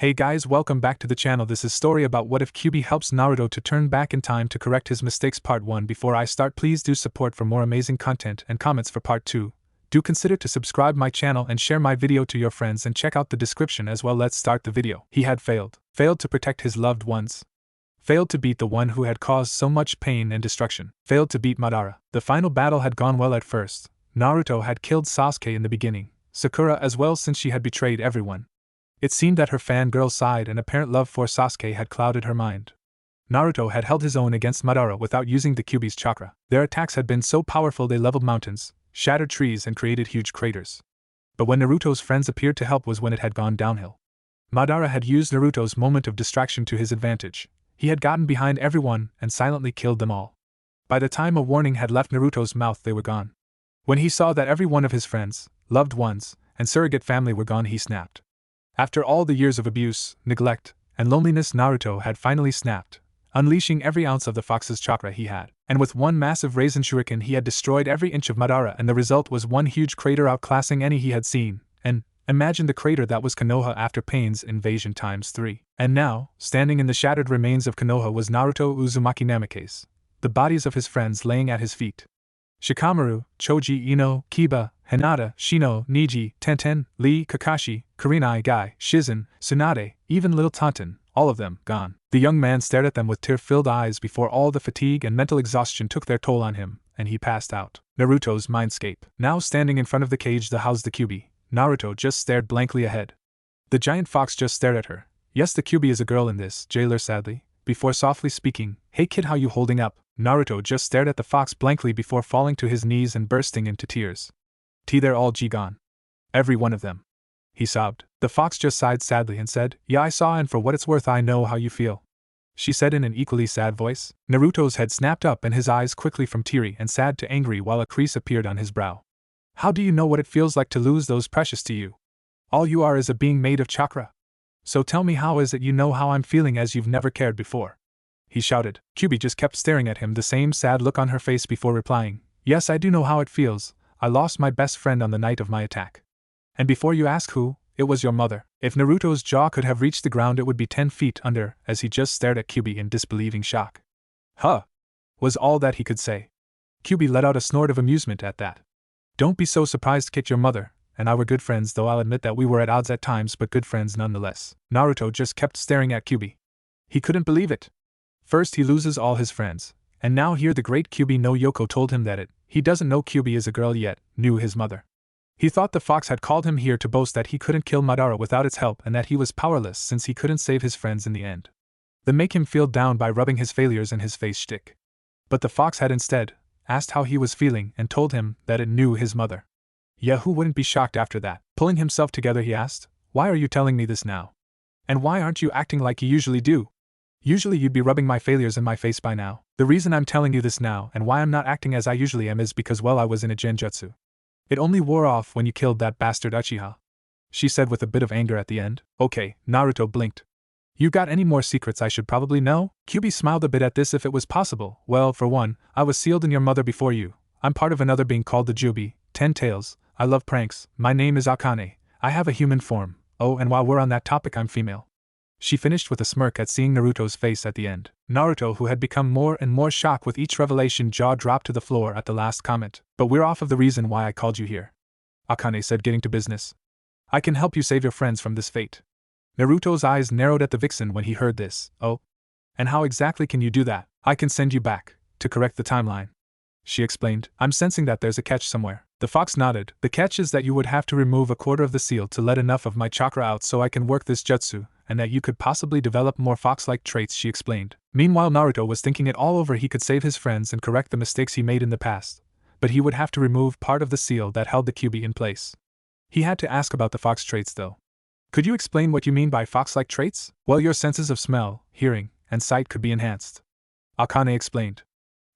Hey guys, welcome back to the channel. This is story about what if Kyuubi helps Naruto to turn back in time to correct his mistakes part 1. Before I start, please do support for more amazing content and comments for part 2. Do consider to subscribe my channel and share my video to your friends and check out the description as well. Let's start the video. He had failed to protect his loved ones. Failed to beat the one who had caused so much pain and destruction. Failed to beat Madara. The final battle had gone well at first. Naruto had killed Sasuke in the beginning, Sakura as well since she had betrayed everyone. It seemed that her fangirl side and apparent love for Sasuke had clouded her mind. Naruto had held his own against Madara without using the kyuubi's chakra. Their attacks had been so powerful they leveled mountains, shattered trees and created huge craters. But when Naruto's friends appeared to help was when it had gone downhill. Madara had used Naruto's moment of distraction to his advantage. He had gotten behind everyone and silently killed them all. By the time a warning had left Naruto's mouth, they were gone. When he saw that every one of his friends, loved ones, and surrogate family were gone, he snapped. After all the years of abuse, neglect, and loneliness, Naruto had finally snapped, unleashing every ounce of the fox's chakra he had. And with one massive Raisin Shuriken he had destroyed every inch of Madara, and the result was one huge crater outclassing any he had seen. And imagine the crater that was Konoha after Pain's invasion times 3. And now, standing in the shattered remains of Konoha was Naruto Uzumaki Namikaze, the bodies of his friends laying at his feet. Shikamaru, Choji, Ino, Kiba, Hinata, Shino, Niji, Tenten, Lee, Kakashi, Kurenai, Guy, Shizen, Tsunade, even little Tenten, all of them gone. The young man stared at them with tear-filled eyes before all the fatigue and mental exhaustion took their toll on him, and he passed out. Naruto's Mindscape. Now standing in front of the cage that housed the kyuubi, Naruto just stared blankly ahead. The giant fox just stared at her. Yes, the kyuubi is a girl in this, jailer sadly, before softly speaking, "Hey kid, how you holding up?" Naruto just stared at the fox blankly before falling to his knees and bursting into tears. They're all gone. Every one of them. He sobbed. The fox just sighed sadly and said, "Yeah, I saw, and for what it's worth I know how you feel," she said in an equally sad voice. Naruto's head snapped up and his eyes quickly from teary and sad to angry while a crease appeared on his brow. "How do you know what it feels like to lose those precious to you? All you are is a being made of chakra. So tell me, how is it you know how I'm feeling as you've never cared before?" he shouted. Kyuubi just kept staring at him, the same sad look on her face before replying, "Yes, I do know how it feels. I lost my best friend on the night of my attack. And before you ask who, it was your mother." If Naruto's jaw could have reached the ground, it would be 10 feet under, as he just stared at Kyuubi in disbelieving shock. "Huh," was all that he could say. Kyuubi let out a snort of amusement at that. "Don't be so surprised, kid. Your mother and I were good friends, though I'll admit that we were at odds at times, but good friends nonetheless." Naruto just kept staring at Kyuubi. He couldn't believe it. First he loses all his friends, and now here the great Kyuubi no Yoko told him that he doesn't know Kyuubi is a girl yet, knew his mother. He thought the fox had called him here to boast that he couldn't kill Madara without its help and that he was powerless since he couldn't save his friends in the end. Then make him feel down by rubbing his failures in his face shtick. But the fox had instead asked how he was feeling and told him that it knew his mother. Yeah, who wouldn't be shocked after that? Pulling himself together he asked, "Why are you telling me this now? And why aren't you acting like you usually do? Usually you'd be rubbing my failures in my face by now." "The reason I'm telling you this now and why I'm not acting as I usually am is because, well, I was in a genjutsu. It only wore off when you killed that bastard Uchiha," she said with a bit of anger at the end. "Okay," Naruto blinked. "You got any more secrets I should probably know?" Kyuubi smiled a bit at this. "If it was possible, well, for one, I was sealed in your mother before you. I'm part of another being called the Jubi, 10 Tails. I love pranks. My name is Akane. I have a human form. Oh, and while we're on that topic, I'm female," she finished with a smirk at seeing Naruto's face at the end. Naruto, who had become more and more shocked with each revelation, jaw dropped to the floor at the last comment. "But we're off of the reason why I called you here," Akane said, getting to business. "I can help you save your friends from this fate." Naruto's eyes narrowed at the vixen when he heard this. "Oh? And how exactly can you do that?" "I can send you back, to correct the timeline," she explained. "I'm sensing that there's a catch somewhere." The fox nodded. "The catch is that you would have to remove a quarter of the seal to let enough of my chakra out so I can work this jutsu, and that you could possibly develop more fox-like traits," she explained. Meanwhile, Naruto was thinking it all over. He could save his friends and correct the mistakes he made in the past, but he would have to remove part of the seal that held the kyuubi in place. He had to ask about the fox traits, though. "Could you explain what you mean by fox-like traits?" "Well, your senses of smell, hearing, and sight could be enhanced," Akane explained.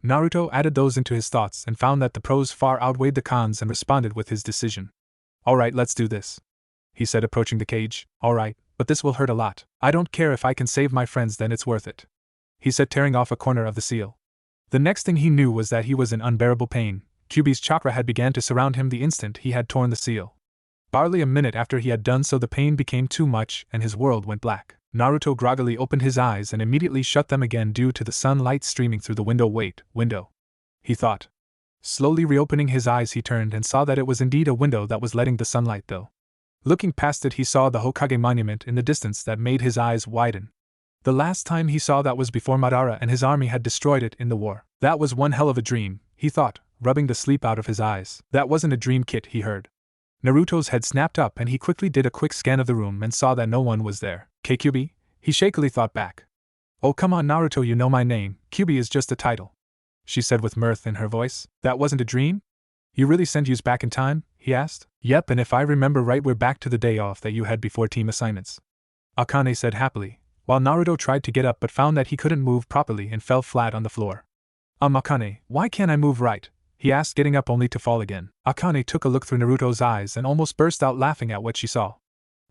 Naruto added those into his thoughts and found that the pros far outweighed the cons and responded with his decision. "Alright, let's do this," he said, approaching the cage. "Alright, but this will hurt a lot. I don't care if I can save my friends, then it's worth it," he said, tearing off a corner of the seal. The next thing he knew was that he was in unbearable pain. Kyuubi's chakra had begun to surround him the instant he had torn the seal. Barely a minute after he had done so, the pain became too much and his world went black. Naruto groggily opened his eyes and immediately shut them again due to the sunlight streaming through the window. Wait, window, he thought. Slowly reopening his eyes, he turned and saw that it was indeed a window that was letting the sunlight through. Looking past it, he saw the Hokage monument in the distance that made his eyes widen. The last time he saw that was before Madara and his army had destroyed it in the war. That was one hell of a dream, he thought, rubbing the sleep out of his eyes. That wasn't a dream, kid, he heard. Naruto's head snapped up and he quickly did a quick scan of the room and saw that no one was there. Kyuubi? He shakily thought back. Oh come on Naruto, you know my name, Kyuubi is just a title, she said with mirth in her voice. That wasn't a dream? You really sent yous back in time? He asked. Yep, and if I remember right, we're back to the day off that you had before team assignments, Akane said happily, while Naruto tried to get up but found that he couldn't move properly and fell flat on the floor. Akane, why can't I move right? He asked, getting up only to fall again. Akane took a look through Naruto's eyes and almost burst out laughing at what she saw.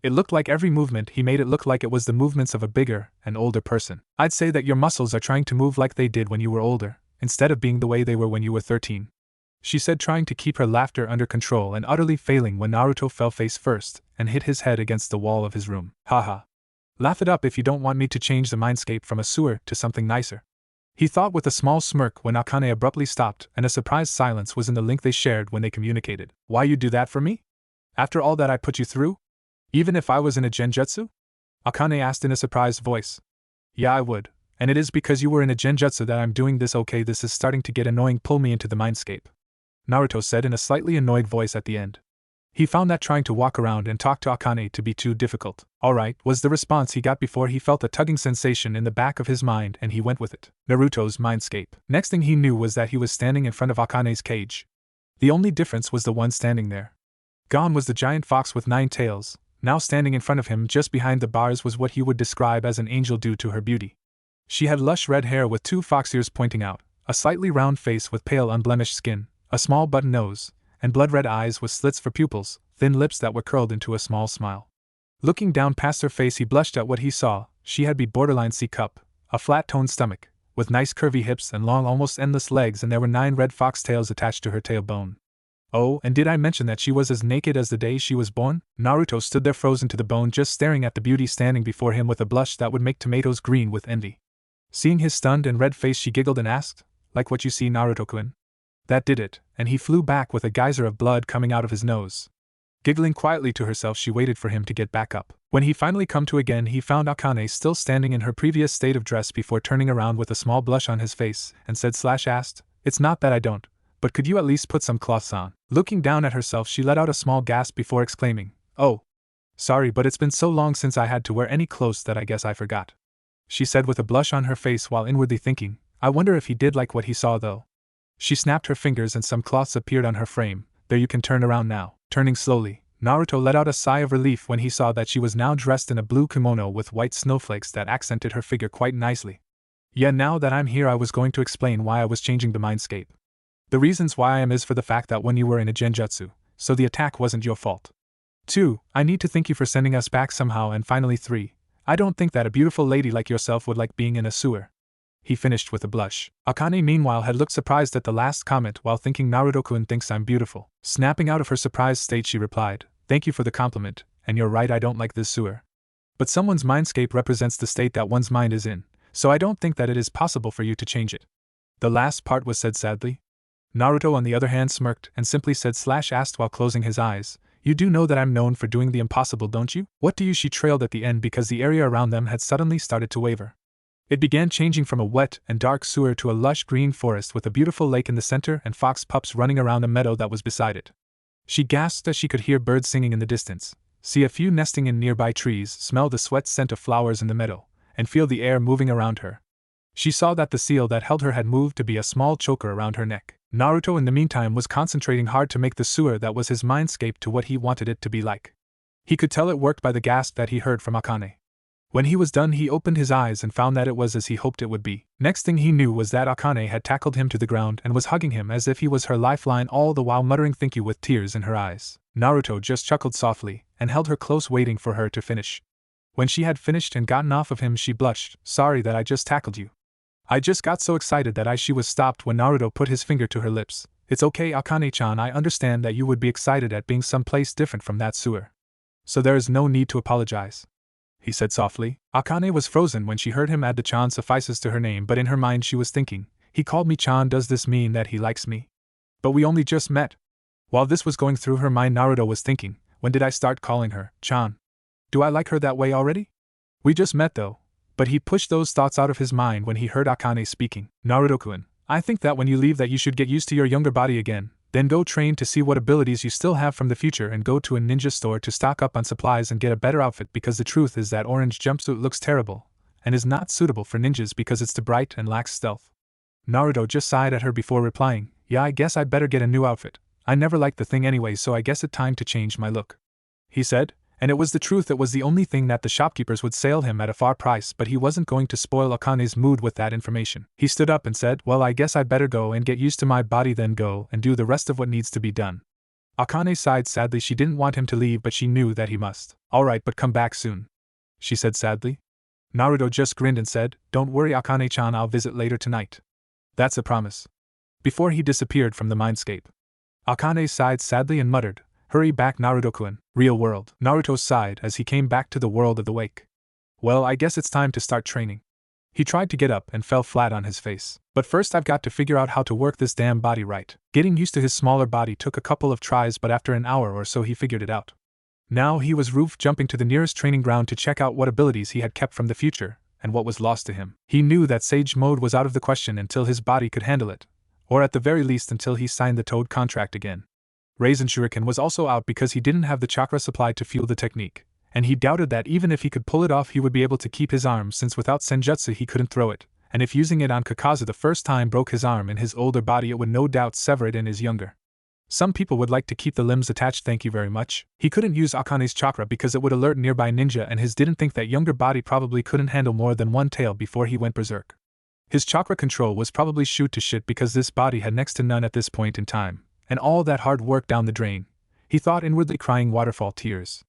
It looked like every movement he made, it looked like it was the movements of a bigger and older person. I'd say that your muscles are trying to move like they did when you were older, instead of being the way they were when you were 13. She said, trying to keep her laughter under control and utterly failing when Naruto fell face first and hit his head against the wall of his room. Haha. Laugh it up if you don't want me to change the Mindscape from a sewer to something nicer, he thought with a small smirk when Akane abruptly stopped and a surprised silence was in the link they shared when they communicated. Why you do that for me? After all that I put you through? Even if I was in a genjutsu? Akane asked in a surprised voice. Yeah, I would, and it is because you were in a genjutsu that I'm doing this. Okay, this is starting to get annoying, pull me into the Mindscape, Naruto said in a slightly annoyed voice at the end. He found that trying to walk around and talk to Akane to be too difficult. Alright, was the response he got before he felt a tugging sensation in the back of his mind and he went with it. Naruto's Mindscape. Next thing he knew was that he was standing in front of Akane's cage. The only difference was the one standing there. Gone was the giant fox with 9 tails. Now standing in front of him just behind the bars was what he would describe as an angel due to her beauty. She had lush red hair with 2 fox ears pointing out, a slightly round face with pale unblemished skin, a small button nose, and blood-red eyes with slits for pupils, thin lips that were curled into a small smile. Looking down past her face, he blushed at what he saw. She had borderline C-cup, a flat-toned stomach, with nice curvy hips and long almost endless legs, and there were 9 red fox tails attached to her tailbone. Oh, and did I mention that she was as naked as the day she was born? Naruto stood there frozen to the bone, just staring at the beauty standing before him with a blush that would make tomatoes green with envy. Seeing his stunned and red face, she giggled and asked, like what you see, Naruto-kun? That did it, and he flew back with a geyser of blood coming out of his nose. Giggling quietly to herself, she waited for him to get back up. When he finally come to again, he found Akane still standing in her previous state of dress before turning around with a small blush on his face, and said/asked, It's not that I don't, but could you at least put some cloths on? Looking down at herself, she let out a small gasp before exclaiming, Oh, sorry, but it's been so long since I had to wear any clothes that I guess I forgot, she said with a blush on her face while inwardly thinking, I wonder if he did like what he saw though. She snapped her fingers and some cloths appeared on her frame. There, you can turn around now. Turning slowly, Naruto let out a sigh of relief when he saw that she was now dressed in a blue kimono with white snowflakes that accented her figure quite nicely. Yeah, now that I'm here, I was going to explain why I was changing the Mindscape. The reasons why I am is for the fact that when you were in a genjutsu, so the attack wasn't your fault. 2. I need to thank you for sending us back somehow, and finally 3. I don't think that a beautiful lady like yourself would like being in a sewer. He finished with a blush. Akane meanwhile had looked surprised at the last comment while thinking, Naruto-kun thinks I'm beautiful. Snapping out of her surprised state, she replied, Thank you for the compliment, and you're right, I don't like this sewer. But someone's Mindscape represents the state that one's mind is in, so I don't think that it is possible for you to change it. The last part was said sadly. Naruto on the other hand smirked and simply said/asked while closing his eyes, You do know that I'm known for doing the impossible, don't you? What do you? She trailed at the end because the area around them had suddenly started to waver. It began changing from a wet and dark sewer to a lush green forest with a beautiful lake in the center and fox pups running around a meadow that was beside it. She gasped as she could hear birds singing in the distance, see a few nesting in nearby trees, smell the sweat scent of flowers in the meadow, and feel the air moving around her. She saw that the seal that held her had moved to be a small choker around her neck. Naruto in the meantime was concentrating hard to make the sewer that was his Mindscape to what he wanted it to be like. He could tell it worked by the gasp that he heard from Akane. When he was done, he opened his eyes and found that it was as he hoped it would be. Next thing he knew was that Akane had tackled him to the ground and was hugging him as if he was her lifeline, all the while muttering thank you with tears in her eyes. Naruto just chuckled softly and held her close, waiting for her to finish. When she had finished and gotten off of him, she blushed. Sorry that I just tackled you. I just got so excited that she was stopped when Naruto put his finger to her lips. It's okay, Akane-chan, I understand that you would be excited at being someplace different from that sewer. So there is no need to apologize, he said softly. Akane was frozen when she heard him add the chan suffices to her name, but in her mind she was thinking, he called me chan, does this mean that he likes me? But we only just met. While this was going through her mind, Naruto was thinking, when did I start calling her chan? Do I like her that way already? We just met though. But he pushed those thoughts out of his mind when he heard Akane speaking. Naruto-kun, I think that when you leave that you should get used to your younger body again, then go train to see what abilities you still have from the future and go to a ninja store to stock up on supplies and get a better outfit, because the truth is that orange jumpsuit looks terrible and is not suitable for ninjas because it's too bright and lacks stealth. Naruto just sighed at her before replying, yeah, I guess I'd better get a new outfit. I never liked the thing anyway, so I guess it's time to change my look, he said. And it was the truth. It was the only thing that the shopkeepers would sell him at a far price, but he wasn't going to spoil Akane's mood with that information. He stood up and said, well, I guess I'd better go and get used to my body, then go and do the rest of what needs to be done. Akane sighed sadly. She didn't want him to leave, but she knew that he must. Alright, but come back soon, she said sadly. Naruto just grinned and said, don't worry, Akane-chan, I'll visit later tonight. That's a promise. Before he disappeared from the Mindscape, Akane sighed sadly and muttered, hurry back, Naruto-kun. Real world. Naruto sighed as he came back to the world of the wake. Well, I guess it's time to start training. He tried to get up and fell flat on his face. But first I've got to figure out how to work this damn body right. Getting used to his smaller body took a couple of tries, but after an hour or so he figured it out. Now he was roof jumping to the nearest training ground to check out what abilities he had kept from the future and what was lost to him. He knew that Sage Mode was out of the question until his body could handle it, or at the very least until he signed the Toad contract again. Raisin Shuriken was also out because he didn't have the chakra supply to fuel the technique, and he doubted that even if he could pull it off he would be able to keep his arm, since without Senjutsu he couldn't throw it, and if using it on Kakashi the first time broke his arm in his older body it would no doubt sever it in his younger. Some people would like to keep the limbs attached, thank you very much. He couldn't use Akane's chakra because it would alert nearby ninja, and his didn't think that younger body probably couldn't handle more than one tail before he went berserk. His chakra control was probably shoot to shit because this body had next to none at this point in time. And all that hard work down the drain, he thought, inwardly crying waterfall tears.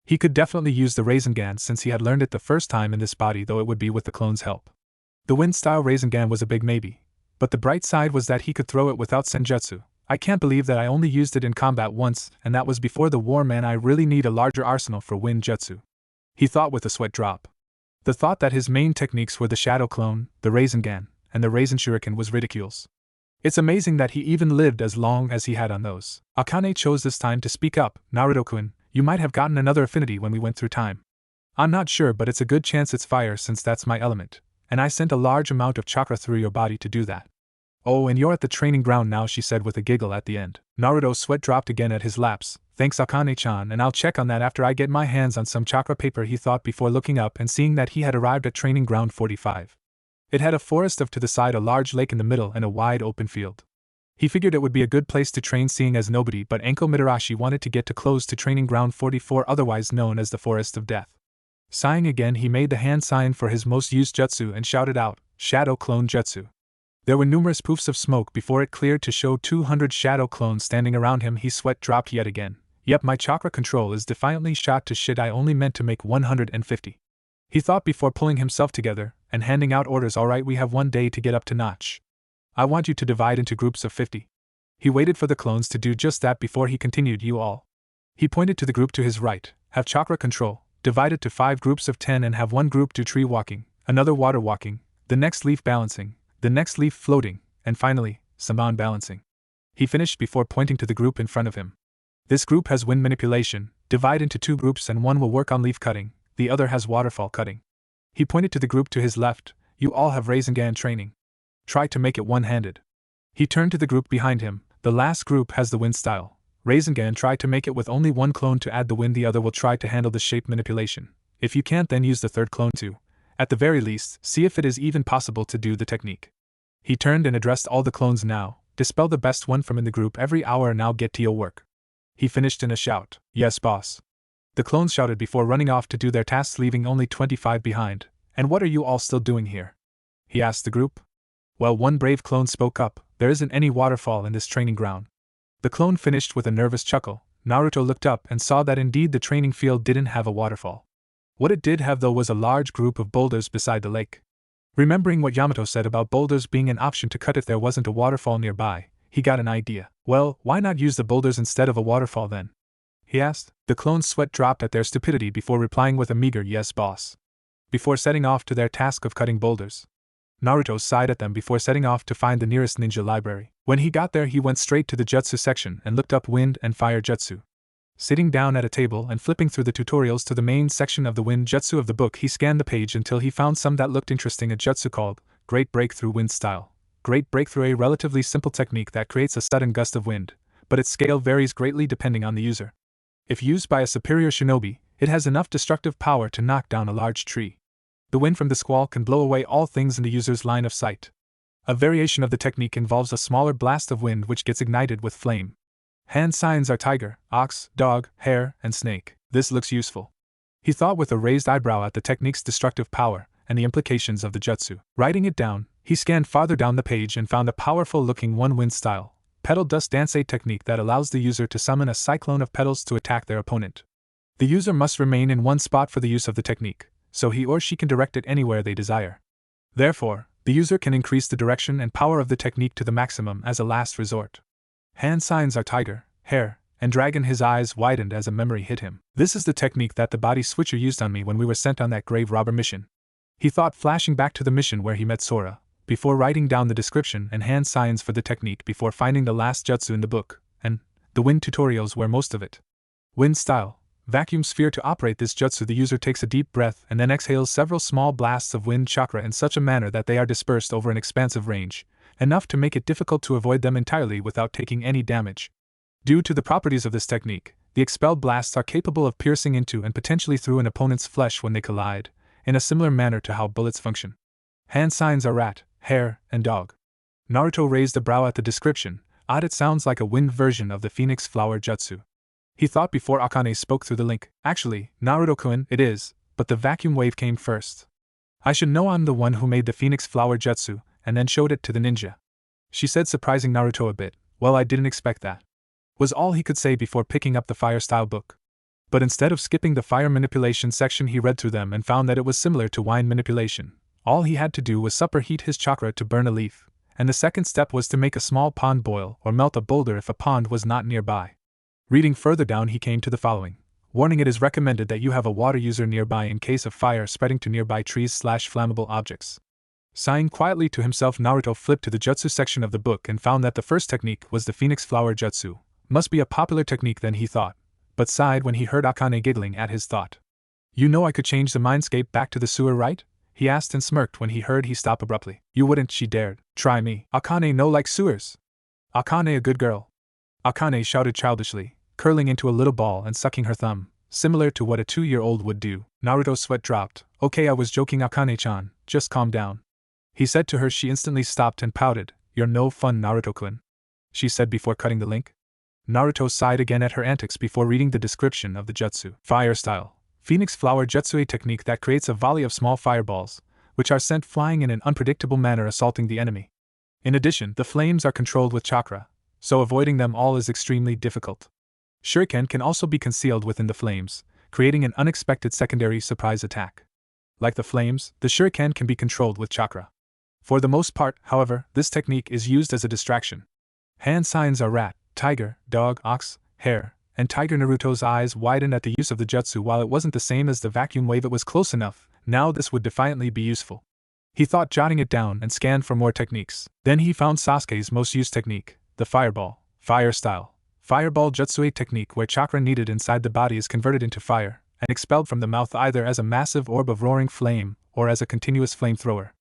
He could definitely use the Rasengan since he had learned it the first time in this body, though it would be with the clone's help. The wind-style Rasengan was a big maybe, but the bright side was that he could throw it without Senjutsu. I can't believe that I only used it in combat once, and that was before the war, man. I really need a larger arsenal for wind jutsu, he thought with a sweat drop. The thought that his main techniques were the Shadow Clone, the Rasengan, and the Raisin Shuriken was ridiculous. It's amazing that he even lived as long as he had on those. Akane chose this time to speak up. Naruto-kun, you might have gotten another affinity when we went through time. I'm not sure, but it's a good chance it's fire since that's my element, and I sent a large amount of chakra through your body to do that. Oh, and you're at the training ground now, she said with a giggle at the end. Naruto's sweat dropped again at his laps. Thanks, Akane-chan, and I'll check on that after I get my hands on some chakra paper, he thought before looking up and seeing that he had arrived at training ground 45. It had a forest of to the side, a large lake in the middle, and a wide open field. He figured it would be a good place to train, seeing as nobody but Anko Mitarashi wanted to get too close to training ground 44, otherwise known as the Forest of Death. Sighing again, he made the hand sign for his most used jutsu and shouted out, Shadow Clone Jutsu. There were numerous poofs of smoke before it cleared to show 200 shadow clones standing around him. His sweat dropped yet again. Yep, my chakra control is defiantly shot to shit. I only meant to make 150. He thought before pulling himself together and handing out orders. Alright, we have one day to get up to notch. I want you to divide into groups of 50. He waited for the clones to do just that before he continued. You all. He pointed to the group to his right. Have chakra control. Divide it to 5 groups of 10 and have one group do tree walking, another water walking, the next leaf balancing, the next leaf floating, and finally, Saman balancing. He finished before pointing to the group in front of him. This group has wind manipulation. Divide into 2 groups and one will work on leaf cutting, the other has waterfall cutting. He pointed to the group to his left. You all have Rasengan training. Try to make it one-handed. He turned to the group behind him. The last group has the wind style. Rasengan, try to make it with only one clone to add the wind, the other will try to handle the shape manipulation. If you can't, then use the third clone to, at the very least, see if it is even possible to do the technique. He turned and addressed all the clones now. Dispel the best one from in the group every hour, now get to your work. He finished in a shout. Yes, boss. The clones shouted before running off to do their tasks, leaving only 25 behind. And what are you all still doing here? He asked the group. Well, one brave clone spoke up. There isn't any waterfall in this training ground. The clone finished with a nervous chuckle. Naruto looked up and saw that indeed the training field didn't have a waterfall. What it did have though was a large group of boulders beside the lake. Remembering what Yamato said about boulders being an option to cut if there wasn't a waterfall nearby, he got an idea. Well, why not use the boulders instead of a waterfall then? He asked. The clone's sweat dropped at their stupidity before replying with a meager yes, boss. Before setting off to their task of cutting boulders. Naruto sighed at them before setting off to find the nearest ninja library. When he got there, he went straight to the jutsu section and looked up wind and fire jutsu. Sitting down at a table and flipping through the tutorials to the main section of the wind jutsu of the book, he scanned the page until he found some that looked interesting. A jutsu called Great Breakthrough Wind Style. Great Breakthrough, a relatively simple technique that creates a sudden gust of wind, but its scale varies greatly depending on the user. If used by a superior shinobi, it has enough destructive power to knock down a large tree. The wind from the squall can blow away all things in the user's line of sight. A variation of the technique involves a smaller blast of wind which gets ignited with flame. Hand signs are tiger, ox, dog, hare, and snake. This looks useful. He thought with a raised eyebrow at the technique's destructive power and the implications of the jutsu. Writing it down, he scanned farther down the page and found a powerful-looking one-wind style, petal dust dance, a technique that allows the user to summon a cyclone of petals to attack their opponent. The user must remain in one spot for the use of the technique, so he or she can direct it anywhere they desire. Therefore, the user can increase the direction and power of the technique to the maximum as a last resort. Hand signs are tiger, hare, and dragon. His eyes widened as a memory hit him. This is the technique that the body switcher used on me when we were sent on that grave robber mission. He thought, flashing back to the mission where he met Sora, before writing down the description and hand signs for the technique before finding the last jutsu in the book, and the wind tutorials were most of it. Wind style. Vacuum sphere. To operate this jutsu, the user takes a deep breath and then exhales several small blasts of wind chakra in such a manner that they are dispersed over an expansive range, enough to make it difficult to avoid them entirely without taking any damage. Due to the properties of this technique, the expelled blasts are capable of piercing into and potentially through an opponent's flesh when they collide, in a similar manner to how bullets function. Hand signs are rat, hare, and dog. Naruto raised a brow at the description. Odd, it sounds like a wind version of the phoenix flower jutsu. He thought before Akane spoke through the link. Actually, Naruto-kun, it is, but the vacuum wave came first. I should know, I'm the one who made the phoenix flower jutsu, and then showed it to the ninja. She said, surprising Naruto a bit. Well, I didn't expect that. Was all he could say before picking up the fire style book. But instead of skipping the fire manipulation section, he read through them and found that it was similar to wine manipulation. All he had to do was superheat his chakra to burn a leaf, and the second step was to make a small pond boil or melt a boulder if a pond was not nearby. Reading further down, he came to the following. Warning: it is recommended that you have a water user nearby in case of fire spreading to nearby trees/flammable objects. Sighing quietly to himself, Naruto flipped to the jutsu section of the book and found that the first technique was the phoenix flower jutsu. Must be a popular technique then, he thought, but sighed when he heard Akane giggling at his thought. You know I could change the Mindscape back to the sewer, right? He asked and smirked when he heard he stop abruptly. You wouldn't, she dared. Try me. Akane no like sewers. Akane a good girl. Akane shouted childishly, curling into a little ball and sucking her thumb, similar to what a 2-year-old would do. Naruto's sweat dropped. Okay, I was joking, Akane-chan, just calm down. He said to her. She instantly stopped and pouted. You're no fun, Naruto-kun, she said before cutting the link. Naruto sighed again at her antics before reading the description of the jutsu. Fire style. Phoenix flower jutsu, a technique that creates a volley of small fireballs, which are sent flying in an unpredictable manner, assaulting the enemy. In addition, the flames are controlled with chakra, so avoiding them all is extremely difficult. Shuriken can also be concealed within the flames, creating an unexpected secondary surprise attack. Like the flames, the shuriken can be controlled with chakra. For the most part, however, this technique is used as a distraction. Hand signs are rat, tiger, dog, ox, hare, and tiger. Naruto's eyes widened at the use of the jutsu. While it wasn't the same as the vacuum wave, it was close enough. Now this would defiantly be useful. He thought, jotting it down and scanned for more techniques. Then he found Sasuke's most used technique, the fireball, fire style. Fireball jutsu, a technique where chakra needed inside the body is converted into fire and expelled from the mouth either as a massive orb of roaring flame or as a continuous flamethrower.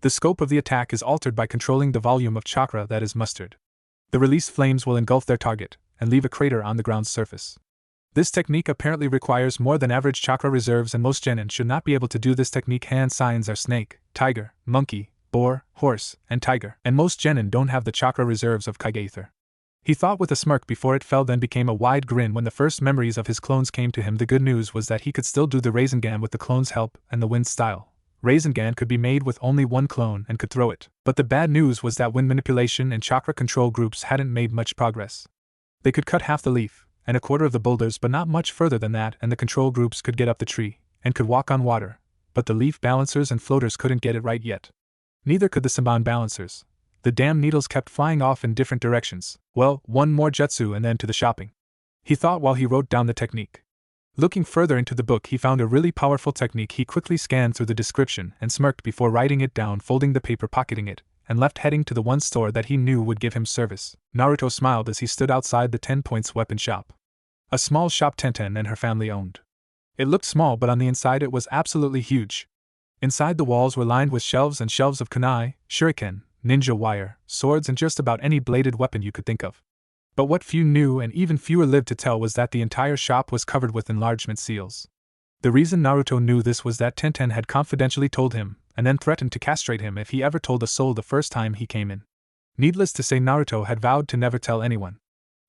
The scope of the attack is altered by controlling the volume of chakra that is mustered. The released flames will engulf their target and leave a crater on the ground's surface. This technique apparently requires more than average chakra reserves, and most genin should not be able to do this technique. Hand signs are snake, tiger, monkey, boar, horse, and tiger, and most genin don't have the chakra reserves of Kage. He thought with a smirk before it fell, then became a wide grin when the first memories of his clones came to him. The good news was that he could still do the Rasengan with the clone's help and the wind style. Rasengan could be made with only one clone and could throw it. But the bad news was that wind manipulation and chakra control groups hadn't made much progress. They could cut half the leaf and a quarter of the boulders, but not much further than that, and the control groups could get up the tree and could walk on water. but the leaf balancers and floaters couldn't get it right yet. Neither could the Samban balancers. The damn needles kept flying off in different directions. Well, one more jutsu and then to the shopping, he thought while he wrote down the technique. Looking further into the book, he found a really powerful technique. He quickly scanned through the description and smirked before writing it down, folding the paper, pocketing it, and left, heading to the one store that he knew would give him service. Naruto smiled as he stood outside the 10 points weapon shop. A small shop Tenten and her family owned. It looked small, but on the inside it was absolutely huge. Inside, the walls were lined with shelves and shelves of kunai, shuriken, ninja wire, swords, and just about any bladed weapon you could think of. But what few knew, and even fewer lived to tell, was that the entire shop was covered with enlargement seals. The reason Naruto knew this was that Tenten had confidentially told him, and then threatened to castrate him if he ever told a soul the first time he came in. Needless to say, Naruto had vowed to never tell anyone.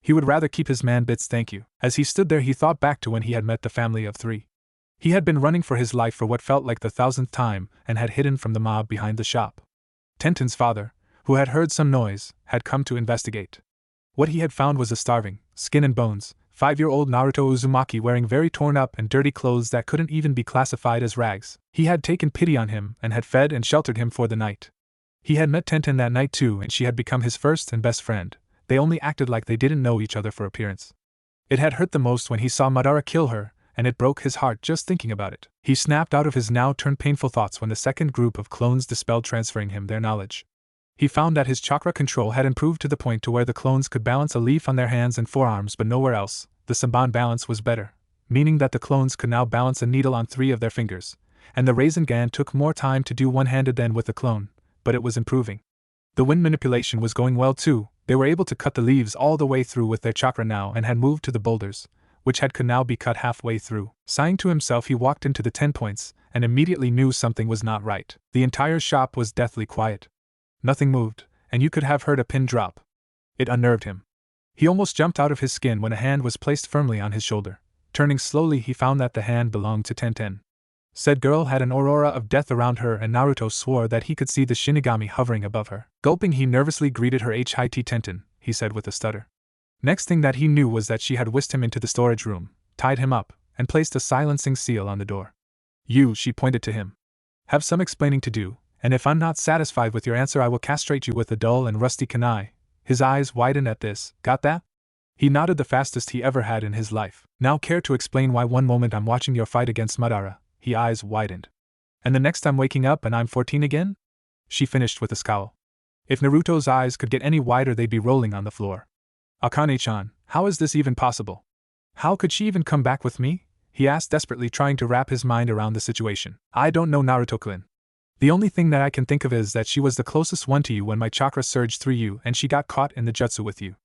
He would rather keep his man bits. Thank you. As he stood there, he thought back to when he had met the family of 3. He had been running for his life for what felt like the 1000th time, and had hidden from the mob behind the shop. Tenten's father, who had heard some noise, had come to investigate. What he had found was a starving, skin and bones, 5-year-old Naruto Uzumaki wearing very torn up and dirty clothes that couldn't even be classified as rags. He had taken pity on him and had fed and sheltered him for the night. He had met Tenten that night too, and she had become his first and best friend. They only acted like they didn't know each other for appearance. It had hurt the most when he saw Madara kill her, and it broke his heart just thinking about it. He snapped out of his now turned painful thoughts when the second group of clones dispelled, transferring him their knowledge. He found that his chakra control had improved to the point to where the clones could balance a leaf on their hands and forearms, but nowhere else. The Samban balance was better, meaning that the clones could now balance a needle on 3 of their fingers, and the Rasengan took more time to do one-handed than with the clone, but it was improving. The wind manipulation was going well too. They were able to cut the leaves all the way through with their chakra now, and had moved to the boulders, which could now be cut halfway through. Sighing to himself, he walked into the 10 points, and immediately knew something was not right. The entire shop was deathly quiet. Nothing moved, and you could have heard a pin drop. It unnerved him. He almost jumped out of his skin when a hand was placed firmly on his shoulder. Turning slowly, he found that the hand belonged to Tenten. Said girl had an aurora of death around her, and Naruto swore that he could see the Shinigami hovering above her. Gulping, he nervously greeted her. Hi Tenten, he said with a stutter. Next thing that he knew was that she had whisked him into the storage room, tied him up, and placed a silencing seal on the door. You, she pointed to him, have some explaining to do, and if I'm not satisfied with your answer, I will castrate you with a dull and rusty kunai. His eyes widened at this. Got that? He nodded, the fastest he ever had in his life. Now care to explain why one moment I'm watching your fight against Madara, his eyes widened, and the next I'm waking up and I'm 14 again? She finished with a scowl. If Naruto's eyes could get any wider, they'd be rolling on the floor. Akane-chan, how is this even possible? How could she even come back with me? He asked desperately, trying to wrap his mind around the situation. I don't know, Naruto-kun. The only thing that I can think of is that she was the closest one to you when my chakra surged through you and she got caught in the jutsu with you.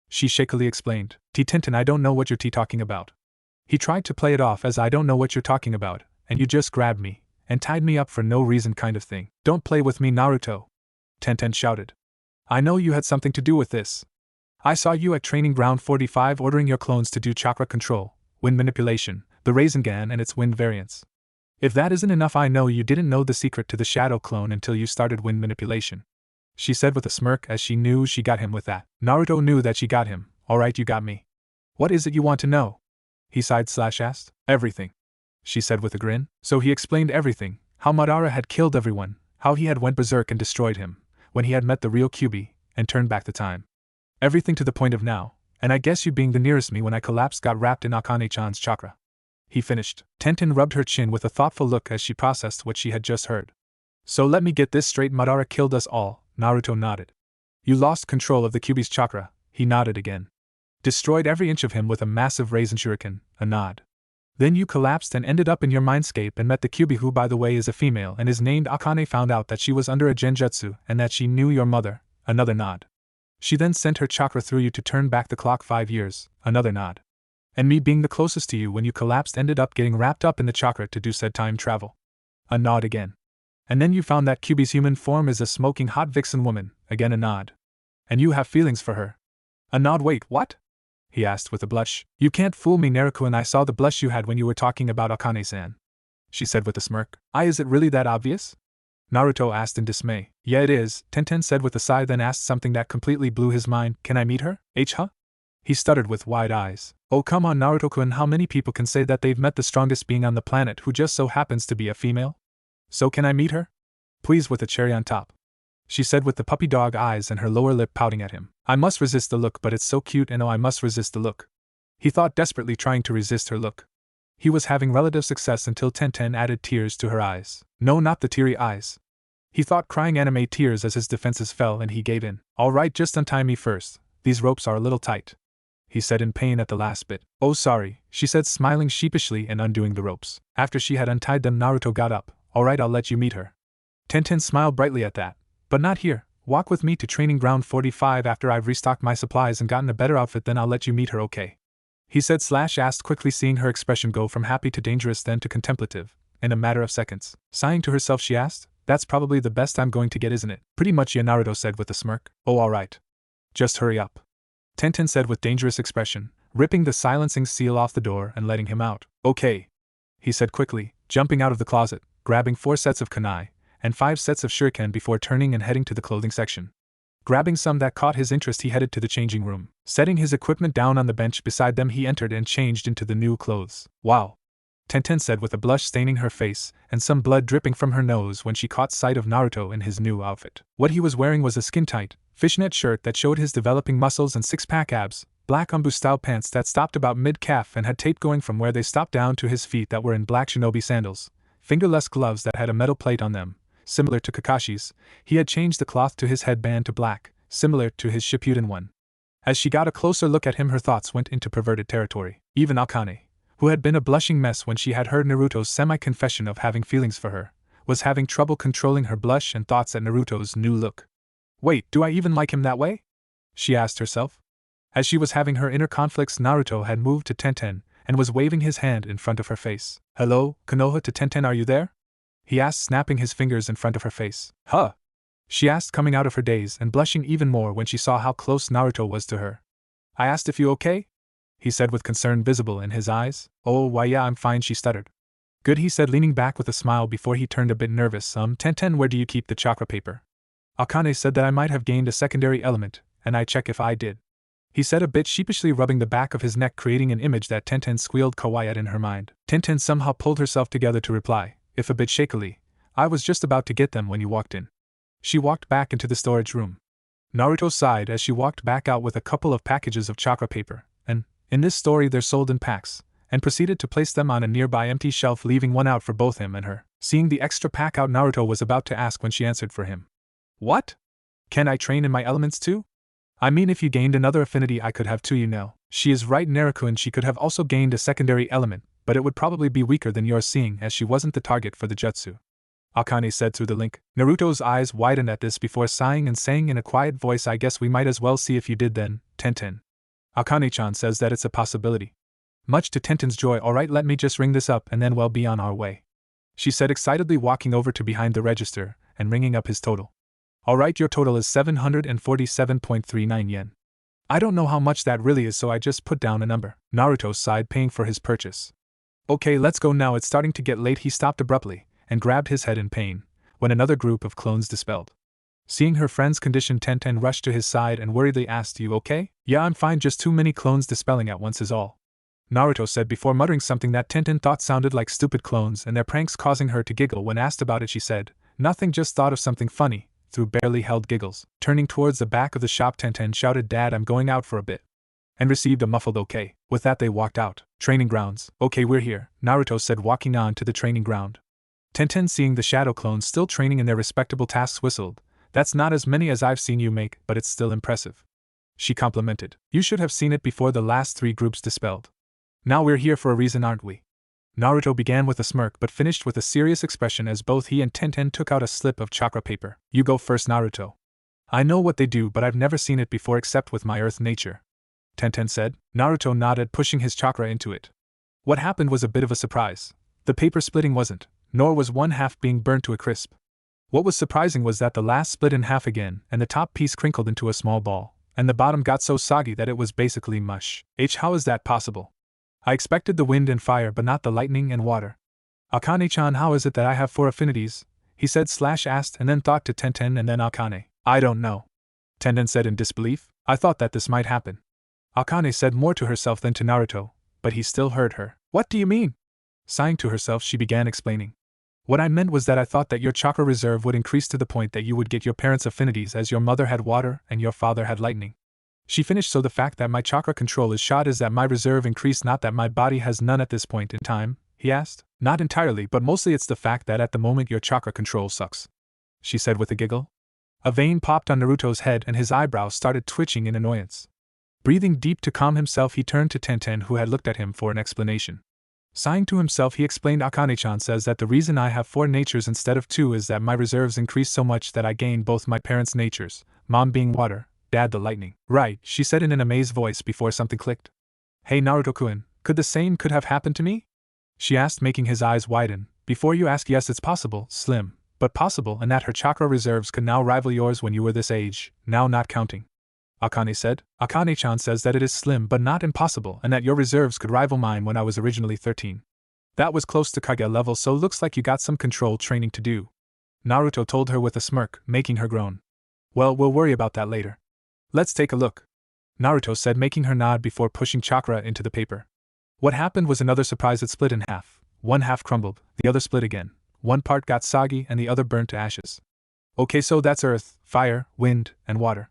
She shakily explained. Tenten, I don't know what you're talking about. He tried to play it off as I don't know what you're talking about, and you just grabbed me and tied me up for no reason kind of thing. Don't play with me, Naruto, Tenten shouted. I know you had something to do with this. I saw you at training ground 45 ordering your clones to do chakra control, wind manipulation, the Rasengan and its wind variants. If that isn't enough, I know you didn't know the secret to the shadow clone until you started wind manipulation, she said with a smirk, as she knew she got him with that. Naruto knew that she got him. Alright, you got me. What is it you want to know? He sighed/asked. Everything, she said with a grin. So he explained everything, how Madara had killed everyone, how he had went berserk and destroyed him, when he had met the real kyuubi, and turned back the time. Everything to the point of now, and I guess you being the nearest me when I collapsed got wrapped in Akane-chan's chakra. He finished. Tenten rubbed her chin with a thoughtful look as she processed what she had just heard. So let me get this straight, Madara killed us all. Naruto nodded. You lost control of the kyuubi's chakra. He nodded again. Destroyed every inch of him with a massive Rasen shuriken. A nod. Then you collapsed and ended up in your Mindscape and met the kyuubi, who by the way is a female and is named Akane. Found out that she was under a genjutsu and that she knew your mother. Another nod. She then sent her chakra through you to turn back the clock 5 years. Another nod. And me being the closest to you when you collapsed ended up getting wrapped up in the chakra to do said time travel. A nod again. And then you found that kyuubi's human form is a smoking hot vixen woman. Again a nod. And you have feelings for her. A nod. Wait, what? He asked with a blush. You can't fool me, Naruto, and I saw the blush you had when you were talking about Akane-san, she said with a smirk. Is it really that obvious? Naruto asked in dismay. Yeah, it is, Tenten said with a sigh, then asked something that completely blew his mind. Can I meet her? Huh? He stuttered with wide eyes. Oh come on, Naruto-kun, how many people can say that they've met the strongest being on the planet who just so happens to be a female? So can I meet her? Please, with a cherry on top. She said with the puppy dog eyes and her lower lip pouting at him. I must resist the look, but it's so cute, and oh, I must resist the look. He thought, desperately trying to resist her look. He was having relative success until Tenten added tears to her eyes. No, not the teary eyes. He thought, crying anime tears as his defenses fell, and he gave in. All right, just untie me first. These ropes are a little tight, he said in pain at the last bit. Oh, sorry, she said, smiling sheepishly and undoing the ropes. After she had untied them, Naruto got up. All right, I'll let you meet her. Tenten smiled brightly at that. But not here. Walk with me to training ground 45 after I've restocked my supplies and gotten a better outfit, then I'll let you meet her, okay? He said / asked, quickly seeing her expression go from happy to dangerous, then to contemplative, in a matter of seconds. Sighing to herself, she asked, that's probably the best I'm going to get, isn't it? Pretty much, yeah, Naruto said with a smirk. Oh, alright. Just hurry up. Tenten said with dangerous expression, ripping the silencing seal off the door and letting him out. Okay, he said quickly, jumping out of the closet, grabbing 4 sets of kunai and 5 sets of shuriken before turning and heading to the clothing section. Grabbing some that caught his interest, he headed to the changing room. Setting his equipment down on the bench beside them, he entered and changed into the new clothes. Wow, Tenten said with a blush staining her face and some blood dripping from her nose when she caught sight of Naruto in his new outfit. What he was wearing was a skin-tight, fishnet shirt that showed his developing muscles and six-pack abs, black umbu-style pants that stopped about mid-calf and had tape going from where they stopped down to his feet that were in black shinobi sandals, fingerless gloves that had a metal plate on them, similar to Kakashi's. He had changed the cloth to his headband to black, similar to his Shippuden one. As she got a closer look at him, her thoughts went into perverted territory. Even Akane, who had been a blushing mess when she had heard Naruto's semi-confession of having feelings for her, was having trouble controlling her blush and thoughts at Naruto's new look. Wait, do I even like him that way? She asked herself. As she was having her inner conflicts, Naruto had moved to Tenten and was waving his hand in front of her face. Hello, Konoha to Tenten, are you there? He asked, snapping his fingers in front of her face. Huh? She asked, coming out of her daze and blushing even more when she saw how close Naruto was to her. I asked if you okay? He said with concern visible in his eyes. Oh, why yeah, I'm fine, she stuttered. Good, he said, leaning back with a smile before he turned a bit nervous. Tenten, where do you keep the chakra paper? Akane said that I might have gained a secondary element, and I check if I did. He said, a bit sheepishly, rubbing the back of his neck, creating an image that Tenten squealed kawaii at in her mind. Tenten somehow pulled herself together to reply, if a bit shakily, I was just about to get them when you walked in. She walked back into the storage room. Naruto sighed as she walked back out with a couple of packages of chakra paper, and, in this story, they're sold in packs, and proceeded to place them on a nearby empty shelf, leaving one out for both him and her. Seeing the extra pack out, Naruto was about to ask when she answered for him. What? Can I train in my elements too? I mean, if you gained another affinity, I could have too, you know. She is right, Naruto-kun, she could have also gained a secondary element, but it would probably be weaker than yours, seeing as she wasn't the target for the jutsu. Akane said through the link. Naruto's eyes widened at this before sighing and saying in a quiet voice, I guess we might as well see if you did then, Tenten. Akane-chan says that it's a possibility. Much to Tenten's joy. Alright, let me just ring this up and then we'll be on our way, she said excitedly, walking over to behind the register and ringing up his total. Alright, your total is 747.39 yen. I don't know how much that really is, so I just put down a number. Naruto sighed, paying for his purchase. Okay, let's go now, it's starting to get late. He stopped abruptly and grabbed his head in pain when another group of clones dispelled. Seeing her friend's condition, Tenten rushed to his side and worriedly asked, you okay? Yeah, I'm fine, just too many clones dispelling at once is all, Naruto said before muttering something that Tenten thought sounded like stupid clones and their pranks, causing her to giggle. When asked about it, she said, nothing, just thought of something funny, through barely held giggles. Turning towards the back of the shop, Tenten shouted, Dad, I'm going out for a bit, and received a muffled okay. With that, they walked out. Training grounds. Okay, we're here, Naruto said, walking on to the training ground. Tenten, seeing the shadow clones still training in their respectable tasks, whistled. That's not as many as I've seen you make, but it's still impressive, she complimented. You should have seen it before the last 3 groups dispelled. Now we're here for a reason, aren't we? Naruto began with a smirk but finished with a serious expression as both he and Tenten took out a slip of chakra paper. You go first, Naruto. I know what they do, but I've never seen it before except with my earth nature, Tenten said. Naruto nodded, pushing his chakra into it. What happened was a bit of a surprise. The paper splitting wasn't, nor was one half being burnt to a crisp. What was surprising was that the last split in half again, and the top piece crinkled into a small ball, and the bottom got so soggy that it was basically mush. How is that possible? I expected the wind and fire, but not the lightning and water. Akane-chan, how is it that I have 4 affinities? He said / asked, and then thought to Tenten and then Akane. I don't know, Tenten said in disbelief. I thought that this might happen. Akane said more to herself than to Naruto, but he still heard her. What do you mean? Sighing to herself, she began explaining. What I meant was that I thought that your chakra reserve would increase to the point that you would get your parents' affinities, as your mother had water and your father had lightning. She finished. So the fact that my chakra control is shot is that my reserve increased, not that my body has none at this point in time, he asked. Not entirely, but mostly it's the fact that at the moment your chakra control sucks, she said with a giggle. A vein popped on Naruto's head and his eyebrows started twitching in annoyance. Breathing deep to calm himself, he turned to Tenten, who had looked at him for an explanation. Sighing to himself, he explained, Akane-chan says that the reason I have 4 natures instead of 2 is that my reserves increased so much that I gained both my parents' natures, mom being water, dad the lightning. Right, she said in an amazed voice before something clicked. Hey Naruto-kun, could the same could have happened to me? She asked, making his eyes widen. Before you ask, yes, it's possible, slim, but possible, and that her chakra reserves could now rival yours when you were this age, now not counting. Akane said. Akane-chan says that it is slim but not impossible, and that your reserves could rival mine when I was originally 13. That was close to Kage level, so looks like you got some control training to do, Naruto told her with a smirk, making her groan. Well, we'll worry about that later. Let's take a look, Naruto said, making her nod before pushing chakra into the paper. What happened was another surprise. It split in half. One half crumbled, the other split again. One part got soggy and the other burnt to ashes. Okay, so that's earth, fire, wind, and water.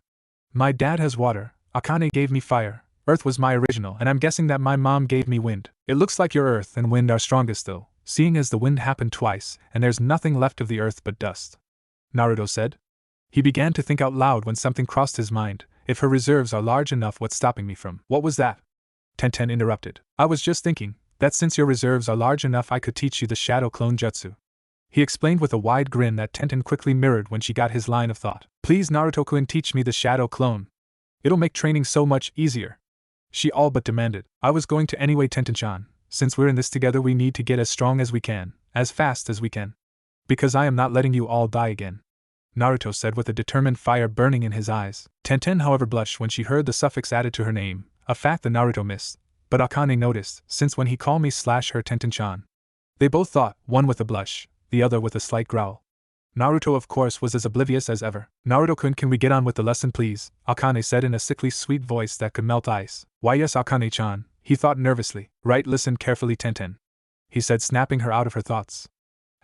My dad has water, Akane gave me fire, earth was my original, and I'm guessing that my mom gave me wind. It looks like your earth and wind are strongest though, seeing as the wind happened twice and there's nothing left of the earth but dust, Naruto said. He began to think out loud when something crossed his mind. If her reserves are large enough, what's stopping me from? What was that? Tenten interrupted. I was just thinking that since your reserves are large enough, I could teach you the shadow clone jutsu, he explained with a wide grin that Tenten quickly mirrored when she got his line of thought. Please Naruto-kun, teach me the shadow clone. It'll make training so much easier, she all but demanded. I was going to anyway, Tenten-chan. Since we're in this together, we need to get as strong as we can, as fast as we can. Because I am not letting you all die again, Naruto said with a determined fire burning in his eyes. Tenten, however, blushed when she heard the suffix added to her name, a fact that Naruto missed, but Akane noticed, since when he called me /her Tenten-chan. They both thought, one with a blush, the other with a slight growl. Naruto, of course, was as oblivious as ever. Naruto-kun, can we get on with the lesson please? Akane said in a sickly sweet voice that could melt ice. Why yes, Akane-chan, he thought nervously. Right, listen carefully, Tenten, he said, snapping her out of her thoughts,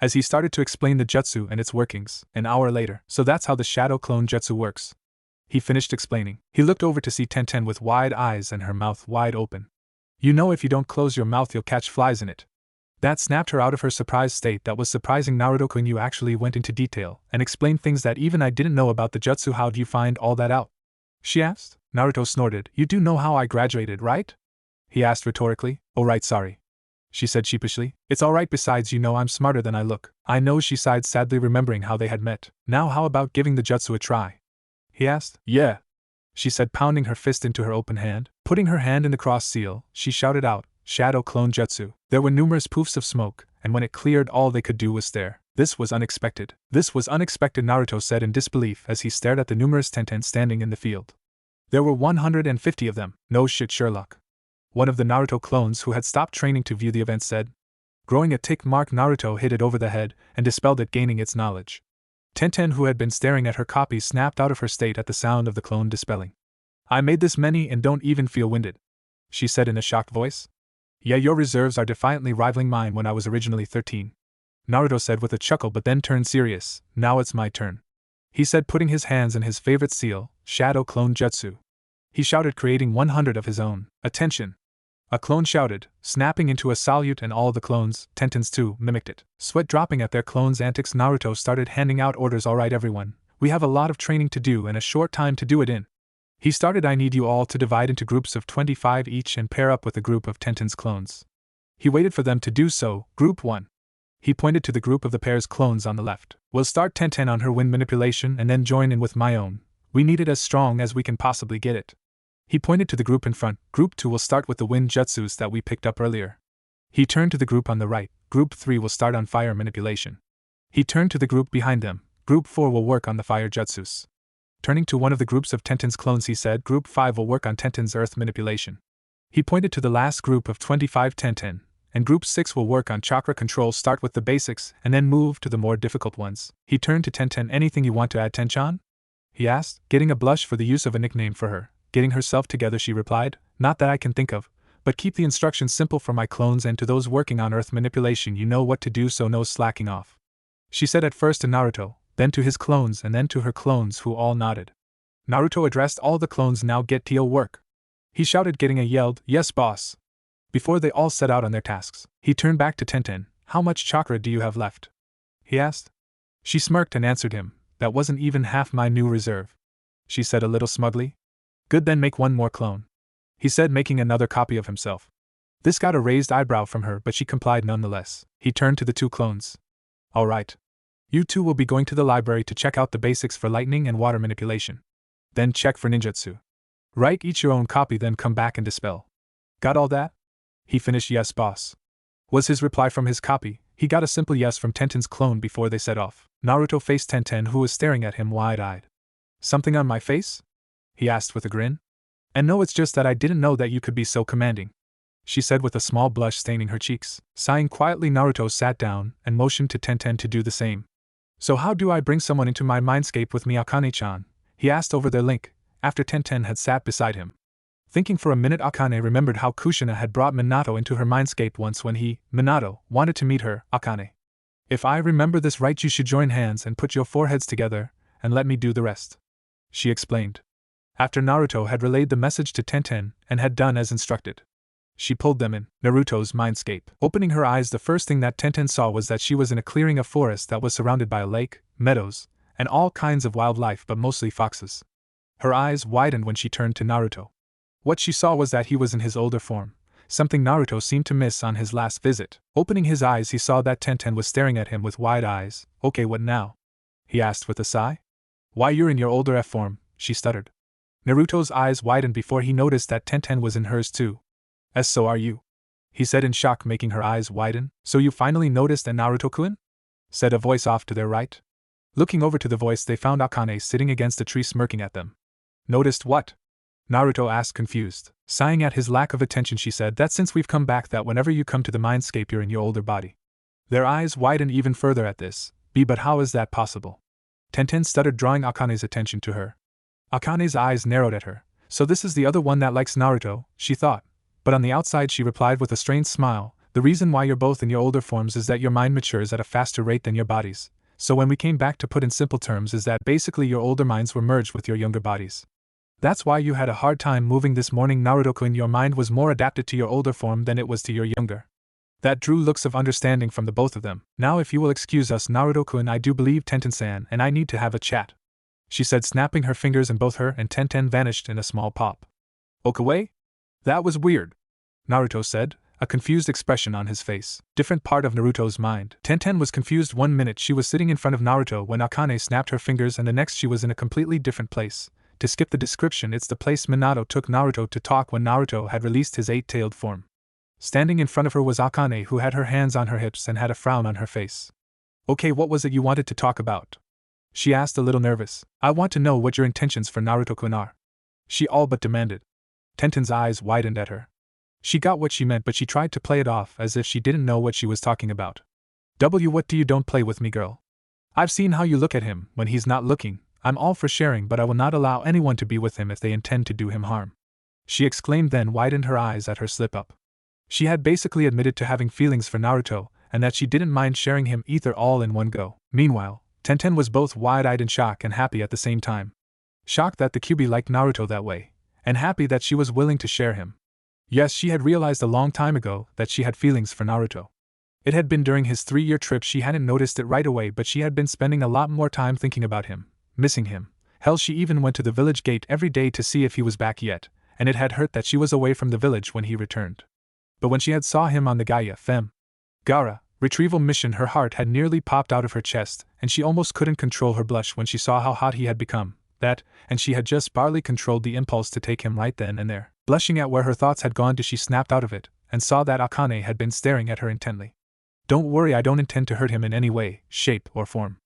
as he started to explain the jutsu and its workings. An hour later. So that's how the shadow clone jutsu works, he finished explaining. He looked over to see Tenten with wide eyes and her mouth wide open. You know, if you don't close your mouth you'll catch flies in it. That snapped her out of her surprised state. That was surprising, Naruto-kun. You actually went into detail and explained things that even I didn't know about the jutsu. How do you find all that out? She asked. Naruto snorted. You do know how I graduated, right? He asked rhetorically. Oh right, sorry, she said sheepishly. It's alright, besides you know I'm smarter than I look. I know, she sighed sadly, remembering how they had met. Now how about giving the jutsu a try? He asked. Yeah, she said, pounding her fist into her open hand. Putting her hand in the cross seal, she shouted out, Shadow clone jutsu. There were numerous poofs of smoke, and when it cleared all they could do was stare. This was unexpected. This was unexpected, Naruto said in disbelief as he stared at the numerous Tenten standing in the field. There were 150 of them. No shit, Sherlock, one of the Naruto clones who had stopped training to view the event said. Growing a tick mark, Naruto hit it over the head and dispelled it, gaining its knowledge. Tenten, who had been staring at her copy, snapped out of her state at the sound of the clone dispelling. I made this many and don't even feel winded, she said in a shocked voice. Yeah, your reserves are defiantly rivaling mine when I was originally 13, Naruto said with a chuckle, but then turned serious. Now it's my turn, he said, putting his hands in his favorite seal, Shadow Clone Jutsu. He shouted, creating 100 of his own. Attention! A clone shouted, snapping into a salute, and all the clones, Tentens too, mimicked it. Sweat dropping at their clones' antics, Naruto started handing out orders. Alright everyone, we have a lot of training to do and a short time to do it in. He started. I need you all to divide into groups of 25 each and pair up with a group of Tenten's clones. He waited for them to do so. Group 1. He pointed to the group of the pair's clones on the left. We'll start Tenten on her wind manipulation and then join in with my own. We need it as strong as we can possibly get it. He pointed to the group in front. Group 2 will start with the wind jutsus that we picked up earlier. He turned to the group on the right. Group 3 will start on fire manipulation. He turned to the group behind them. Group 4 will work on the fire jutsus. Turning to one of the groups of Tenten's clones, he said, Group 5 will work on Tenten's earth manipulation. He pointed to the last group of 25 Tenten, and Group 6 will work on chakra control. Start with the basics, and then move to the more difficult ones. He turned to Tenten. Anything you want to add, Tenchan? He asked, getting a blush for the use of a nickname for her. Getting herself together, she replied, Not that I can think of, but keep the instructions simple for my clones, and to those working on earth manipulation, you know what to do, so no slacking off. She said at first to Naruto, then to his clones and then to her clones who all nodded. Naruto addressed all the clones. Now get to your work. He shouted, getting a yelled, yes boss. Before they all set out on their tasks, he turned back to Tenten. How much chakra do you have left? He asked. She smirked and answered him, that wasn't even half my new reserve. She said a little smugly. Good, then make one more clone. He said, making another copy of himself. This got a raised eyebrow from her, but she complied nonetheless. He turned to the two clones. All right. You two will be going to the library to check out the basics for lightning and water manipulation. Then check for ninjutsu. Write each your own copy, then come back and dispel. Got all that? He finished. Yes, boss. Was his reply from his copy. He got a simple yes from Tenten's clone before they set off. Naruto faced Tenten, who was staring at him wide-eyed. Something on my face? He asked with a grin. And no, it's just that I didn't know that you could be so commanding, she said with a small blush staining her cheeks. Sighing quietly, Naruto sat down and motioned to Tenten to do the same. So how do I bring someone into my mindscape with me, Akane-chan? He asked over their link, after Tenten had sat beside him. Thinking for a minute, Akane remembered how Kushina had brought Minato into her mindscape once when he, Minato, wanted to meet her, Akane. If I remember this right, you should join hands and put your foreheads together, and let me do the rest, she explained. After Naruto had relayed the message to Tenten and had done as instructed, she pulled them in Naruto's mindscape. Opening her eyes, the first thing that Tenten saw was that she was in a clearing of forest that was surrounded by a lake, meadows, and all kinds of wildlife, but mostly foxes. Her eyes widened when she turned to Naruto. What she saw was that he was in his older form, something Naruto seemed to miss on his last visit. Opening his eyes, he saw that Tenten was staring at him with wide eyes. Okay, what now? He asked with a sigh. Why, you're in your older F form, she stuttered. Naruto's eyes widened before he noticed that Tenten was in hers too. So are you, he said in shock, making her eyes widen. So you finally noticed, and Naruto-kun? Said a voice off to their right. Looking over to the voice, they found Akane sitting against a tree smirking at them. Noticed what? Naruto asked, confused. Sighing at his lack of attention, she said that since we've come back, that whenever you come to the mindscape, you're in your older body. Their eyes widened even further at this. But how is that possible? Tenten stuttered, drawing Akane's attention to her. Akane's eyes narrowed at her. So this is the other one that likes Naruto, she thought. But on the outside, she replied with a strained smile, the reason why you're both in your older forms is that your mind matures at a faster rate than your bodies. So when we came back, to put in simple terms, is that basically your older minds were merged with your younger bodies. That's why you had a hard time moving this morning, Naruto-kun. Your mind was more adapted to your older form than it was to your younger. That drew looks of understanding from the both of them. Now if you will excuse us, Naruto-kun, I do believe Tenten-san and I need to have a chat, she said, snapping her fingers, and both her and Tenten vanished in a small pop. Okay? That was weird, Naruto said, a confused expression on his face. Different part of Naruto's mind. Tenten was confused. 1 minute she was sitting in front of Naruto when Akane snapped her fingers, and the next she was in a completely different place. To skip the description, it's the place Minato took Naruto to talk when Naruto had released his 8-tailed form. Standing in front of her was Akane, who had her hands on her hips and had a frown on her face. Okay, what was it you wanted to talk about? She asked, a little nervous. I want to know what your intentions for Naruto-kun are, she all but demanded. Tenten's eyes widened at her. She got what she meant, but she tried to play it off as if she didn't know what she was talking about. What do you? Don't play with me, girl. I've seen how you look at him when he's not looking. I'm all for sharing, but I will not allow anyone to be with him if they intend to do him harm, she exclaimed, then widened her eyes at her slip-up. She had basically admitted to having feelings for Naruto, and that she didn't mind sharing him either all in one go. Meanwhile, Tenten was both wide-eyed in shock and happy at the same time. Shocked that the kyuubi liked Naruto that way, and happy that she was willing to share him. Yes, she had realized a long time ago that she had feelings for Naruto. It had been during his 3-year trip. She hadn't noticed it right away, but she had been spending a lot more time thinking about him, missing him. Hell, she even went to the village gate every day to see if he was back yet, and it had hurt that she was away from the village when he returned. But when she had saw him on the Gaia Fem Gara retrieval mission, her heart had nearly popped out of her chest, and she almost couldn't control her blush when she saw how hot he had become. And she had just barely controlled the impulse to take him right then and there. Blushing at where her thoughts had gone to, she snapped out of it, and saw that Akane had been staring at her intently. Don't worry, I don't intend to hurt him in any way, shape, or form,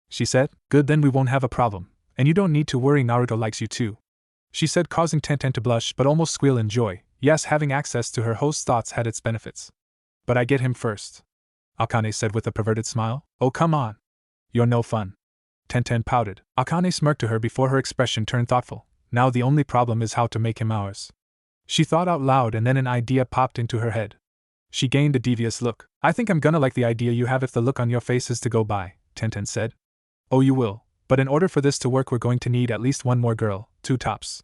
she said. Good, then we won't have a problem, and you don't need to worry, Naruto likes you too, she said, causing Tenten to blush but almost squeal in joy. Yes, having access to her host's thoughts had its benefits. But I get him first, Akane said with a perverted smile. Oh, come on. You're no fun. Tenten pouted. Akane smirked to her before her expression turned thoughtful. Now the only problem is how to make him ours, she thought out loud, and then an idea popped into her head. She gained a devious look. I think I'm gonna like the idea you have if the look on your face is to go by, Tenten said. Oh, you will, but in order for this to work we're going to need at least one more girl, 2 tops.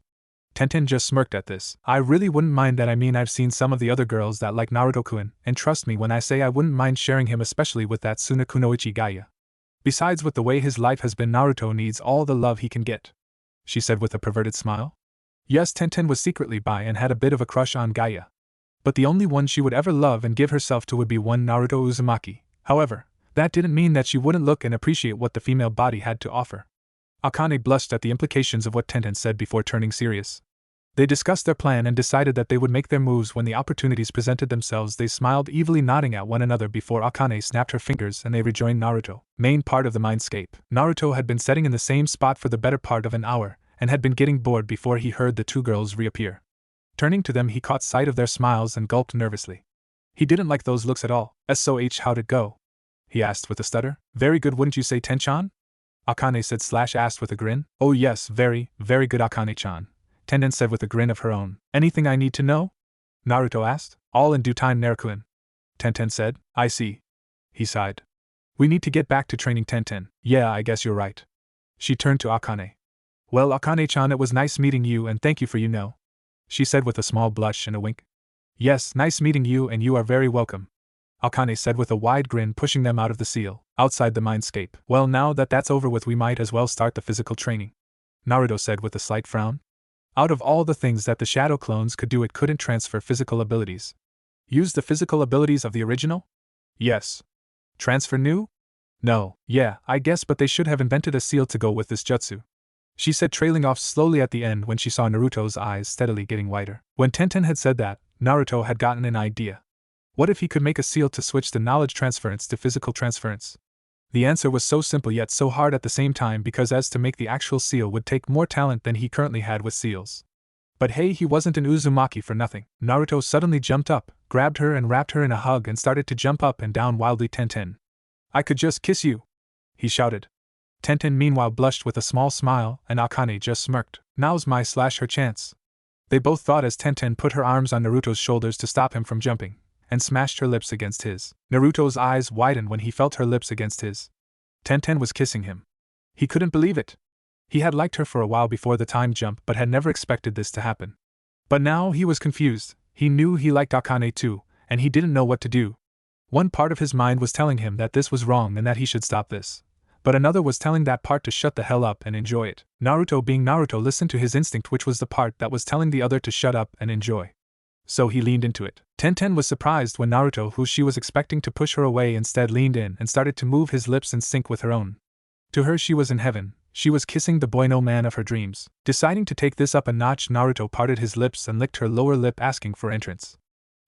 Tenten just smirked at this. I really wouldn't mind that. I mean, I've seen some of the other girls that like Naruto-kun, and trust me when I say I wouldn't mind sharing him, especially with that Sunakunoichi Gaia. Besides, with the way his life has been, Naruto needs all the love he can get, she said with a perverted smile. Yes, Tenten was secretly bi and had a bit of a crush on Gaia. But the only one she would ever love and give herself to would be one Naruto Uzumaki. However, that didn't mean that she wouldn't look and appreciate what the female body had to offer. Akane blushed at the implications of what Tenten said before turning serious. They discussed their plan and decided that they would make their moves when the opportunities presented themselves. They smiled evilly, nodding at one another before Akane snapped her fingers and they rejoined Naruto. Main part of the Mindscape. Naruto had been sitting in the same spot for the better part of an hour, and had been getting bored before he heard the 2 girls reappear. Turning to them, he caught sight of their smiles and gulped nervously. He didn't like those looks at all. SOH, how'd it go? He asked with a stutter. Very good, wouldn't you say, Ten-chan? Akane said / asked with a grin. Oh yes, very, very good, Akane-chan, Tenten said with a grin of her own. Anything I need to know? Naruto asked. All in due time, Naruto-kun, Tenten said. I see. He sighed. We need to get back to training, Tenten. Yeah, I guess you're right. She turned to Akane. Well, Akane-chan, it was nice meeting you and thank you for she said with a small blush and a wink. Yes, nice meeting you and you are very welcome, Akane said with a wide grin, pushing them out of the seal, outside the Mindscape. Well, now that that's over with, we might as well start the physical training, Naruto said with a slight frown. Out of all the things that the shadow clones could do, it couldn't transfer physical abilities. Use the physical abilities of the original? Yes. Transfer new? No. Yeah, I guess, but they should have invented a seal to go with this jutsu, she said, trailing off slowly at the end when she saw Naruto's eyes steadily getting wider. When Tenten had said that, Naruto had gotten an idea. What if he could make a seal to switch the knowledge transference to physical transference? The answer was so simple yet so hard at the same time, because as to make the actual seal would take more talent than he currently had with seals. But hey, he wasn't an Uzumaki for nothing. Naruto suddenly jumped up, grabbed her and wrapped her in a hug and started to jump up and down wildly. Tenten, I could just kiss you, he shouted. Tenten meanwhile blushed with a small smile, and Akane just smirked. Now's my / her chance. They both thought as Tenten put her arms on Naruto's shoulders to stop him from jumping, and smashed her lips against his. Naruto's eyes widened when he felt her lips against his. Tenten was kissing him. He couldn't believe it. He had liked her for a while before the time jump but had never expected this to happen. But now he was confused. He knew he liked Akane too, and he didn't know what to do. One part of his mind was telling him that this was wrong and that he should stop this. But another was telling that part to shut the hell up and enjoy it. Naruto, being Naruto, listened to his instinct, which was the part that was telling the other to shut up and enjoy. So he leaned into it. Tenten was surprised when Naruto, who she was expecting to push her away, instead leaned in and started to move his lips in sync with her own. To her, she was in heaven. She was kissing the boy no man of her dreams. Deciding to take this up a notch, Naruto parted his lips and licked her lower lip, asking for entrance.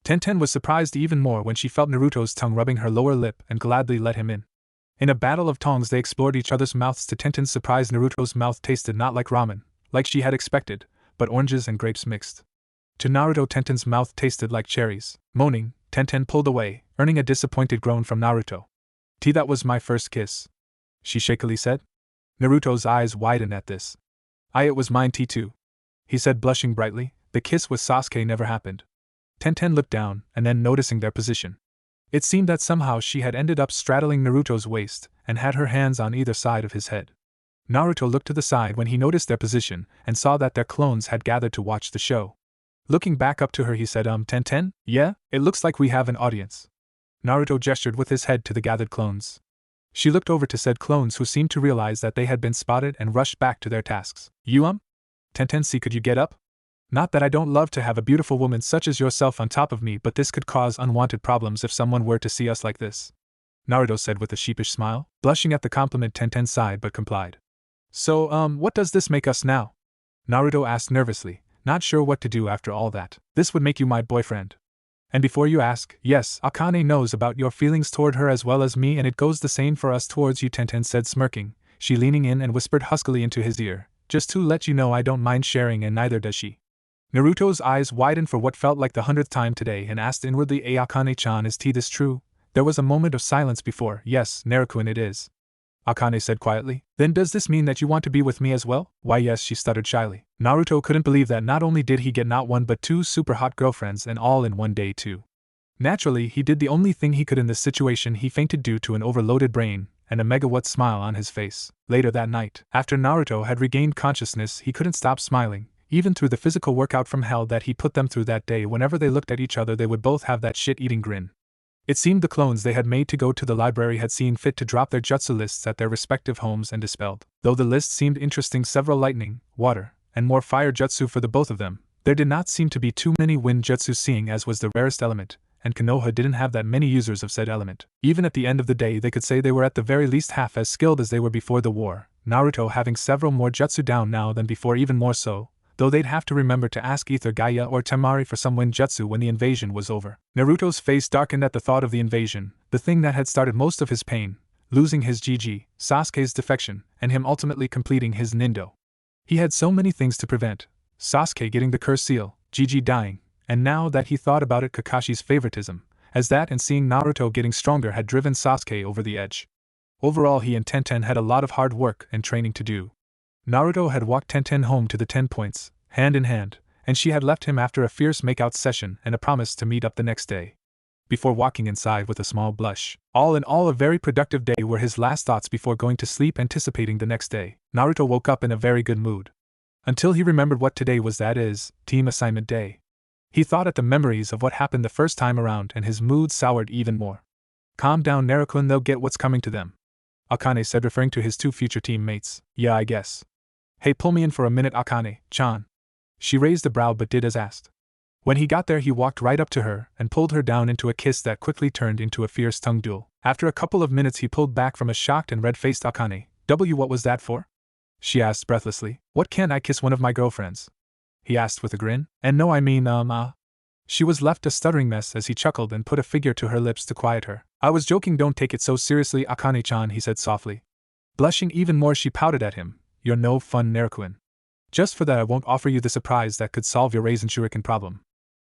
Tenten was surprised even more when she felt Naruto's tongue rubbing her lower lip and gladly let him in. In a battle of tongues, they explored each other's mouths. To Tenten's surprise, Naruto's mouth tasted not like ramen, like she had expected, but oranges and grapes mixed. To Naruto, Tenten's mouth tasted like cherries. Moaning, Tenten pulled away, earning a disappointed groan from Naruto. That was my first kiss, she shakily said. Naruto's eyes widened at this. It was mine too, he said, blushing brightly. The kiss with Sasuke never happened. Tenten looked down, and then noticing their position, it seemed that somehow she had ended up straddling Naruto's waist and had her hands on either side of his head. Naruto looked to the side when he noticed their position and saw that their clones had gathered to watch the show. Looking back up to her, he said, Tenten, yeah, it looks like we have an audience. Naruto gestured with his head to the gathered clones. She looked over to said clones, who seemed to realize that they had been spotted and rushed back to their tasks. You, Tenten, see, could you get up? Not that I don't love to have a beautiful woman such as yourself on top of me, but this could cause unwanted problems if someone were to see us like this, Naruto said with a sheepish smile. Blushing at the compliment, Tenten sighed but complied. So, what does this make us now? Naruto asked nervously, not sure what to do after all that. This would make you my boyfriend. And before you ask, yes, Akane knows about your feelings toward her as well as me, and it goes the same for us towards you, Tenten said, smirking, she leaning in and whispered huskily into his ear. Just to let you know, I don't mind sharing, and neither does she. Naruto's eyes widened for what felt like the 100th time today and asked inwardly, Akane-chan, is this true? There was a moment of silence before. Yes, Naruto-kun, it is, Akane said quietly. Then does this mean that you want to be with me as well? Why yes, she stuttered shyly. Naruto couldn't believe that not only did he get not one but two super hot girlfriends, and all in one day too. Naturally, he did the only thing he could in this situation. He fainted due to an overloaded brain, and a megawatt smile on his face. Later that night, after Naruto had regained consciousness, he couldn't stop smiling, even through the physical workout from hell that he put them through that day. Whenever they looked at each other, they would both have that shit-eating grin. It seemed the clones they had made to go to the library had seen fit to drop their jutsu lists at their respective homes and dispelled. Though the list seemed interesting, several lightning, water, and more fire jutsu for the both of them, there did not seem to be too many wind jutsu, seeing as was the rarest element, and Konoha didn't have that many users of said element. Even at the end of the day, they could say they were at the very least half as skilled as they were before the war, Naruto having several more jutsu down now than before, even more so, though they'd have to remember to ask either Gaia or Temari for some wind jutsu when the invasion was over. Naruto's face darkened at the thought of the invasion, the thing that had started most of his pain, losing his Gigi, Sasuke's defection, and him ultimately completing his Nindo. He had so many things to prevent: Sasuke getting the curse seal, Gigi dying, and now that he thought about it, Kakashi's favoritism, as that and seeing Naruto getting stronger had driven Sasuke over the edge. Overall, he and Tenten had a lot of hard work and training to do. Naruto had walked Tenten home to the 10 points, hand in hand, and she had left him after a fierce makeout session and a promise to meet up the next day. Before walking inside with a small blush, all in all a very productive day were his last thoughts before going to sleep, anticipating the next day. Naruto woke up in a very good mood. Until he remembered what today was, that is, team assignment day. He thought at the memories of what happened the first time around and his mood soured even more. Calm down, Naruto, they'll get what's coming to them, Akane said, referring to his two future teammates. Yeah, I guess. Hey, pull me in for a minute, Akane-chan. She raised a brow but did as asked. When he got there, he walked right up to her and pulled her down into a kiss that quickly turned into a fierce tongue duel. After a couple of minutes, he pulled back from a shocked and red-faced Akane. What was that for? She asked breathlessly. What, can't I kiss one of my girlfriends? He asked with a grin. And no, I mean, She was left a stuttering mess as he chuckled and put a figure to her lips to quiet her. I was joking, don't take it so seriously, Akane-chan, he said softly. Blushing even more, she pouted at him. You're no fun, Naruto. Just for that, I won't offer you the surprise that could solve your Raisen Shuriken problem,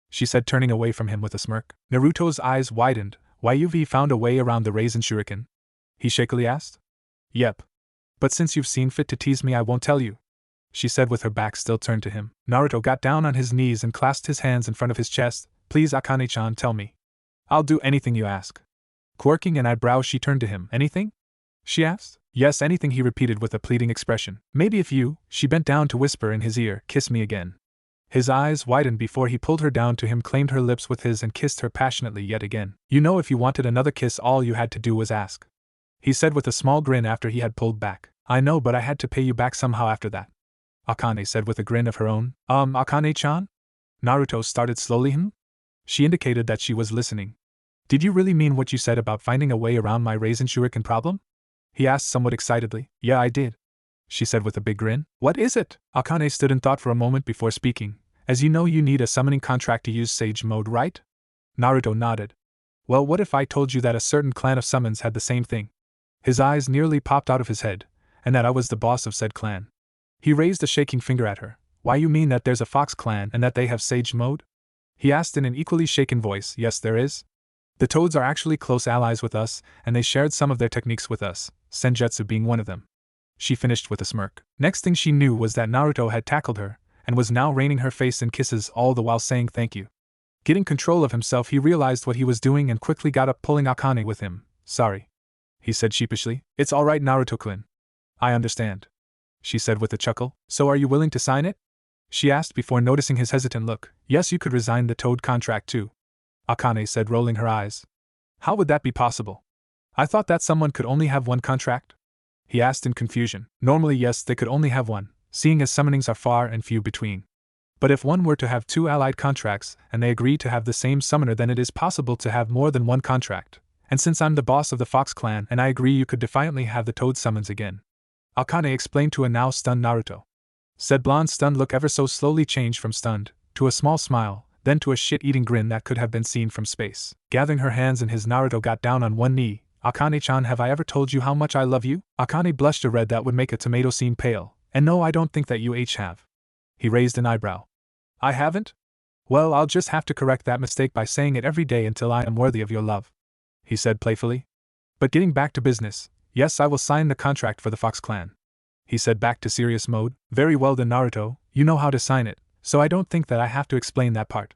she said, turning away from him with a smirk. Naruto's eyes widened. Why, you've found a way around the Raisen Shuriken? He shakily asked. Yep. But since you've seen fit to tease me, I won't tell you, she said with her back still turned to him. Naruto got down on his knees and clasped his hands in front of his chest. Please, Akane-chan, tell me. I'll do anything you ask. Quirking an eyebrow, she turned to him. Anything? She asked. Yes, anything, he repeated with a pleading expression. Maybe if you, she bent down to whisper in his ear, kiss me again. His eyes widened before he pulled her down to him, claimed her lips with his and kissed her passionately yet again. You know, if you wanted another kiss, all you had to do was ask, he said with a small grin after he had pulled back. I know, but I had to pay you back somehow after that, Akane said with a grin of her own. Akane-chan? Naruto started slowly. She indicated that she was listening. Did you really mean what you said about finding a way around my Raisen Shuriken problem? He asked somewhat excitedly. Yeah, I did, she said with a big grin. What is it? Akane stood in thought for a moment before speaking. As you know, you need a summoning contract to use Sage Mode, right? Naruto nodded. Well, what if I told you that a certain clan of summons had the same thing? His eyes nearly popped out of his head, and that I was the boss of said clan. He raised a shaking finger at her. Why, you mean that there's a Fox clan and that they have Sage Mode? He asked in an equally shaken voice. Yes, there is. The Toads are actually close allies with us, and they shared some of their techniques with us, Senjutsu being one of them, she finished with a smirk. Next thing she knew was that Naruto had tackled her, and was now raining her face in kisses, all the while saying thank you. Getting control of himself, he realized what he was doing and quickly got up, pulling Akane with him. Sorry, he said sheepishly. It's all right, Naruto-kun. I understand, she said with a chuckle. So are you willing to sign it? She asked before noticing his hesitant look. Yes, you could resign the Toad contract too, Akane said, rolling her eyes. How would that be possible? I thought that someone could only have one contract? He asked in confusion. Normally, yes, they could only have one, seeing as summonings are far and few between. But if one were to have two allied contracts and they agree to have the same summoner, then it is possible to have more than one contract. And since I'm the boss of the Fox clan and I agree, you could defiantly have the Toad summons again, Akane explained to a now stunned Naruto. Said blonde's stunned look ever so slowly changed from stunned to a small smile, then to a shit-eating grin that could have been seen from space. Gathering her hands in his, Naruto got down on one knee. Akane-chan, have I ever told you how much I love you? Akane blushed a red that would make a tomato seem pale. And no, I don't think that you have. He raised an eyebrow. I haven't? Well, I'll just have to correct that mistake by saying it every day until I am worthy of your love, he said playfully. But getting back to business, yes, I will sign the contract for the Fox clan, he said back to serious mode. Very well then, Naruto, you know how to sign it, so I don't think that I have to explain that part.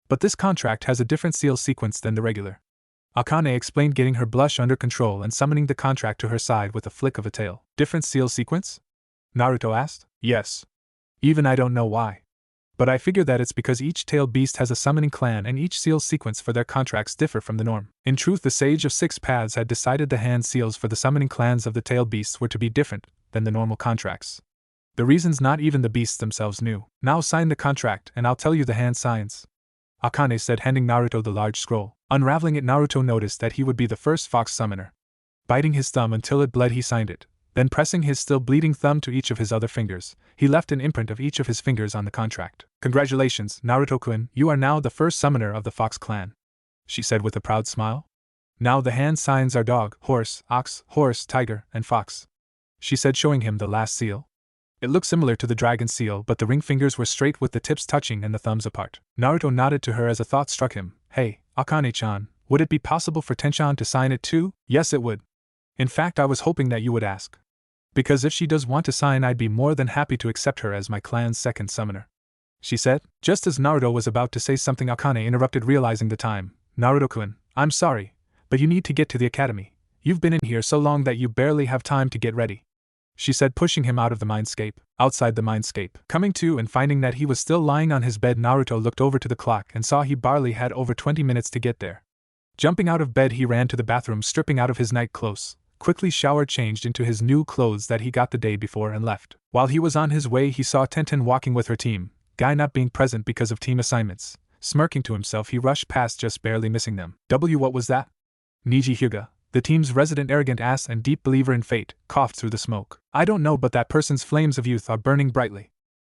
But this contract has a different seal sequence than the regular. Akane explained, getting her blush under control and summoning the contract to her side with a flick of a tail. Different seal sequence? Naruto asked. Yes. Even I don't know why. But I figure that it's because each tailed beast has a summoning clan and each seal sequence for their contracts differ from the norm. In truth, the Sage of Six Paths had decided the hand seals for the summoning clans of the tailed beasts were to be different than the normal contracts. The reasons not even the beasts themselves knew. Now sign the contract and I'll tell you the hand signs, Akane said, handing Naruto the large scroll. Unraveling it, Naruto noticed that he would be the first fox summoner. Biting his thumb until it bled, he signed it. Then pressing his still bleeding thumb to each of his other fingers, he left an imprint of each of his fingers on the contract. Congratulations, Naruto-kun, you are now the first summoner of the Fox clan, she said with a proud smile. Now the hand signs are dog, horse, ox, horse, tiger, and fox, she said, showing him the last seal. It looked similar to the dragon seal, but the ring fingers were straight with the tips touching and the thumbs apart. Naruto nodded to her as a thought struck him. Hey, Akane-chan, would it be possible for Tenchan to sign it too? Yes, it would. In fact, I was hoping that you would ask. Because if she does want to sign, I'd be more than happy to accept her as my clan's second summoner, she said. Just as Naruto was about to say something, Akane interrupted, realizing the time. Naruto-kun, I'm sorry, but you need to get to the academy. You've been in here so long that you barely have time to get ready, she said, pushing him out of the Mindscape. Outside the Mindscape, coming to and finding that he was still lying on his bed, Naruto looked over to the clock and saw he barely had over 20 minutes to get there. Jumping out of bed, he ran to the bathroom, stripping out of his night clothes, quickly showered, changed into his new clothes that he got the day before, and left. While he was on his way, he saw Tenten walking with her team, Guy not being present because of team assignments. Smirking to himself, he rushed past, just barely missing them. What was that? Niji Hyuga, the team's resident arrogant ass and deep believer in fate, coughed through the smoke. I don't know, but that person's flames of youth are burning brightly.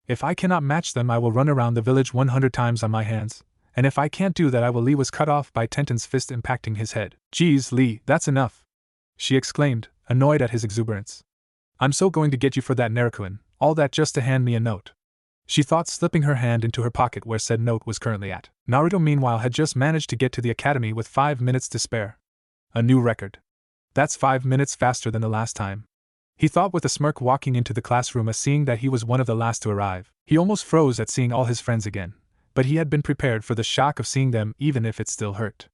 If I cannot match them, I will run around the village 100 times on my hands, and if I can't do that, I will. Lee was cut off by Tenten's fist impacting his head. Geez, Lee, that's enough, she exclaimed, annoyed at his exuberance. I'm so going to get you for that, Naruto-kun, all that just to hand me a note, she thought, slipping her hand into her pocket where said note was currently at. Naruto, meanwhile, had just managed to get to the academy with 5 minutes to spare. A new record. That's 5 minutes faster than the last time, he thought with a smirk, walking into the classroom. As seeing that he was one of the last to arrive, he almost froze at seeing all his friends again, but he had been prepared for the shock of seeing them, even if it still hurt.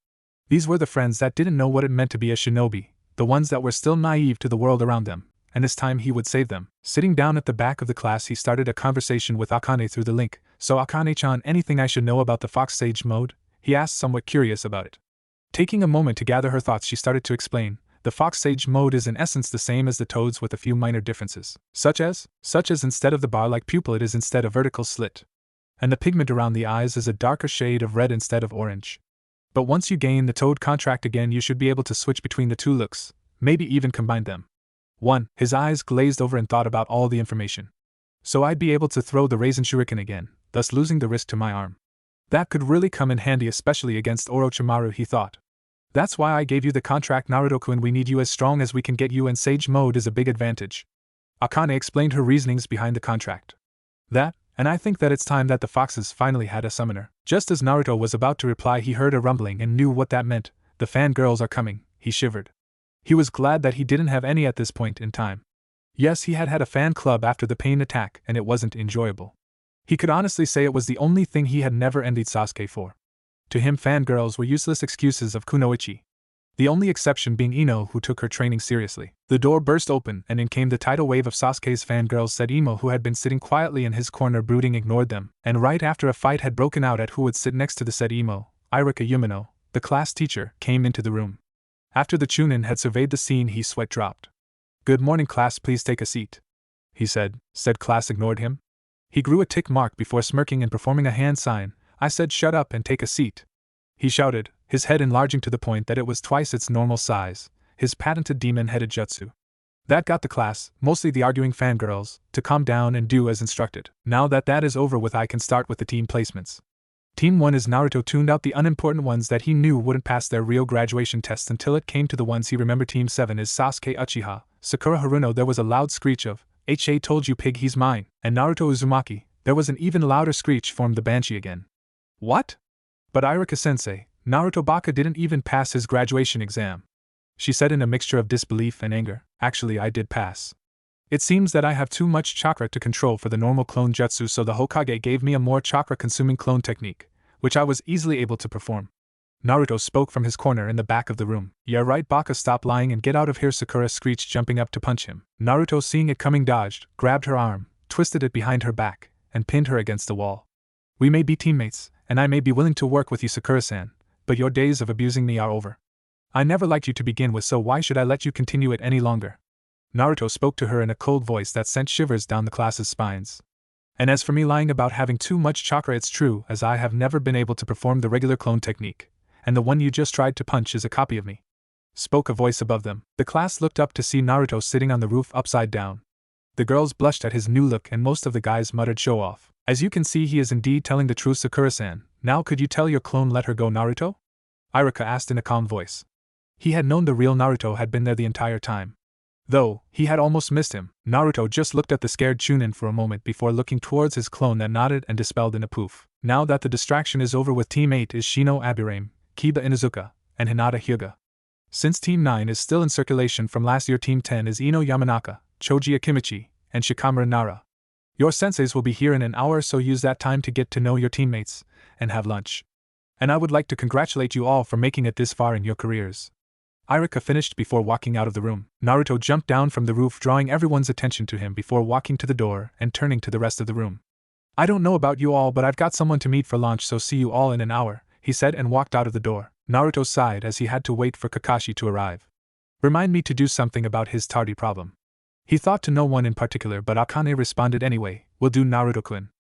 These were the friends that didn't know what it meant to be a shinobi, the ones that were still naive to the world around them, and this time he would save them. Sitting down at the back of the class, he started a conversation with Akane through the link. So Akane-chan, anything I should know about the Fox Sage mode? He asked, somewhat curious about it. Taking a moment to gather her thoughts, she started to explain. The Fox Sage mode is in essence the same as the Toad's, with a few minor differences. Such as instead of the bar-like pupil, it is instead a vertical slit. And the pigment around the eyes is a darker shade of red instead of orange. But once you gain the Toad contract again, you should be able to switch between the two looks, maybe even combine them. 1. His eyes glazed over and thought about all the information. So I'd be able to throw the Raisin Shuriken again, thus losing the wrist to my arm. That could really come in handy, especially against Orochimaru, he thought. That's why I gave you the contract, Naruto-kun. We need you as strong as we can get you, and Sage mode is a big advantage. Akane explained her reasonings behind the contract. That, and I think that it's time that the foxes finally had a summoner. Just as Naruto was about to reply, he heard a rumbling and knew what that meant. The fangirls are coming, he shivered. He was glad that he didn't have any at this point in time. Yes, he had had a fan club after the pain attack, and it wasn't enjoyable. He could honestly say it was the only thing he had never envied Sasuke for. To him, fangirls were useless excuses of kunoichi, the only exception being Ino, who took her training seriously. The door burst open, and in came the tidal wave of Sasuke's fangirls. Said Imo, who had been sitting quietly in his corner brooding, ignored them, and right after a fight had broken out at who would sit next to the said Imo, Irika Yumino, the class teacher, came into the room. After the Chunin had surveyed the scene, he sweat dropped. Good morning, class, please take a seat, he said. Said class ignored him. He grew a tick mark before smirking and performing a hand sign. I said shut up and take a seat, he shouted, his head enlarging to the point that it was twice its normal size, his patented demon-headed jutsu. That got the class, mostly the arguing fangirls, to calm down and do as instructed. Now that is over with, I can start with the team placements. Team 1 is Naruto tuned out the unimportant ones that he knew wouldn't pass their real graduation tests until it came to the ones he remembered. Team 7 is Sasuke Uchiha, Sakura Haruno. There was a loud screech of, "H.A. told you, pig, he's mine," and Naruto Uzumaki. There was an even louder screech formed the Banshee again. What? But Irika-sensei, Naruto Baka didn't even pass his graduation exam, she said in a mixture of disbelief and anger. Actually, I did pass. It seems that I have too much chakra to control for the normal clone jutsu, so the Hokage gave me a more chakra-consuming clone technique, which I was easily able to perform. Naruto spoke from his corner in the back of the room. Yeah right, Baka, stop lying and get out of here, Sakura screeched, jumping up to punch him. Naruto, seeing it coming, dodged, grabbed her arm, twisted it behind her back, and pinned her against the wall. We may be teammates, and I may be willing to work with you, Sakura-san, but your days of abusing me are over. I never liked you to begin with, so why should I let you continue it any longer? Naruto spoke to her in a cold voice that sent shivers down the class's spines. And as for me lying about having too much chakra, it's true, as I have never been able to perform the regular clone technique, and the one you just tried to punch is a copy of me. Spoke a voice above them. The class looked up to see Naruto sitting on the roof upside down. The girls blushed at his new look and most of the guys muttered show off. As you can see, he is indeed telling the truth, Sakura-san. Now could you tell your clone let her go, Naruto? Iruka asked in a calm voice. He had known the real Naruto had been there the entire time. Though, he had almost missed him. Naruto just looked at the scared Chunin for a moment before looking towards his clone that nodded and dispelled in a poof. Now that the distraction is over with Team 8 is Shino Aburame, Kiba Inuzuka, and Hinata Hyuga. Since Team 9 is still in circulation from last year, Team 10 is Ino Yamanaka, Choji Akimichi, and Shikamura Nara. Your senseis will be here in an hour, so use that time to get to know your teammates and have lunch. And I would like to congratulate you all for making it this far in your careers. Iruka finished before walking out of the room. Naruto jumped down from the roof, drawing everyone's attention to him before walking to the door and turning to the rest of the room. I don't know about you all, but I've got someone to meet for lunch, so see you all in an hour, he said and walked out of the door. Naruto sighed as he had to wait for Kakashi to arrive. Remind me to do something about his tardy problem. He thought to no one in particular, but Akane responded anyway, will do, Naruto-kun.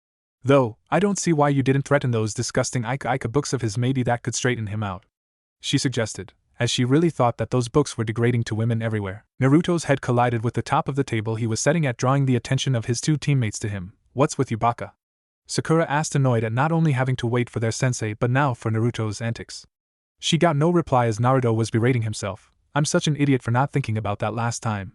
Though, I don't see why you didn't threaten those disgusting Ika books of his, maybe that could straighten him out. She suggested, as she really thought that those books were degrading to women everywhere. Naruto's head collided with the top of the table he was sitting at, drawing the attention of his two teammates to him. What's with you, Baka? Sakura asked, annoyed at not only having to wait for their sensei but now for Naruto's antics. She got no reply as Naruto was berating himself. I'm such an idiot for not thinking about that last time.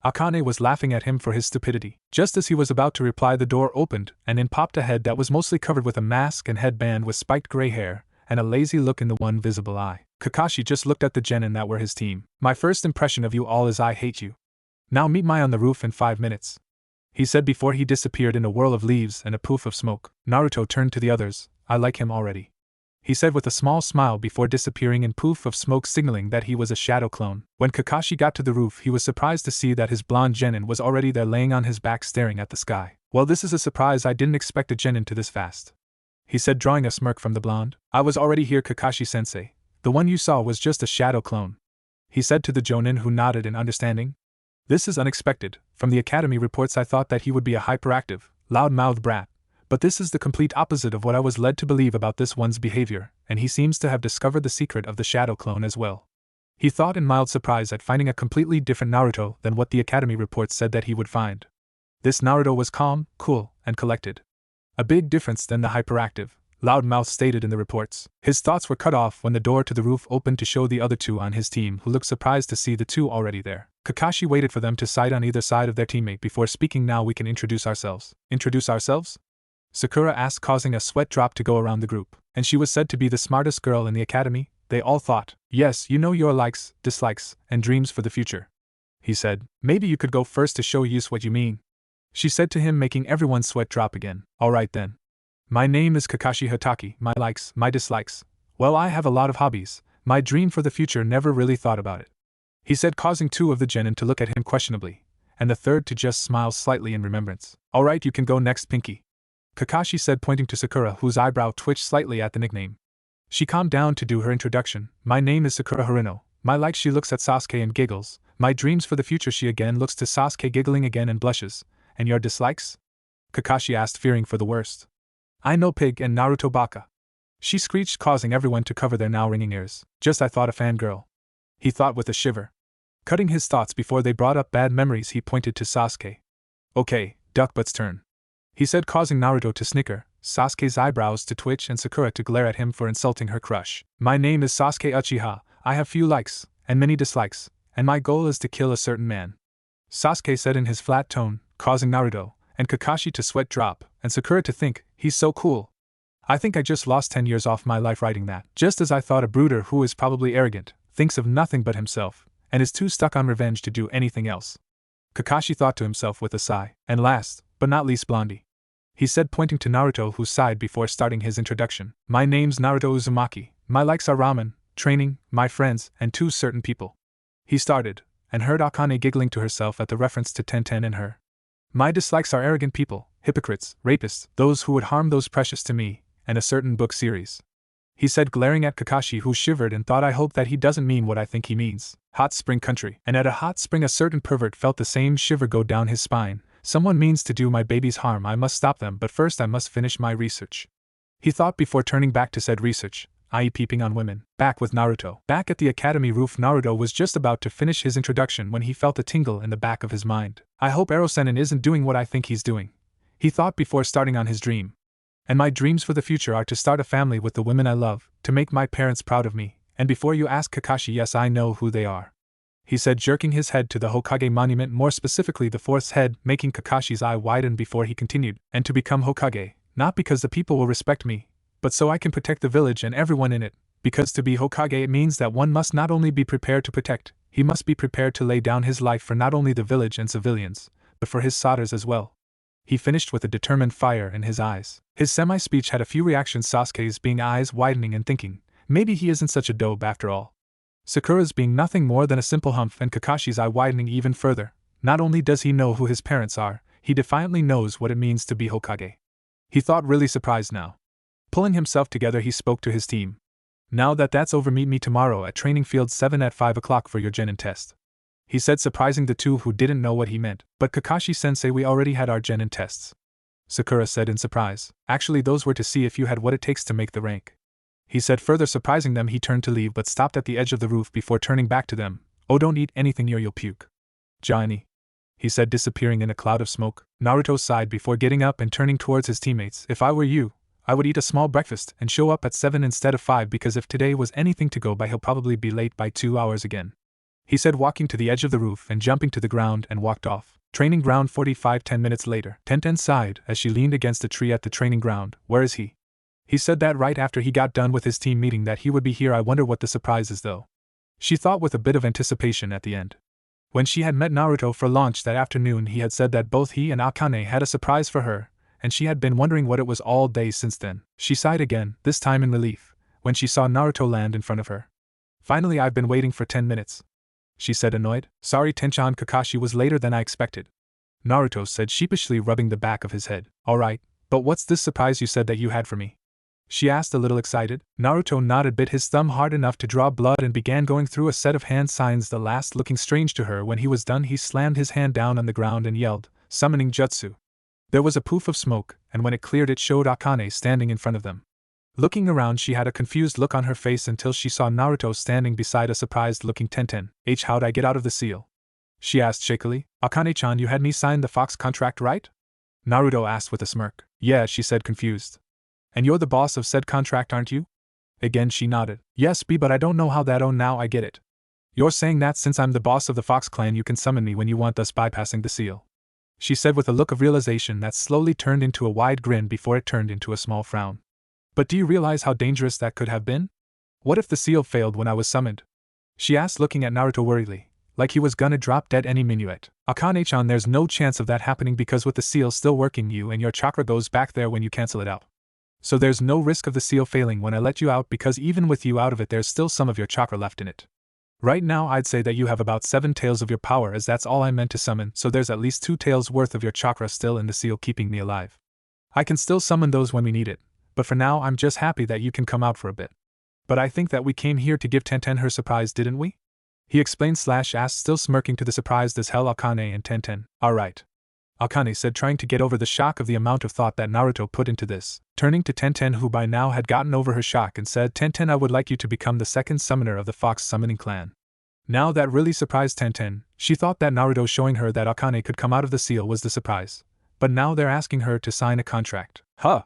Akane was laughing at him for his stupidity. Just as he was about to reply, the door opened, and in popped a head that was mostly covered with a mask and headband with spiked gray hair, and a lazy look in the one visible eye. Kakashi just looked at the genin that were his team. My first impression of you all is I hate you. Now meet me on the roof in 5 minutes, he said before he disappeared in a whirl of leaves and a poof of smoke. Naruto turned to the others. I like him already, he said with a small smile before disappearing in poof of smoke, signaling that he was a shadow clone. When Kakashi got to the roof, he was surprised to see that his blonde genin was already there, laying on his back staring at the sky. Well, this is a surprise, I didn't expect a genin to this fast, he said, drawing a smirk from the blonde. I was already here, Kakashi-sensei. The one you saw was just a shadow clone, he said to the jonin, who nodded in understanding. This is unexpected. From the academy reports I thought that he would be a hyperactive, loud-mouthed brat, but this is the complete opposite of what I was led to believe about this one's behavior, and he seems to have discovered the secret of the shadow clone as well, he thought in mild surprise at finding a completely different Naruto than what the academy reports said that he would find. This Naruto was calm, cool, and collected. A big difference than the hyperactive, loudmouth stated in the reports. His thoughts were cut off when the door to the roof opened to show the other two on his team, who looked surprised to see the two already there. Kakashi waited for them to sit on either side of their teammate before speaking. Now we can introduce ourselves. Introduce ourselves? Sakura asked, causing a sweat drop to go around the group. And she was said to be the smartest girl in the academy, they all thought. Yes, you know your likes, dislikes, and dreams for the future, he said. Maybe you could go first to show us what you mean, she said to him, making everyone's sweat drop again. Alright then. My name is Kakashi Hatake. My likes, my dislikes. Well, I have a lot of hobbies. My dream for the future, never really thought about it, he said, causing two of the genin to look at him questionably, and the third to just smile slightly in remembrance. Alright, you can go next, Pinky, Kakashi said, pointing to Sakura, whose eyebrow twitched slightly at the nickname. She calmed down to do her introduction. My name is Sakura Harino. My likes, she looks at Sasuke and giggles. My dreams for the future, she again looks to Sasuke, giggling again and blushes. And your dislikes? Kakashi asked, fearing for the worst. I know Pig and Naruto Baka, she screeched, causing everyone to cover their now ringing ears. Just I thought a fangirl, he thought with a shiver. Cutting his thoughts before they brought up bad memories, he pointed to Sasuke. Okay, Duckbutt's turn, he said, causing Naruto to snicker, Sasuke's eyebrows to twitch, and Sakura to glare at him for insulting her crush. My name is Sasuke Uchiha. I have few likes, and many dislikes, and my goal is to kill a certain man, Sasuke said in his flat tone, causing Naruto and Kakashi to sweat drop, and Sakura to think, he's so cool. I think I just lost 10 years off my life writing that. Just as I thought, a brooder who is probably arrogant, thinks of nothing but himself, and is too stuck on revenge to do anything else, Kakashi thought to himself with a sigh. And last, but not least, Blondie, he said, pointing to Naruto, who sighed before starting his introduction. My name's Naruto Uzumaki. My likes are ramen, training, my friends, and 2 certain people. He started, and heard Akane giggling to herself at the reference to Tenten and her. My dislikes are arrogant people, hypocrites, rapists, those who would harm those precious to me, and a certain book series. He said, glaring at Kakashi, who shivered and thought, I hope that he doesn't mean what I think he means. Hot spring country. And at a hot spring a certain pervert felt the same shiver go down his spine. Someone means to do my babies harm, I must stop them, but first I must finish my research. He thought before turning back to said research, i.e. peeping on women. Back with Naruto. Back at the academy roof, Naruto was just about to finish his introduction when he felt a tingle in the back of his mind. I hope Erosenin isn't doing what I think he's doing. He thought before starting on his dream. And my dreams for the future are to start a family with the women I love, to make my parents proud of me, and before you ask Kakashi, yes, I know who they are. He said, jerking his head to the Hokage monument, more specifically the 4th's head, making Kakashi's eye widen before he continued, and to become Hokage, not because the people will respect me, but so I can protect the village and everyone in it, because to be Hokage it means that one must not only be prepared to protect, he must be prepared to lay down his life for not only the village and civilians, but for his Sodders as well. He finished with a determined fire in his eyes. His semi-speech had a few reactions, Sasuke's being eyes widening and thinking, maybe he isn't such a dope after all. Sakura's being nothing more than a simple humph, and Kakashi's eye widening even further. Not only does he know who his parents are, he defiantly knows what it means to be Hokage. He thought, really surprised now. Pulling himself together, he spoke to his team. Now that's over, meet me tomorrow at Training Field 7 at 5 o'clock for your genin test. He said, surprising the 2 who didn't know what he meant. But Kakashi-sensei, we already had our genin tests. Sakura said in surprise. Actually, those were to see if you had what it takes to make the rank. He said, further surprising them. He turned to leave but stopped at the edge of the roof before turning back to them. Oh, don't eat anything or you'll puke. Johnny, he said, disappearing in a cloud of smoke. Naruto sighed before getting up and turning towards his teammates. If I were you, I would eat a small breakfast and show up at 7 instead of 5, because if today was anything to go by, he'll probably be late by 2 hours again. He said, walking to the edge of the roof and jumping to the ground, and walked off. Training ground 45. 10 minutes later. Tenten sighed as she leaned against a tree at the training ground. Where is he? He said that right after he got done with his team meeting that he would be here. I wonder what the surprise is though. She thought with a bit of anticipation at the end. When she had met Naruto for lunch that afternoon, he had said that both he and Akane had a surprise for her, and she had been wondering what it was all day since then. She sighed again, this time in relief, when she saw Naruto land in front of her. Finally, I've been waiting for 10 minutes. She said, annoyed. Sorry, Tenchan, Kakashi was later than I expected. Naruto said sheepishly, rubbing the back of his head. Alright, but what's this surprise you said that you had for me? She asked, a little excited. Naruto nodded, bit his thumb hard enough to draw blood, and began going through a set of hand signs, the last looking strange to her. When he was done, he slammed his hand down on the ground and yelled, summoning jutsu. There was a poof of smoke, and when it cleared it showed Akane standing in front of them. Looking around, she had a confused look on her face until she saw Naruto standing beside a surprised-looking Tenten. How'd I get out of the seal? She asked shakily. Akane-chan, you had me sign the Fox contract, right? Naruto asked with a smirk. Yeah, she said, confused. And you're the boss of said contract, aren't you? Again she nodded. Yes, but I don't know how that. Oh, now I get it. You're saying that since I'm the boss of the Fox clan, you can summon me when you want, thus bypassing the seal. She said with a look of realization that slowly turned into a wide grin before it turned into a small frown. But do you realize how dangerous that could have been? What if the seal failed when I was summoned? She asked, looking at Naruto worriedly, like he was gonna drop dead any minute. Akane-chan, there's no chance of that happening because with the seal still working, you and your chakra goes back there when you cancel it out. So there's no risk of the seal failing when I let you out, because even with you out of it, there's still some of your chakra left in it. Right now I'd say that you have about 7 tails of your power, as that's all I meant to summon, so there's at least 2 tails worth of your chakra still in the seal keeping me alive. I can still summon those when we need it, but for now I'm just happy that you can come out for a bit. But I think that we came here to give Tenten her surprise, didn't we? He explained / asked, still smirking to the surprised as hell Akane and Tenten. Alright. Akane said, trying to get over the shock of the amount of thought that Naruto put into this, turning to Tenten, who by now had gotten over her shock, and said, Tenten, I would like you to become the second summoner of the Fox summoning clan. Now that really surprised Tenten. She thought that Naruto showing her that Akane could come out of the seal was the surprise. But now they're asking her to sign a contract. Huh!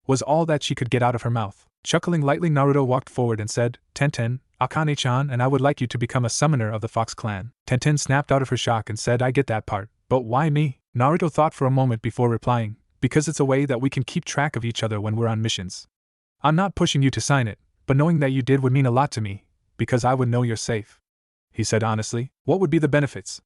Was all that she could get out of her mouth. Chuckling lightly, Naruto walked forward and said, Tenten, Akane-chan, and I would like you to become a summoner of the Fox clan. Tenten snapped out of her shock and said, I get that part, but why me? Naruto thought for a moment before replying, because it's a way that we can keep track of each other when we're on missions. I'm not pushing you to sign it, but knowing that you did would mean a lot to me, because I would know you're safe. He said honestly. What would be the benefits?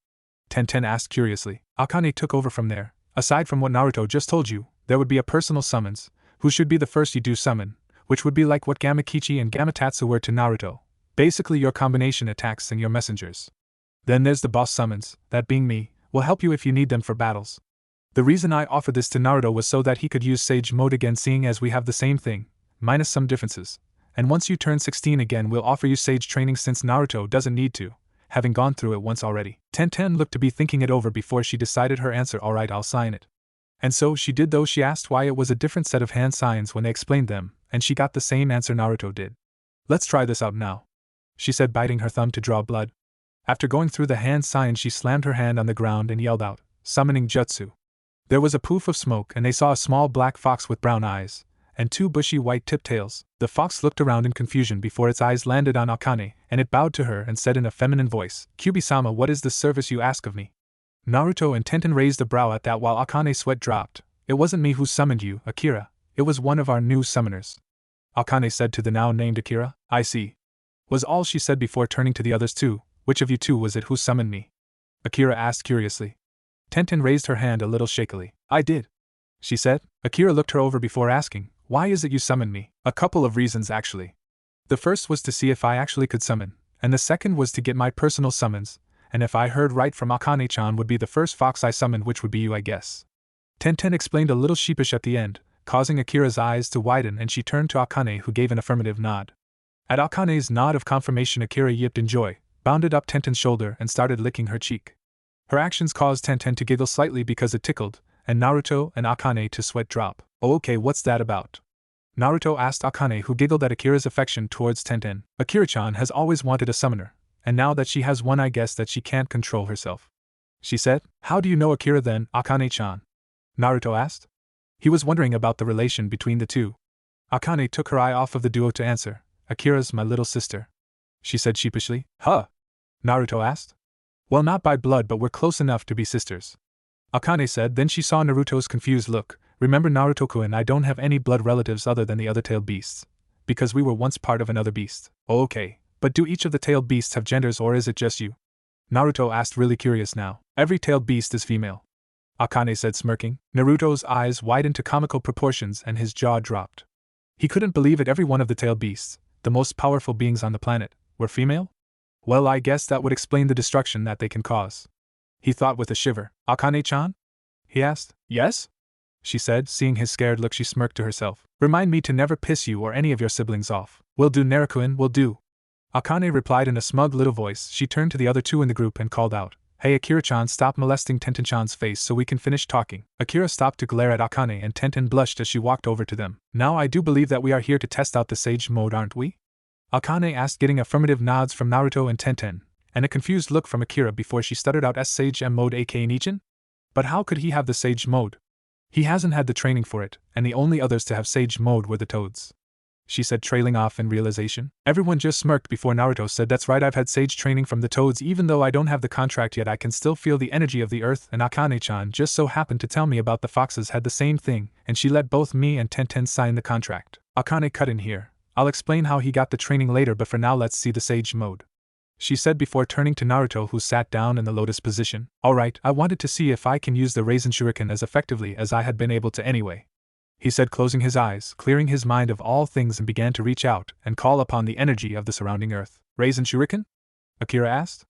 Tenten asked curiously. Akane took over from there. Aside from what Naruto just told you, there would be a personal summons. Who should be the first you do summon? which would be like what Gamakichi and Gamatatsu were to Naruto. Basically your combination attacks and your messengers. Then there's the boss summons, that being me, will help you if you need them for battles. The reason I offered this to Naruto was so that he could use Sage Mode again, seeing as we have the same thing, minus some differences. And once you turn 16 again, we'll offer you Sage training since Naruto doesn't need to, having gone through it once already. Tenten looked to be thinking it over before she decided her answer. Alright, I'll sign it. And so she did, though she asked why it was a different set of hand signs when they explained them, and she got the same answer Naruto did. Let's try this out now, she said, biting her thumb to draw blood. After going through the hand sign, she slammed her hand on the ground and yelled out, summoning jutsu. There was a poof of smoke, and they saw a small black fox with brown eyes and 2 bushy white tip tails. The fox looked around in confusion before its eyes landed on Akane, and it bowed to her and said in a feminine voice, Kyuubi-sama, what is the service you ask of me? Naruto and Tenten raised a brow at that while Akane's sweat dropped. It wasn't me who summoned you, Akira. It was one of our new summoners. Akane said to the now named Akira. I see. Was all she said before turning to the others too. Which of you two was it who summoned me? Akira asked curiously. Tenten raised her hand a little shakily. I did, she said. Akira looked her over before asking, why is it you summoned me? A couple of reasons actually. The first was to see if I actually could summon, and the second was to get my personal summons, and if I heard right from Akane-chan would be the first fox I summoned, which would be you, I guess. Tenten explained a little sheepish at the end, causing Akira's eyes to widen, and she turned to Akane, who gave an affirmative nod. At Akane's nod of confirmation, Akira yipped in joy, bounded up Tenten's shoulder and started licking her cheek. Her actions caused Tenten to giggle slightly because it tickled, and Naruto and Akane to sweat drop. Oh, okay, what's that about? Naruto asked Akane, who giggled at Akira's affection towards Tenten. Akira-chan has always wanted a summoner, and now that she has one, I guess that she can't control herself, she said. How do you know Akira then, Akane-chan? Naruto asked. He was wondering about the relation between the two. Akane took her eye off of the duo to answer. Akira's my little sister, she said sheepishly. Huh? Naruto asked. Well, not by blood, but we're close enough to be sisters, Akane said. Then she saw Naruto's confused look. Remember, Naruto-kun, I don't have any blood relatives other than the other tailed beasts, because we were once part of another beast. Oh, okay, but do each of the tailed beasts have genders, or is it just you? Naruto asked, really curious now. Every tailed beast is female, Akane said, smirking. Naruto's eyes widened to comical proportions and his jaw dropped. He couldn't believe it. Every one of the tailed beasts, the most powerful beings on the planet, were female? Well, I guess that would explain the destruction that they can cause, he thought with a shiver. Akane-chan? He asked. Yes? She said, seeing his scared look. She smirked to herself. Remind me to never piss you or any of your siblings off. Will do, Naruto-kun, will do, Akane replied in a smug little voice. She turned to the other two in the group and called out, Hey Akira-chan, stop molesting Tenten-chan's face so we can finish talking. Akira stopped to glare at Akane, and Tenten blushed as she walked over to them. Now I do believe that we are here to test out the Sage Mode, aren't we? Akane asked, getting affirmative nods from Naruto and Tenten, and a confused look from Akira before she stuttered out, Sage M Mode aka Nichin? But how could he have the Sage Mode? He hasn't had the training for it, and the only others to have Sage Mode were the Toads, she said, trailing off in realization. Everyone just smirked before Naruto said, That's right, I've had Sage training from the Toads. Even though I don't have the contract yet, I can still feel the energy of the earth, and Akane-chan just so happened to tell me about the foxes had the same thing, and she let both me and Tenten sign the contract. Akane cut in here. I'll explain how he got the training later, but for now let's see the Sage Mode, she said before turning to Naruto, who sat down in the lotus position. Alright, I wanted to see if I can use the Raisin Shuriken as effectively as I had been able to anyway, he said, closing his eyes, clearing his mind of all things, and began to reach out and call upon the energy of the surrounding earth. Raisin Shuriken? Akira asked.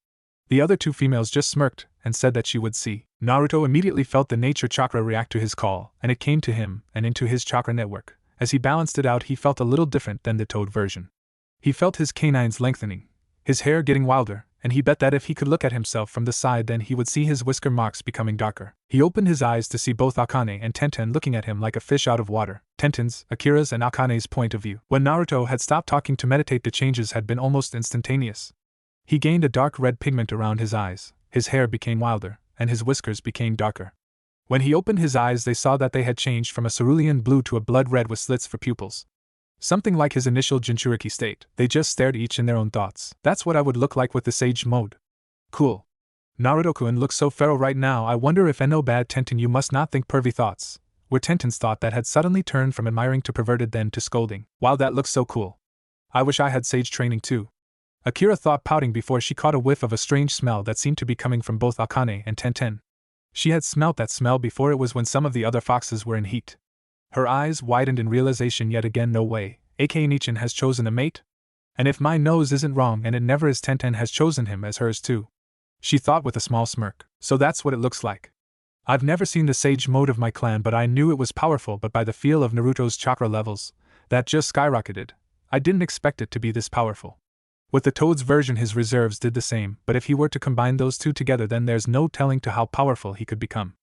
The other two females just smirked and said that she would see. Naruto immediately felt the nature chakra react to his call, and it came to him and into his chakra network. As he balanced it out, he felt a little different than the Toad version. He felt his canines lengthening, his hair getting wilder, and he bet that if he could look at himself from the side, then he would see his whisker marks becoming darker. He opened his eyes to see both Akane and Tenten looking at him like a fish out of water. Tenten's, Akira's, and Akane's point of view. When Naruto had stopped talking to meditate, the changes had been almost instantaneous. He gained a dark red pigment around his eyes, his hair became wilder, and his whiskers became darker. When he opened his eyes, they saw that they had changed from a cerulean blue to a blood red with slits for pupils. Something like his initial Jinchuriki state. They just stared each in their own thoughts. That's what I would look like with the Sage Mode. Cool. Naruto-kun looks so feral right now. I wonder if no bad. Tenten, you must not think pervy thoughts, were Tenten's thought that had suddenly turned from admiring to perverted, then to scolding. Wow, that looks so cool. I wish I had Sage training too, Akira thought, pouting before she caught a whiff of a strange smell that seemed to be coming from both Akane and Tenten. She had smelt that smell before. It was when some of the other foxes were in heat. Her eyes widened in realization. Yet again, no way, Akane has chosen a mate? And if my nose isn't wrong and it never is, Tenten has chosen him as hers too. She thought with a small smirk. So that's what it looks like. I've never seen the sage mode of my clan, but I knew it was powerful, but by the feel of Naruto's chakra levels, that just skyrocketed. I didn't expect it to be this powerful. With the Toad's version his reserves did the same, but if he were to combine those two together then there's no telling to how powerful he could become.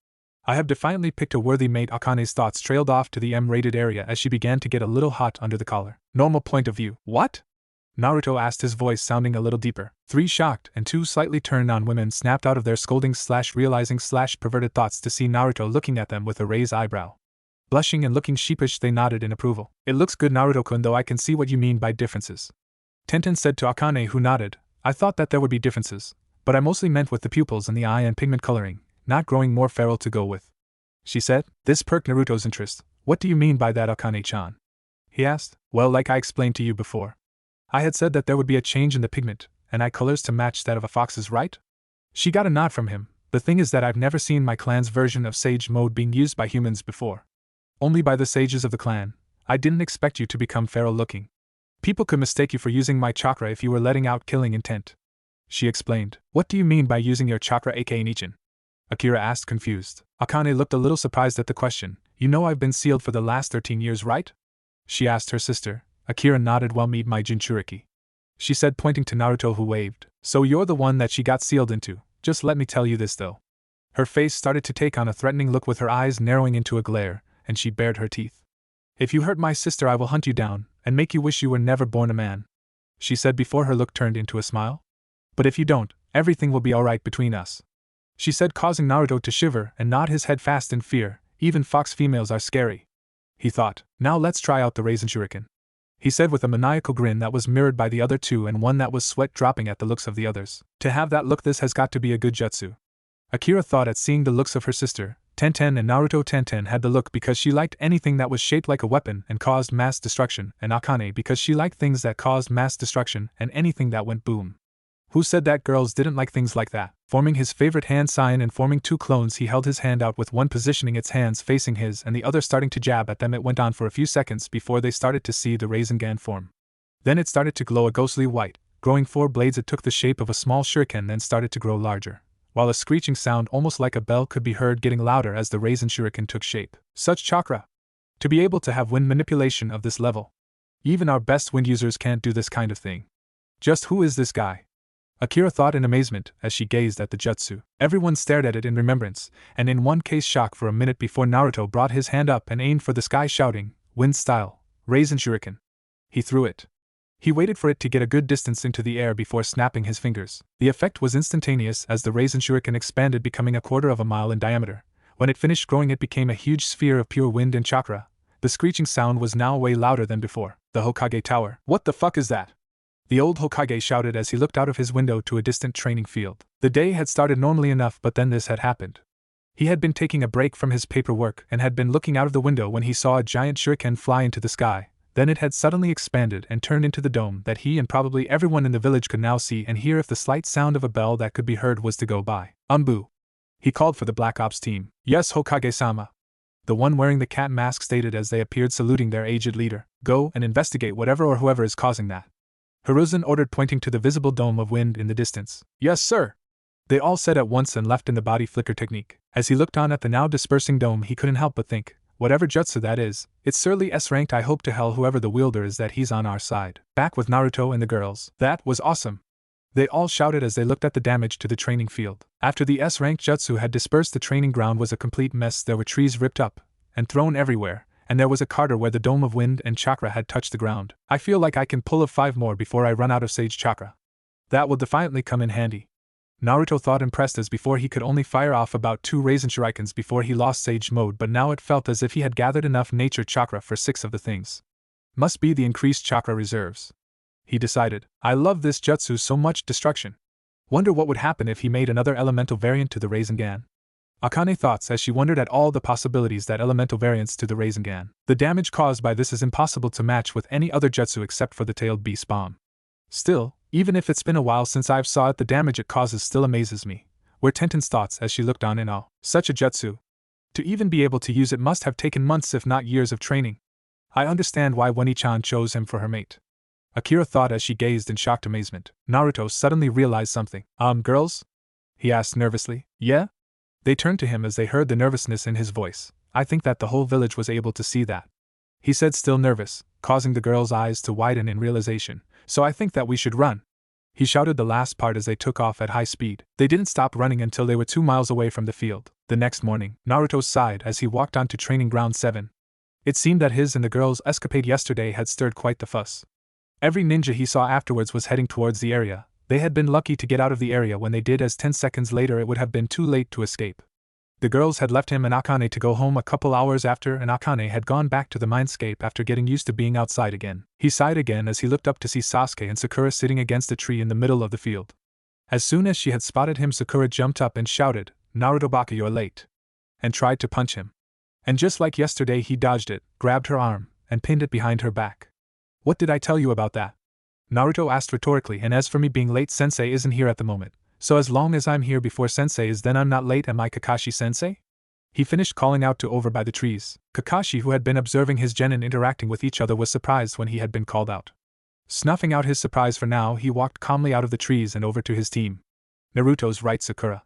I have defiantly picked a worthy mate. Akane's thoughts trailed off to the M-rated area as she began to get a little hot under the collar. Normal point of view. What? Naruto asked, his voice sounding a little deeper. 3 shocked and 2 slightly turned on women snapped out of their scolding/realizing/perverted thoughts to see Naruto looking at them with a raised eyebrow. Blushing and looking sheepish, they nodded in approval. It looks good, Naruto-kun, though I can see what you mean by differences. Tenten said to Akane, who nodded. I thought that there would be differences, but I mostly meant with the pupils and the eye and pigment coloring, not growing more feral to go with. She said. This perked Naruto's interest. What do you mean by that, Akane-chan? He asked. Well, like I explained to you before. I had said that there would be a change in the pigment and eye colors to match that of a fox's, right? She got a nod from him. The thing is that I've never seen my clan's version of sage mode being used by humans before. Only by the sages of the clan. I didn't expect you to become feral looking. People could mistake you for using my chakra if you were letting out killing intent. She explained. What do you mean by using your chakra, Akane-chan? Akira asked, confused. Akane looked a little surprised at the question. You know I've been sealed for the last 13 years, right? She asked her sister. Akira nodded. Well, meet my Jinchuriki. She said, pointing to Naruto, who waved. So you're the one that she got sealed into. Just let me tell you this though. Her face started to take on a threatening look with her eyes narrowing into a glare, and she bared her teeth. If you hurt my sister I will hunt you down, and make you wish you were never born a man. She said before her look turned into a smile. But if you don't, everything will be alright between us. She said, causing Naruto to shiver and nod his head fast in fear. Even fox females are scary. He thought. Now let's try out the raisin shuriken. He said with a maniacal grin that was mirrored by the other two and one that was sweat dropping at the looks of the others. To have that look, this has got to be a good jutsu. Akira thought at seeing the looks of her sister. Tenten and Naruto. Tenten had the look because she liked anything that was shaped like a weapon and caused mass destruction, and Akane because she liked things that caused mass destruction and anything that went boom. Who said that girls didn't like things like that? Forming his favorite hand sign and forming 2 clones, he held his hand out with one positioning its hands facing his and the other starting to jab at them. It went on for a few seconds before they started to see the Rasengan form. Then it started to glow a ghostly white, growing 4 blades. It took the shape of a small shuriken, then started to grow larger, while a screeching sound almost like a bell could be heard getting louder as the raisin shuriken took shape. Such chakra! To be able to have wind manipulation of this level. Even our best wind users can't do this kind of thing. Just who is this guy? Akira thought in amazement as she gazed at the jutsu. Everyone stared at it in remembrance, and in one case shock for a minute before Naruto brought his hand up and aimed for the sky, shouting, Wind style, raisin shuriken. He threw it. He waited for it to get a good distance into the air before snapping his fingers. The effect was instantaneous as the raisin shuriken expanded, becoming 1/4 of a mile in diameter. When it finished growing, it became a huge sphere of pure wind and chakra. The screeching sound was now way louder than before. The Hokage Tower. What the fuck is that? The old Hokage shouted as he looked out of his window to a distant training field. The day had started normally enough, but then this had happened. He had been taking a break from his paperwork and had been looking out of the window when he saw a giant shuriken fly into the sky. Then it had suddenly expanded and turned into the dome that he and probably everyone in the village could now see and hear if the slight sound of a bell that could be heard was to go by. Anbu. He called for the Black Ops team. Yes, Hokage-sama. The one wearing the cat mask stated as they appeared saluting their aged leader. Go and investigate whatever or whoever is causing that. Hiruzen ordered, pointing to the visible dome of wind in the distance. Yes, sir. They all said at once and left in the body flicker technique. As he looked on at the now dispersing dome, he couldn't help but think, whatever jutsu that is, it's surely S-ranked. I hope to hell whoever the wielder is that he's on our side. Back with Naruto and the girls. That was awesome. They all shouted as they looked at the damage to the training field. After the S-ranked jutsu had dispersed, the training ground was a complete mess. There were trees ripped up and thrown everywhere, and there was a crater where the dome of wind and chakra had touched the ground. I feel like I can pull 5 more before I run out of sage chakra. That will defiantly come in handy. Naruto thought, impressed, as before he could only fire off about 2 raisin shurikens before he lost sage mode, but now it felt as if he had gathered enough nature chakra for 6 of the things. Must be the increased chakra reserves. He decided. I love this jutsu so much. Destruction. Wonder what would happen if he made another elemental variant to the Rasengan. Akane thoughts as she wondered at all the possibilities that elemental variants to the Rasengan. The damage caused by this is impossible to match with any other jutsu except for the tailed beast bomb. Still, even if it's been a while since I've saw it, the damage it causes still amazes me, were Tenten's thoughts as she looked on in awe. Such a jutsu. To even be able to use it must have taken months if not years of training. I understand why Wenny-chan chose him for her mate. Akira thought as she gazed in shocked amazement. Naruto suddenly realized something. Girls? He asked nervously. Yeah? They turned to him as they heard the nervousness in his voice. I think that the whole village was able to see that. He said, still nervous, causing the girls' eyes to widen in realization. So I think that we should run. He shouted the last part as they took off at high speed. They didn't stop running until they were 2 miles away from the field. The next morning, Naruto sighed as he walked onto Training Ground 7. It seemed that his and the girls' escapade yesterday had stirred quite the fuss. Every ninja he saw afterwards was heading towards the area. They had been lucky to get out of the area when they did, as 10 seconds later it would have been too late to escape. The girls had left him and Akane to go home a couple hours after, and Akane had gone back to the Mindscape after getting used to being outside again. He sighed again as he looked up to see Sasuke and Sakura sitting against a tree in the middle of the field. As soon as she had spotted him, Sakura jumped up and shouted, "Naruto Baka, you're late," and tried to punch him. And just like yesterday, he dodged it, grabbed her arm, and pinned it behind her back. "What did I tell you about that?" Naruto asked rhetorically. "And as for me being late, Sensei isn't here at the moment. So as long as I'm here before Sensei is, then I'm not late, am I, Kakashi-sensei?" He finished calling out to over by the trees. Kakashi, who had been observing his genin interacting with each other, was surprised when he had been called out. Snuffing out his surprise for now, he walked calmly out of the trees and over to his team. "Naruto's right, Sakura.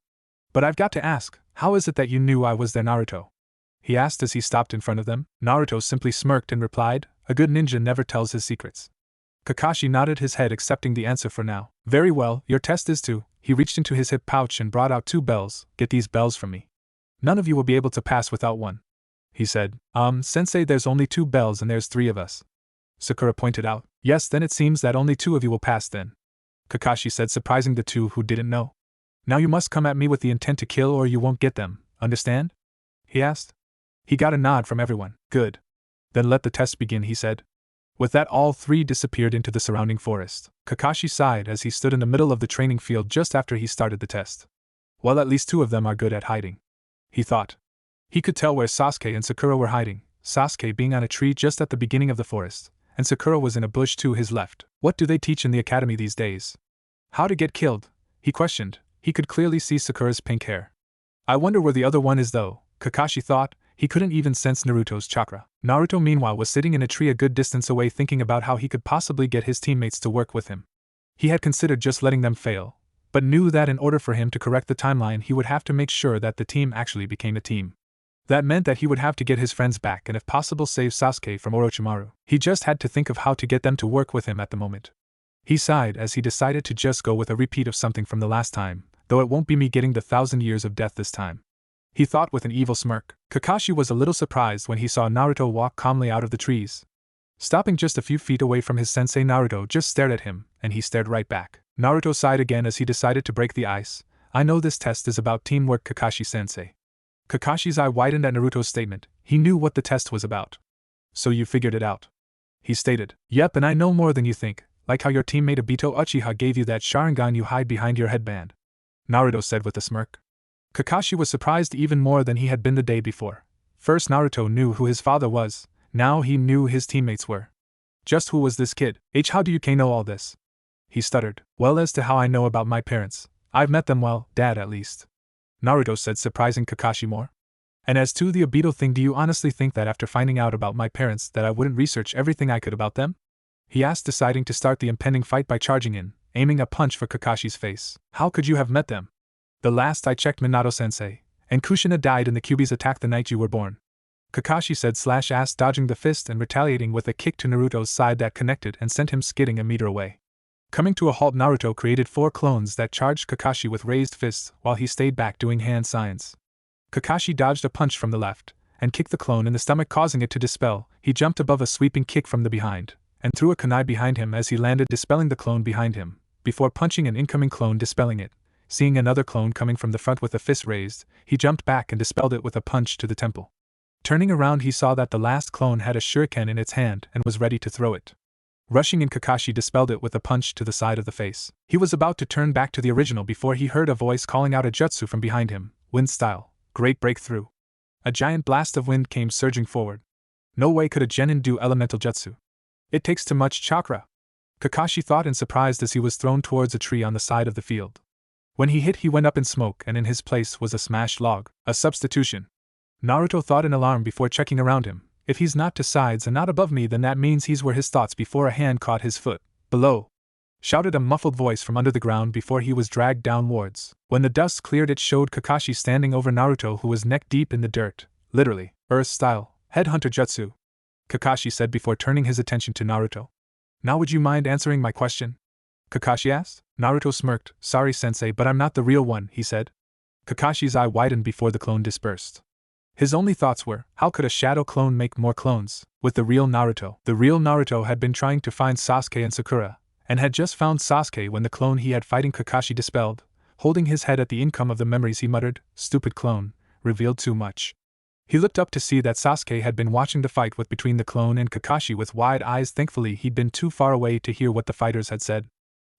But I've got to ask, how is it that you knew I was there, Naruto?" he asked as he stopped in front of them. Naruto simply smirked and replied, "A good ninja never tells his secrets." Kakashi nodded his head, accepting the answer for now. "Very well, your test is to..." He reached into his hip pouch and brought out 2 bells. "Get these bells from me. None of you will be able to pass without one," he said. Sensei, there's only 2 bells and there's 3 of us," Sakura pointed out. "Yes, then it seems that only 2 of you will pass then," Kakashi said, surprising the 2 who didn't know. "Now you must come at me with the intent to kill or you won't get them, understand?" he asked. He got a nod from everyone. "Good. Then let the test begin," he said. With that, all 3 disappeared into the surrounding forest. Kakashi sighed as he stood in the middle of the training field just after he started the test. "Well, at least 2 of them are good at hiding," he thought. He could tell where Sasuke and Sakura were hiding, Sasuke being on a tree just at the beginning of the forest, and Sakura was in a bush to his left. What do they teach in the academy these days? How to get killed? He questioned. He could clearly see Sakura's pink hair. I wonder where the other one is though, Kakashi thought. He couldn't even sense Naruto's chakra. Naruto meanwhile was sitting in a tree a good distance away, thinking about how he could possibly get his teammates to work with him. He had considered just letting them fail, but knew that in order for him to correct the timeline he would have to make sure that the team actually became a team. That meant that he would have to get his friends back and if possible save Sasuke from Orochimaru. He just had to think of how to get them to work with him at the moment. He sighed as he decided to just go with a repeat of something from the last time, though it won't be me getting the 1,000 years of death this time, he thought with an evil smirk. Kakashi was a little surprised when he saw Naruto walk calmly out of the trees. Stopping just a few feet away from his sensei, Naruto just stared at him, and he stared right back. Naruto sighed again as he decided to break the ice. I know this test is about teamwork, Kakashi-sensei. Kakashi's eye widened at Naruto's statement. He knew what the test was about. So you figured it out, he stated. Yep, and I know more than you think, like how your teammate Obito Uchiha gave you that Sharingan you hide behind your headband, Naruto said with a smirk. Kakashi was surprised even more than he had been the day before. First, Naruto knew who his father was, now he knew his teammates were. Just who was this kid? How do you know all this? He stuttered. Well, as to how I know about my parents, I've met them, well, Dad at least, Naruto said, surprising Kakashi more. And as to the Obito thing, do you honestly think that after finding out about my parents that I wouldn't research everything I could about them? He asked, deciding to start the impending fight by charging in, aiming a punch for Kakashi's face. How could you have met them? The last I checked, Minato-sensei, and Kushina died in the kyuubi's attack the night you were born, Kakashi said, /ass dodging the fist and retaliating with a kick to Naruto's side that connected and sent him skidding a meter away. Coming to a halt, Naruto created 4 clones that charged Kakashi with raised fists while he stayed back doing hand signs. Kakashi dodged a punch from the left and kicked the clone in the stomach, causing it to dispel. He jumped above a sweeping kick from the behind and threw a kunai behind him as he landed, dispelling the clone behind him, before punching an incoming clone, dispelling it. Seeing another clone coming from the front with a fist raised, he jumped back and dispelled it with a punch to the temple. Turning around, he saw that the last clone had a shuriken in its hand and was ready to throw it. Rushing in, Kakashi dispelled it with a punch to the side of the face. He was about to turn back to the original before he heard a voice calling out a jutsu from behind him. Wind style. Great breakthrough. A giant blast of wind came surging forward. No way could a genin do elemental jutsu. It takes too much chakra, Kakashi thought in surprise as he was thrown towards a tree on the side of the field. When he hit, he went up in smoke, and in his place was a smashed log. A substitution, Naruto thought in alarm before checking around him. If he's not to sides and not above me, then that means he's where his thoughts before a hand caught his foot. Below! Shouted a muffled voice from under the ground before he was dragged downwards. When the dust cleared, it showed Kakashi standing over Naruto, who was neck deep in the dirt. Literally, Earth-style, headhunter jutsu. Kakashi said before turning his attention to Naruto. Now would you mind answering my question? Kakashi asked. Naruto smirked. Sorry sensei, but I'm not the real one, he said. Kakashi's eye widened before the clone dispersed. His only thoughts were, how could a shadow clone make more clones? With the real Naruto. The real Naruto had been trying to find Sasuke and Sakura, and had just found Sasuke when the clone he had fighting Kakashi dispelled. Holding his head at the income of the memories, he muttered, stupid clone, revealed too much. He looked up to see that Sasuke had been watching the fight between the clone and Kakashi with wide eyes. Thankfully, he'd been too far away to hear what the fighters had said.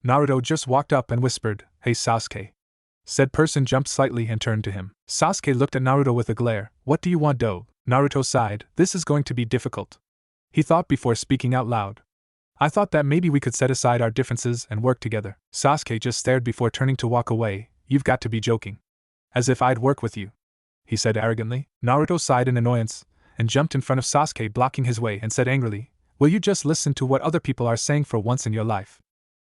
Naruto just walked up and whispered, Hey Sasuke. Said person jumped slightly and turned to him. Sasuke looked at Naruto with a glare. What do you want, doe? Naruto sighed. This is going to be difficult. He thought before speaking out loud. I thought that maybe we could set aside our differences and work together. Sasuke just stared before turning to walk away. You've got to be joking. As if I'd work with you, he said arrogantly. Naruto sighed in annoyance, and jumped in front of Sasuke, blocking his way, and said angrily, Will you just listen to what other people are saying for once in your life?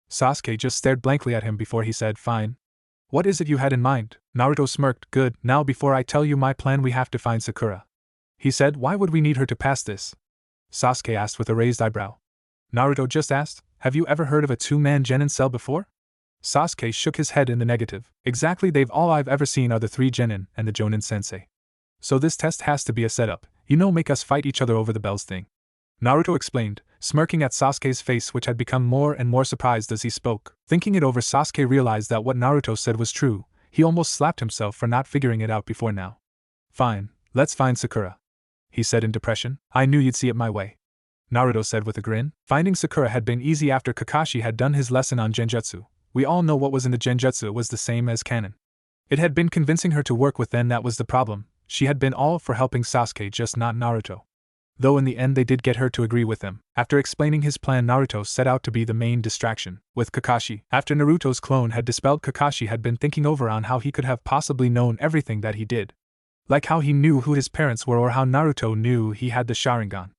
Sasuke just stared blankly at him before he said, Fine. What is it you had in mind? Naruto smirked. Good, now before I tell you my plan, we have to find Sakura. He said, Why would we need her to pass this? Sasuke asked with a raised eyebrow. Naruto just asked, Have you ever heard of a two-man genin cell before? Sasuke shook his head in the negative. Exactly, they've all I've ever seen are the three genin and the Jonin sensei. So this test has to be a setup, make us fight each other over the bells thing. Naruto explained, smirking at Sasuke's face, which had become more and more surprised as he spoke. Thinking it over, Sasuke realized that what Naruto said was true. He almost slapped himself for not figuring it out before now. Fine, let's find Sakura, he said in depression. I knew you'd see it my way, Naruto said with a grin. Finding Sakura had been easy after Kakashi had done his lesson on genjutsu. We all know what was in the genjutsu was the same as canon. It had been convincing her to work with, then that was the problem. She had been all for helping Sasuke, just not Naruto. Though in the end they did get her to agree with him. After explaining his plan, Naruto set out to be the main distraction with Kakashi. After Naruto's clone had dispelled, Kakashi had been thinking over on how he could have possibly known everything that he did. Like how he knew who his parents were, or how Naruto knew he had the Sharingan.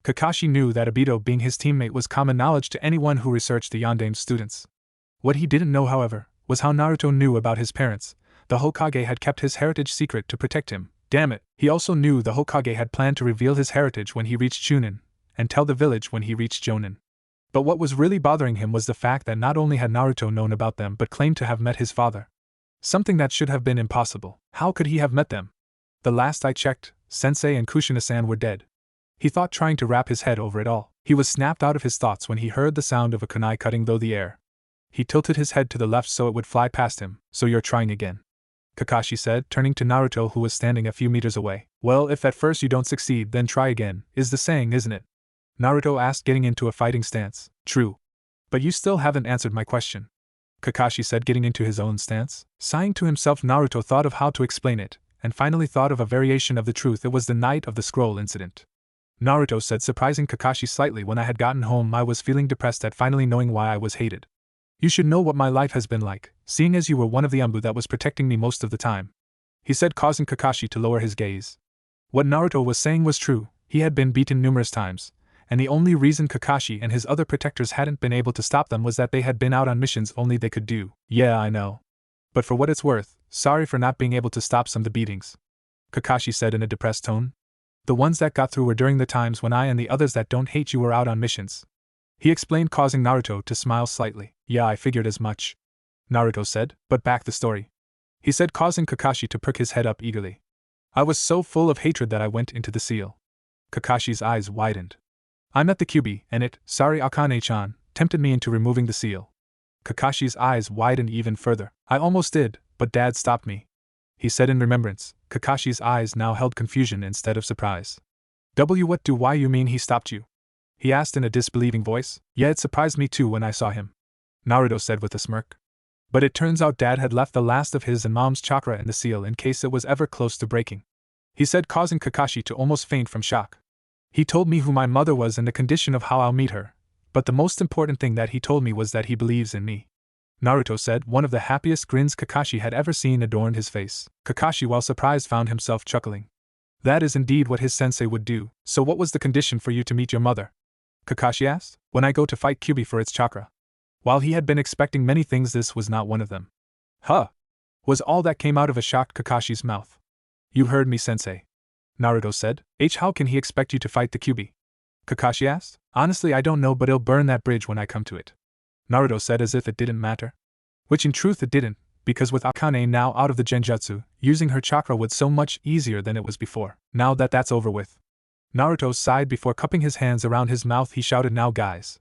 Kakashi knew that Obito being his teammate was common knowledge to anyone who researched the Yondaime students. What he didn't know, however, was how Naruto knew about his parents. The Hokage had kept his heritage secret to protect him. Damn it, he also knew the Hokage had planned to reveal his heritage when he reached Chunin, and tell the village when he reached Jonin. But what was really bothering him was the fact that not only had Naruto known about them but claimed to have met his father. Something that should have been impossible. How could he have met them? The last I checked, Sensei and Kushina-san were dead. He thought, trying to wrap his head over it all. He was snapped out of his thoughts when he heard the sound of a kunai cutting through the air. He tilted his head to the left so it would fly past him. So you're trying again, Kakashi said, turning to Naruto, who was standing a few meters away. Well, if at first you don't succeed, then try again, is the saying, isn't it? Naruto asked, getting into a fighting stance. True. But you still haven't answered my question, Kakashi said, getting into his own stance. Sighing to himself, Naruto thought of how to explain it, and finally thought of a variation of the truth. It was the night of the scroll incident. Naruto said, surprising Kakashi slightly. When I had gotten home, I was feeling depressed at finally knowing why I was hated. You should know what my life has been like, seeing as you were one of the Anbu that was protecting me most of the time, he said, causing Kakashi to lower his gaze. What Naruto was saying was true. He had been beaten numerous times, and the only reason Kakashi and his other protectors hadn't been able to stop them was that they had been out on missions only they could do. Yeah, I know. But for what it's worth, sorry for not being able to stop some of the beatings, Kakashi said in a depressed tone. The ones that got through were during the times when I and the others that don't hate you were out on missions, he explained, causing Naruto to smile slightly. Yeah, I figured as much, Naruto said, but back the story, he said, causing Kakashi to prick his head up eagerly. I was so full of hatred that I went into the seal. Kakashi's eyes widened. I met the kyuubi, and it, sorry Akane-chan, tempted me into removing the seal. Kakashi's eyes widened even further. I almost did, but Dad stopped me, he said in remembrance. Kakashi's eyes now held confusion instead of surprise. What do why you mean he stopped you? He asked in a disbelieving voice. Yeah, it surprised me too when I saw him, Naruto said with a smirk. But it turns out Dad had left the last of his and Mom's chakra in the seal in case it was ever close to breaking, he said, causing Kakashi to almost faint from shock. He told me who my mother was and the condition of how I'll meet her, but the most important thing that he told me was that he believes in me, Naruto said. One of the happiest grins Kakashi had ever seen adorned his face. Kakashi, while surprised, found himself chuckling. That is indeed what his sensei would do. So what was the condition for you to meet your mother? Kakashi asked. When I go to fight Kyuubi for its chakra. While he had been expecting many things, this was not one of them. Huh! Was all that came out of a shocked Kakashi's mouth. You heard me, sensei. Naruto said. How can he expect you to fight the kyuubi? Kakashi asked. Honestly, I don't know, but he'll burn that bridge when I come to it. Naruto said as if it didn't matter. Which in truth it didn't, because with Akane now out of the genjutsu, using her chakra was so much easier than it was before. Now that that's over with. Naruto sighed before cupping his hands around his mouth. He shouted, now guys.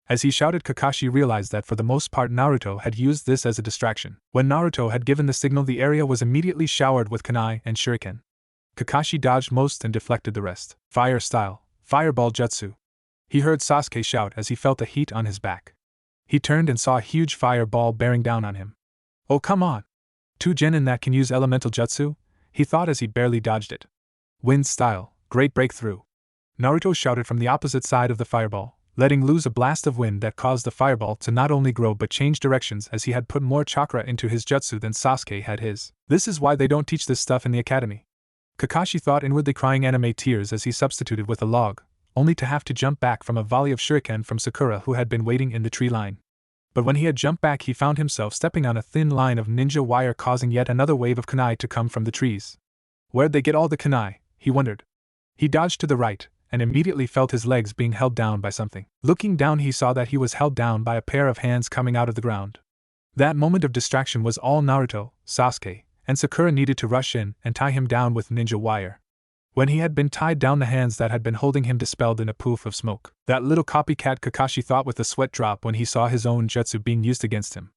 As he shouted, Kakashi realized that for the most part Naruto had used this as a distraction. When Naruto had given the signal, the area was immediately showered with kunai and shuriken. Kakashi dodged most and deflected the rest. Fire style, fireball jutsu. He heard Sasuke shout as he felt the heat on his back. He turned and saw a huge fireball bearing down on him. Oh come on! 2 genin that can use elemental jutsu? He thought as he barely dodged it. Wind style, great breakthrough. Naruto shouted from the opposite side of the fireball, letting loose a blast of wind that caused the fireball to not only grow but change directions, as he had put more chakra into his jutsu than Sasuke had his. This is why they don't teach this stuff in the academy. Kakashi thought, inwardly crying anime tears as he substituted with a log, only to have to jump back from a volley of shuriken from Sakura, who had been waiting in the tree line. But when he had jumped back, he found himself stepping on a thin line of ninja wire, causing yet another wave of kunai to come from the trees. Where'd they get all the kunai? He wondered. He dodged to the right, and immediately felt his legs being held down by something. Looking down, he saw that he was held down by a pair of hands coming out of the ground. That moment of distraction was all Naruto, Sasuke, and Sakura needed to rush in and tie him down with ninja wire. When he had been tied down, the hands that had been holding him dispelled in a poof of smoke. That little copycat, Kakashi thought with a sweat drop when he saw his own jutsu being used against him.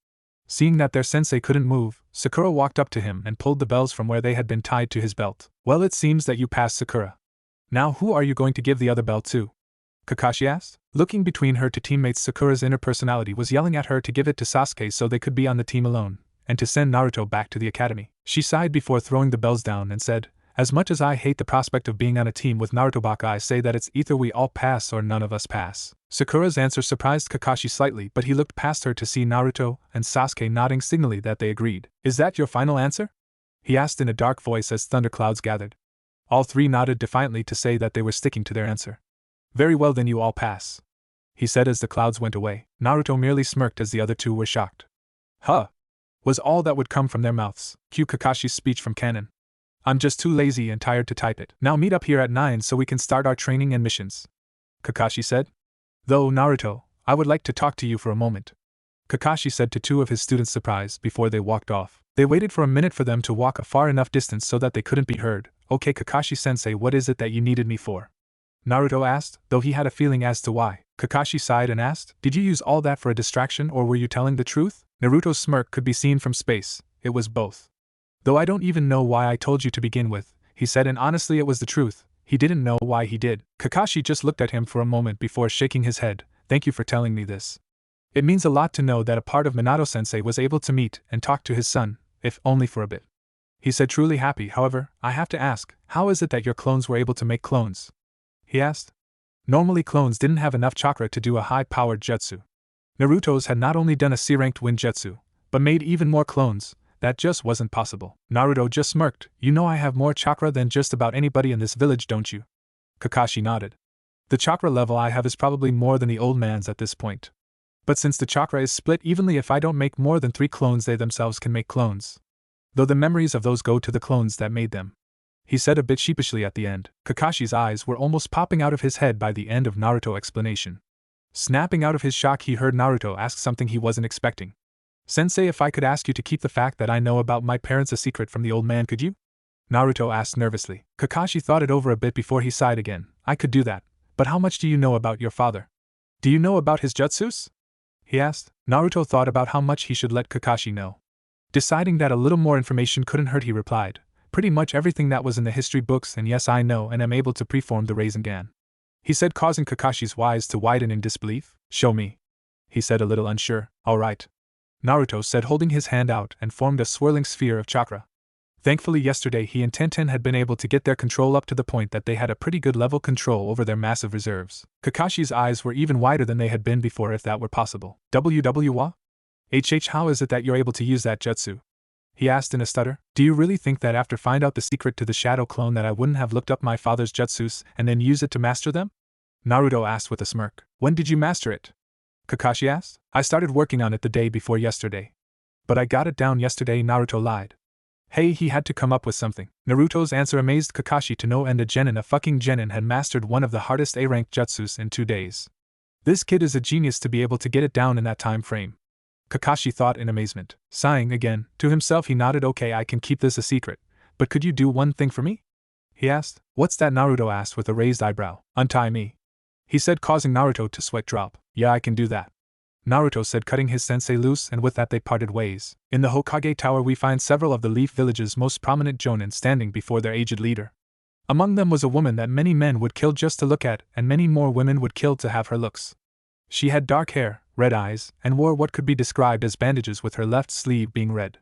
Seeing that their sensei couldn't move, Sakura walked up to him and pulled the bells from where they had been tied to his belt. Well, it seems that you passed, Sakura. Now who are you going to give the other belt to? Kakashi asked. Looking between her two teammates, Sakura's inner personality was yelling at her to give it to Sasuke so they could be on the team alone, and to send Naruto back to the academy. She sighed before throwing the bells down and said, as much as I hate the prospect of being on a team with Naruto Baka, I say that it's either we all pass or none of us pass. Sakura's answer surprised Kakashi slightly, but he looked past her to see Naruto and Sasuke nodding signally that they agreed. Is that your final answer? He asked in a dark voice as thunderclouds gathered. All 3 nodded defiantly to say that they were sticking to their answer. Very well, then you all pass, he said as the clouds went away. Naruto merely smirked as the other 2 were shocked. Huh! Was all that would come from their mouths. Cue Kakashi's speech from canon. I'm just too lazy and tired to type it. Now meet up here at 9 so we can start our training and missions, Kakashi said. Though, Naruto, I would like to talk to you for a moment, Kakashi said to 2 of his students, surprised, before they walked off. They waited for a minute for them to walk a far enough distance so that they couldn't be heard. Okay, Kakashi-sensei, what is it that you needed me for? Naruto asked, though he had a feeling as to why. Kakashi sighed and asked, did you use all that for a distraction, or were you telling the truth? Naruto's smirk could be seen from space. It was both. Though I don't even know why I told you to begin with, he said, and honestly it was the truth. He didn't know why he did. Kakashi just looked at him for a moment before shaking his head. Thank you for telling me this. It means a lot to know that a part of Minato-sensei was able to meet and talk to his son, if only for a bit. He said, truly happy. However, I have to ask, how is it that your clones were able to make clones? He asked. Normally clones didn't have enough chakra to do a high-powered jutsu. Naruto's had not only done a C-ranked wind jutsu, but made even more clones. That just wasn't possible. Naruto just smirked. You know I have more chakra than just about anybody in this village, don't you? Kakashi nodded. The chakra level I have is probably more than the old man's at this point. But since the chakra is split evenly, if I don't make more than 3 clones, they themselves can make clones. Though the memories of those go to the clones that made them, he said a bit sheepishly at the end. Kakashi's eyes were almost popping out of his head by the end of Naruto's explanation. Snapping out of his shock, he heard Naruto ask something he wasn't expecting. Sensei, if I could ask you to keep the fact that I know about my parents a secret from the old man, could you? Naruto asked nervously. Kakashi thought it over a bit before he sighed again. I could do that, but how much do you know about your father? Do you know about his jutsus? He asked. Naruto thought about how much he should let Kakashi know. Deciding that a little more information couldn't hurt, he replied, pretty much everything that was in the history books, and yes, I know and am able to preform the Rasengan. He said, causing Kakashi's eyes to widen in disbelief. Show me, he said, a little unsure. All right, Naruto said, holding his hand out and formed a swirling sphere of chakra. Thankfully, yesterday he and Tenten had been able to get their control up to the point that they had a pretty good level control over their massive reserves. Kakashi's eyes were even wider than they had been before, if that were possible. How is it that you're able to use that jutsu? he asked in a stutter. Do you really think that after find out the secret to the shadow clone that I wouldn't have looked up my father's jutsus and then use it to master them? Naruto asked with a smirk. When did you master it? Kakashi asked. I started working on it the day before yesterday. But I got it down yesterday, Naruto lied. Hey, he had to come up with something. Naruto's answer amazed Kakashi to no end. A fucking genin had mastered one of the hardest A-rank jutsus in 2 days. This kid is a genius to be able to get it down in that time frame. Kakashi thought in amazement. Sighing again, to himself he nodded. Okay, I can keep this a secret, but could you do one thing for me? He asked. What's that? Naruto asked with a raised eyebrow. Untie me, he said, causing Naruto to sweat drop. Yeah, I can do that, Naruto said, cutting his sensei loose, and with that they parted ways. In the Hokage Tower we find several of the Leaf Village's most prominent jonin standing before their aged leader. Among them was a woman that many men would kill just to look at, and many more women would kill to have her looks. She had dark hair, red eyes, and wore what could be described as bandages, with her left sleeve being red.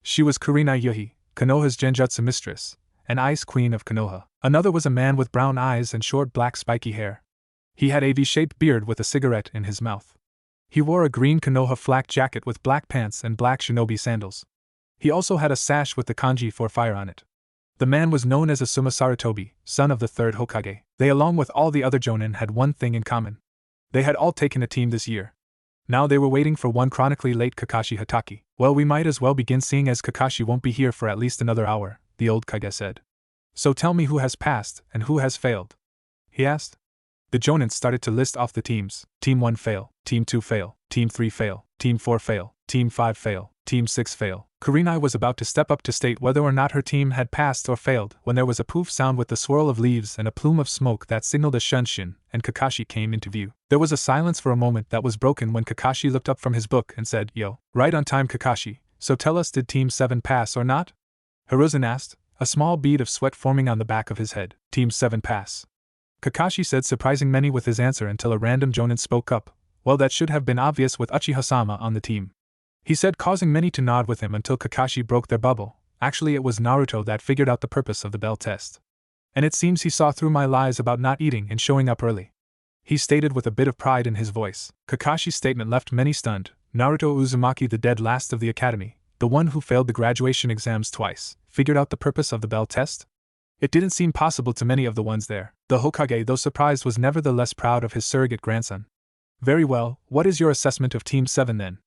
She was Kurina Yuhi, Konoha's Genjutsu mistress, and Ice Queen of Konoha. Another was a man with brown eyes and short black spiky hair. He had a V-shaped beard with a cigarette in his mouth. He wore a green Konoha flak jacket with black pants and black shinobi sandals. He also had a sash with the kanji for fire on it. The man was known as Asuma Sarutobi, son of the third Hokage. They, along with all the other jonin, had one thing in common. They had all taken a team this year. Now they were waiting for one chronically late Kakashi Hatake. Well, we might as well begin, seeing as Kakashi won't be here for at least another hour, the old Kage said. So tell me who has passed and who has failed, he asked. The jonin started to list off the teams. Team 1 fail, Team 2 fail, Team 3 fail, Team 4 fail, Team 5 fail, Team 6 fail. Kurina was about to step up to state whether or not her team had passed or failed when there was a poof sound with the swirl of leaves and a plume of smoke that signaled a shunshin, and Kakashi came into view. There was a silence for a moment that was broken when Kakashi looked up from his book and said, Yo, right on time, Kakashi. So tell us, did Team 7 pass or not? Hiruzen asked, a small bead of sweat forming on the back of his head. Team 7 pass, Kakashi said, surprising many with his answer until a random jonin spoke up. Well, that should have been obvious with Uchiha-sama on the team, he said, causing many to nod with him until Kakashi broke their bubble. Actually, it was Naruto that figured out the purpose of the bell test. And it seems he saw through my lies about not eating and showing up early, he stated with a bit of pride in his voice. Kakashi's statement left many stunned. Naruto Uzumaki, the dead last of the academy, the one who failed the graduation exams twice, figured out the purpose of the bell test? It didn't seem possible to many of the ones there. The Hokage, though surprised, was nevertheless proud of his surrogate grandson. Very well, what is your assessment of Team 7 then?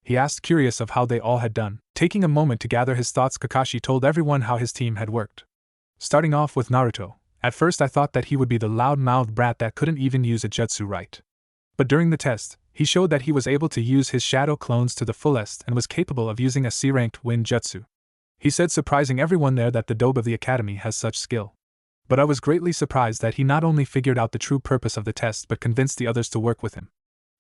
He asked, curious of how they all had done. Taking a moment to gather his thoughts, Kakashi told everyone how his team had worked. Starting off with Naruto. At first I thought that he would be the loud-mouthed brat that couldn't even use a jutsu right. But during the test, he showed that he was able to use his shadow clones to the fullest and was capable of using a C-ranked wind jutsu. He said, surprising everyone there that the dobe of the academy has such skill. But I was greatly surprised that he not only figured out the true purpose of the test but convinced the others to work with him.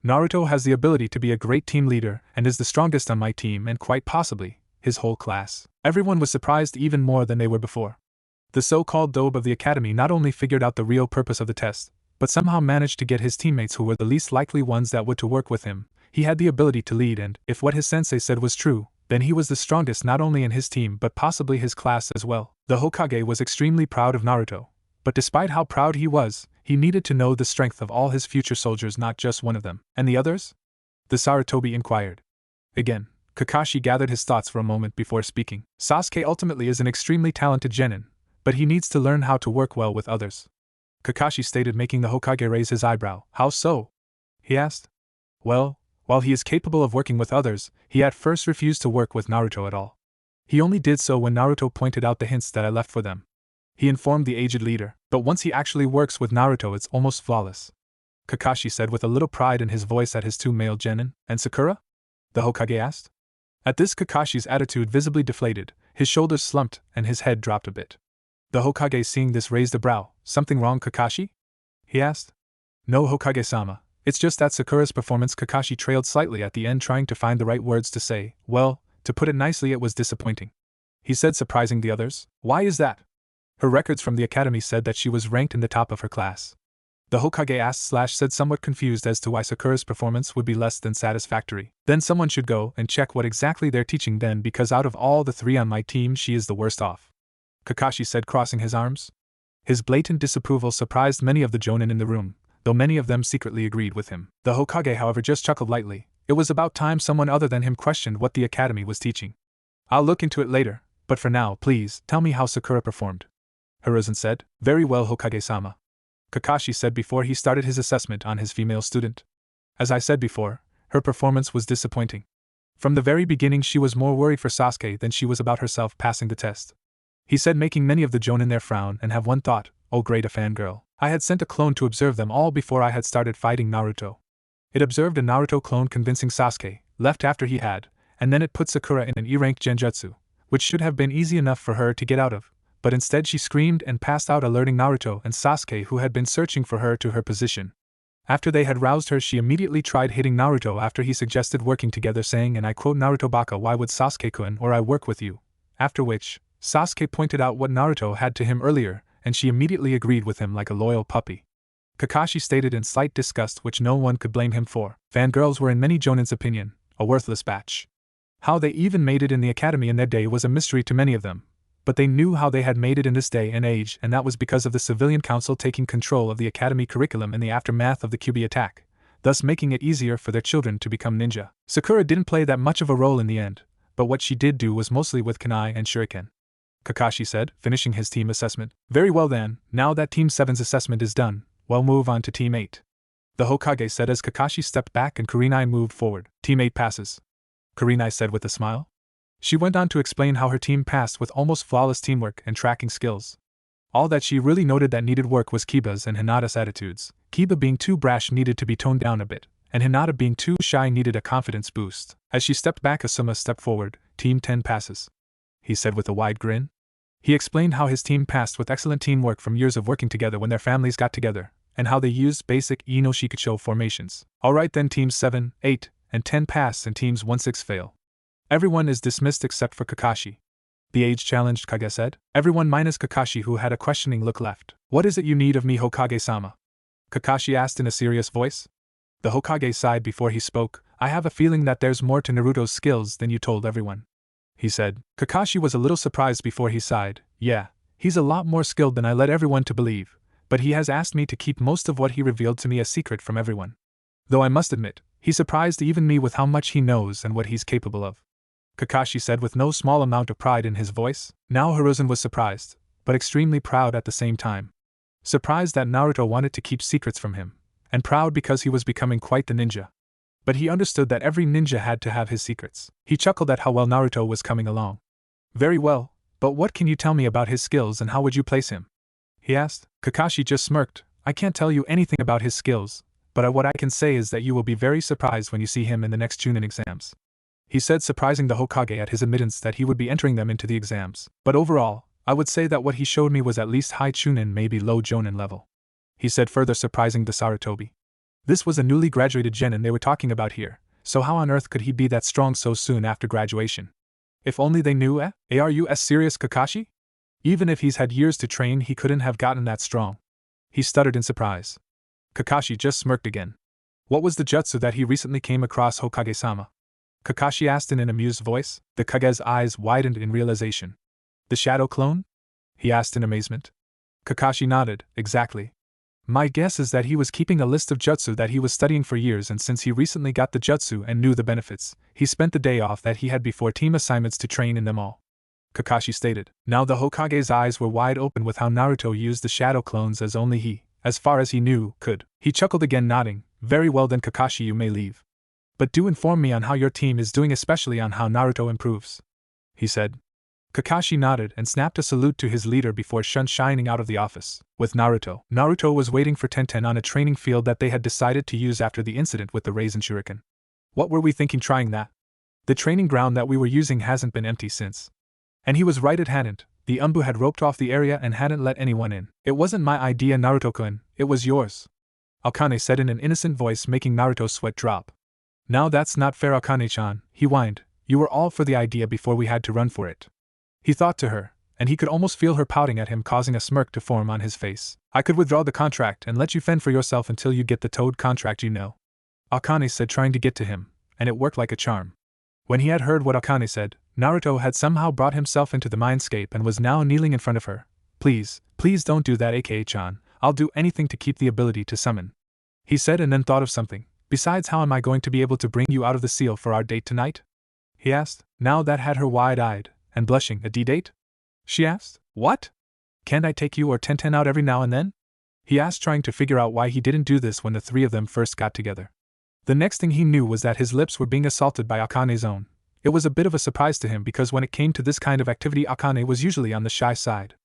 Naruto has the ability to be a great team leader and is the strongest on my team and quite possibly his whole class. Everyone was surprised even more than they were before. The so-called dobe of the academy not only figured out the real purpose of the test, but somehow managed to get his teammates, who were the least likely ones that would to work with him. He had the ability to lead, and if what his sensei said was true, then he was the strongest not only in his team but possibly his class as well. The Hokage was extremely proud of Naruto, but despite how proud he was, he needed to know the strength of all his future soldiers, not just one of them. And the others? The Sarutobi inquired. Again, Kakashi gathered his thoughts for a moment before speaking. Sasuke ultimately is an extremely talented genin, but he needs to learn how to work well with others, Kakashi stated, making the Hokage raise his eyebrow. How so? He asked. Well, while he is capable of working with others, he at first refused to work with Naruto at all. He only did so when Naruto pointed out the hints that I left for them, he informed the aged leader, but once he actually works with Naruto it's almost flawless, Kakashi said with a little pride in his voice at his two male genin. And Sakura? The Hokage asked. At this, Kakashi's attitude visibly deflated, his shoulders slumped and his head dropped a bit. The Hokage, seeing this, raised a brow. Something wrong, Kakashi? He asked. No, Hokage-sama, it's just that Sakura's performance. Kakashi trailed slightly at the end, trying to find the right words to say. Well, to put it nicely, it was disappointing, he said, surprising the others. Why is that? Her records from the academy said that she was ranked in the top of her class. The Hokage asked / said, somewhat confused as to why Sakura's performance would be less than satisfactory. Then someone should go and check what exactly they're teaching then, because out of all the three on my team she is the worst off, Kakashi said, crossing his arms. His blatant disapproval surprised many of the jonin in the room, though many of them secretly agreed with him. The Hokage, however, just chuckled lightly. It was about time someone other than him questioned what the academy was teaching. I'll look into it later, but for now, please, tell me how Sakura performed. Hiruzen said. Very well, Hokage-sama. Kakashi said before he started his assessment on his female student. As I said before, her performance was disappointing. From the very beginning she was more worried for Sasuke than she was about herself passing the test. He said, making many of the jonin there frown and have one thought, oh great a fangirl. I had sent a clone to observe them all before I had started fighting Naruto. It observed a Naruto clone convincing Sasuke, left after he had, and then it put Sakura in an E-rank genjutsu, which should have been easy enough for her to get out of, but instead she screamed and passed out, alerting Naruto and Sasuke, who had been searching for her, to her position. After they had roused her, she immediately tried hitting Naruto after he suggested working together, saying, and I quote, Naruto baka, why would Sasuke-kun or I work with you? After which, Sasuke pointed out what Naruto had to him earlier, and she immediately agreed with him like a loyal puppy. Kakashi stated in slight disgust, which no one could blame him for. Fangirls were in many jonin's opinion a worthless batch. How they even made it in the academy in their day was a mystery to many of them, but they knew how they had made it in this day and age, and that was because of the civilian council taking control of the academy curriculum in the aftermath of the kyuubi attack, thus making it easier for their children to become ninja. Sakura didn't play that much of a role in the end, but what she did do was mostly with kunai and shuriken. Kakashi said, finishing his team assessment. Very well then, now that Team 7's assessment is done, we'll move on to Team 8. The Hokage said as Kakashi stepped back and Kurenai moved forward. Team 8 passes, Kurenai said with a smile. She went on to explain how her team passed with almost flawless teamwork and tracking skills. All that she really noted that needed work was Kiba's and Hinata's attitudes. Kiba being too brash needed to be toned down a bit, and Hinata being too shy needed a confidence boost. As she stepped back, Asuma stepped forward. Team 10 passes, he said with a wide grin. He explained how his team passed with excellent teamwork from years of working together when their families got together, and how they used basic Ino Shikucho formations. Alright then, Teams 7, 8, and 10 pass and Teams 1-6 fail. Everyone is dismissed except for Kakashi. The age-challenged Kage said. Everyone minus Kakashi, who had a questioning look, left. What is it you need of me, Hokage-sama? Kakashi asked in a serious voice. The Hokage sighed before he spoke. I have a feeling that there's more to Naruto's skills than you told everyone, he said. Kakashi was a little surprised before he sighed. Yeah, he's a lot more skilled than I led everyone to believe, but he has asked me to keep most of what he revealed to me a secret from everyone. Though I must admit, he surprised even me with how much he knows and what he's capable of, Kakashi said with no small amount of pride in his voice. Now Hiruzen was surprised, but extremely proud at the same time. Surprised that Naruto wanted to keep secrets from him, and proud because he was becoming quite the ninja. But he understood that every ninja had to have his secrets. He chuckled at how well Naruto was coming along. Very well, but what can you tell me about his skills and how would you place him? He asked. Kakashi just smirked. I can't tell you anything about his skills, but what I can say is that you will be very surprised when you see him in the next Chunin exams, he said, surprising the Hokage at his admittance that he would be entering them into the exams. But overall, I would say that what he showed me was at least high Chunin, maybe low Jonin level, he said, further surprising the Sarutobi. This was a newly graduated genin they were talking about here, so how on earth could he be that strong so soon after graduation? If only they knew, Are you serious, Kakashi? Even if he's had years to train, he couldn't have gotten that strong, he stuttered in surprise. Kakashi just smirked again. What was the jutsu that he recently came across, Hokage-sama? Kakashi asked in an amused voice. The Kage's eyes widened in realization. The shadow clone? He asked in amazement. Kakashi nodded. Exactly. My guess is that he was keeping a list of jutsu that he was studying for years, and since he recently got the jutsu and knew the benefits, he spent the day off that he had before team assignments to train in them all, Kakashi stated. Now the Hokage's eyes were wide open with how Naruto used the shadow clones as only he, as far as he knew, could. He chuckled again, nodding. Very well then, Kakashi, you may leave. But do inform me on how your team is doing, especially on how Naruto improves, he said. Kakashi nodded and snapped a salute to his leader before shining out of the office. With Naruto was waiting for Tenten on a training field that they had decided to use after the incident with the Raisin Shuriken. What were we thinking trying that? The training ground that we were using hasn't been empty since. And he was right, it hadn't. The Umbu had roped off the area and hadn't let anyone in. It wasn't my idea, Naruto-kun, it was yours, Akane said in an innocent voice, making Naruto's sweat drop. Now that's not fair, Akane-chan, he whined. You were all for the idea before we had to run for it. He thought to her, and he could almost feel her pouting at him, causing a smirk to form on his face. I could withdraw the contract and let you fend for yourself until you get the Toad contract, you know, Akane said, trying to get to him, and it worked like a charm. When he had heard what Akane said, Naruto had somehow brought himself into the Mindscape and was now kneeling in front of her. Please don't do that, Aka-chan. I'll do anything to keep the ability to summon, he said, and then thought of something. Besides, how am I going to be able to bring you out of the seal for our date tonight? he asked, now that had her wide-eyed and blushing. A D-date? She asked. What? Can't I take you or Tenten out every now and then? He asked, trying to figure out why he didn't do this when the three of them first got together. The next thing he knew was that his lips were being assaulted by Akane's own. It was a bit of a surprise to him because when it came to this kind of activity, Akane was usually on the shy side.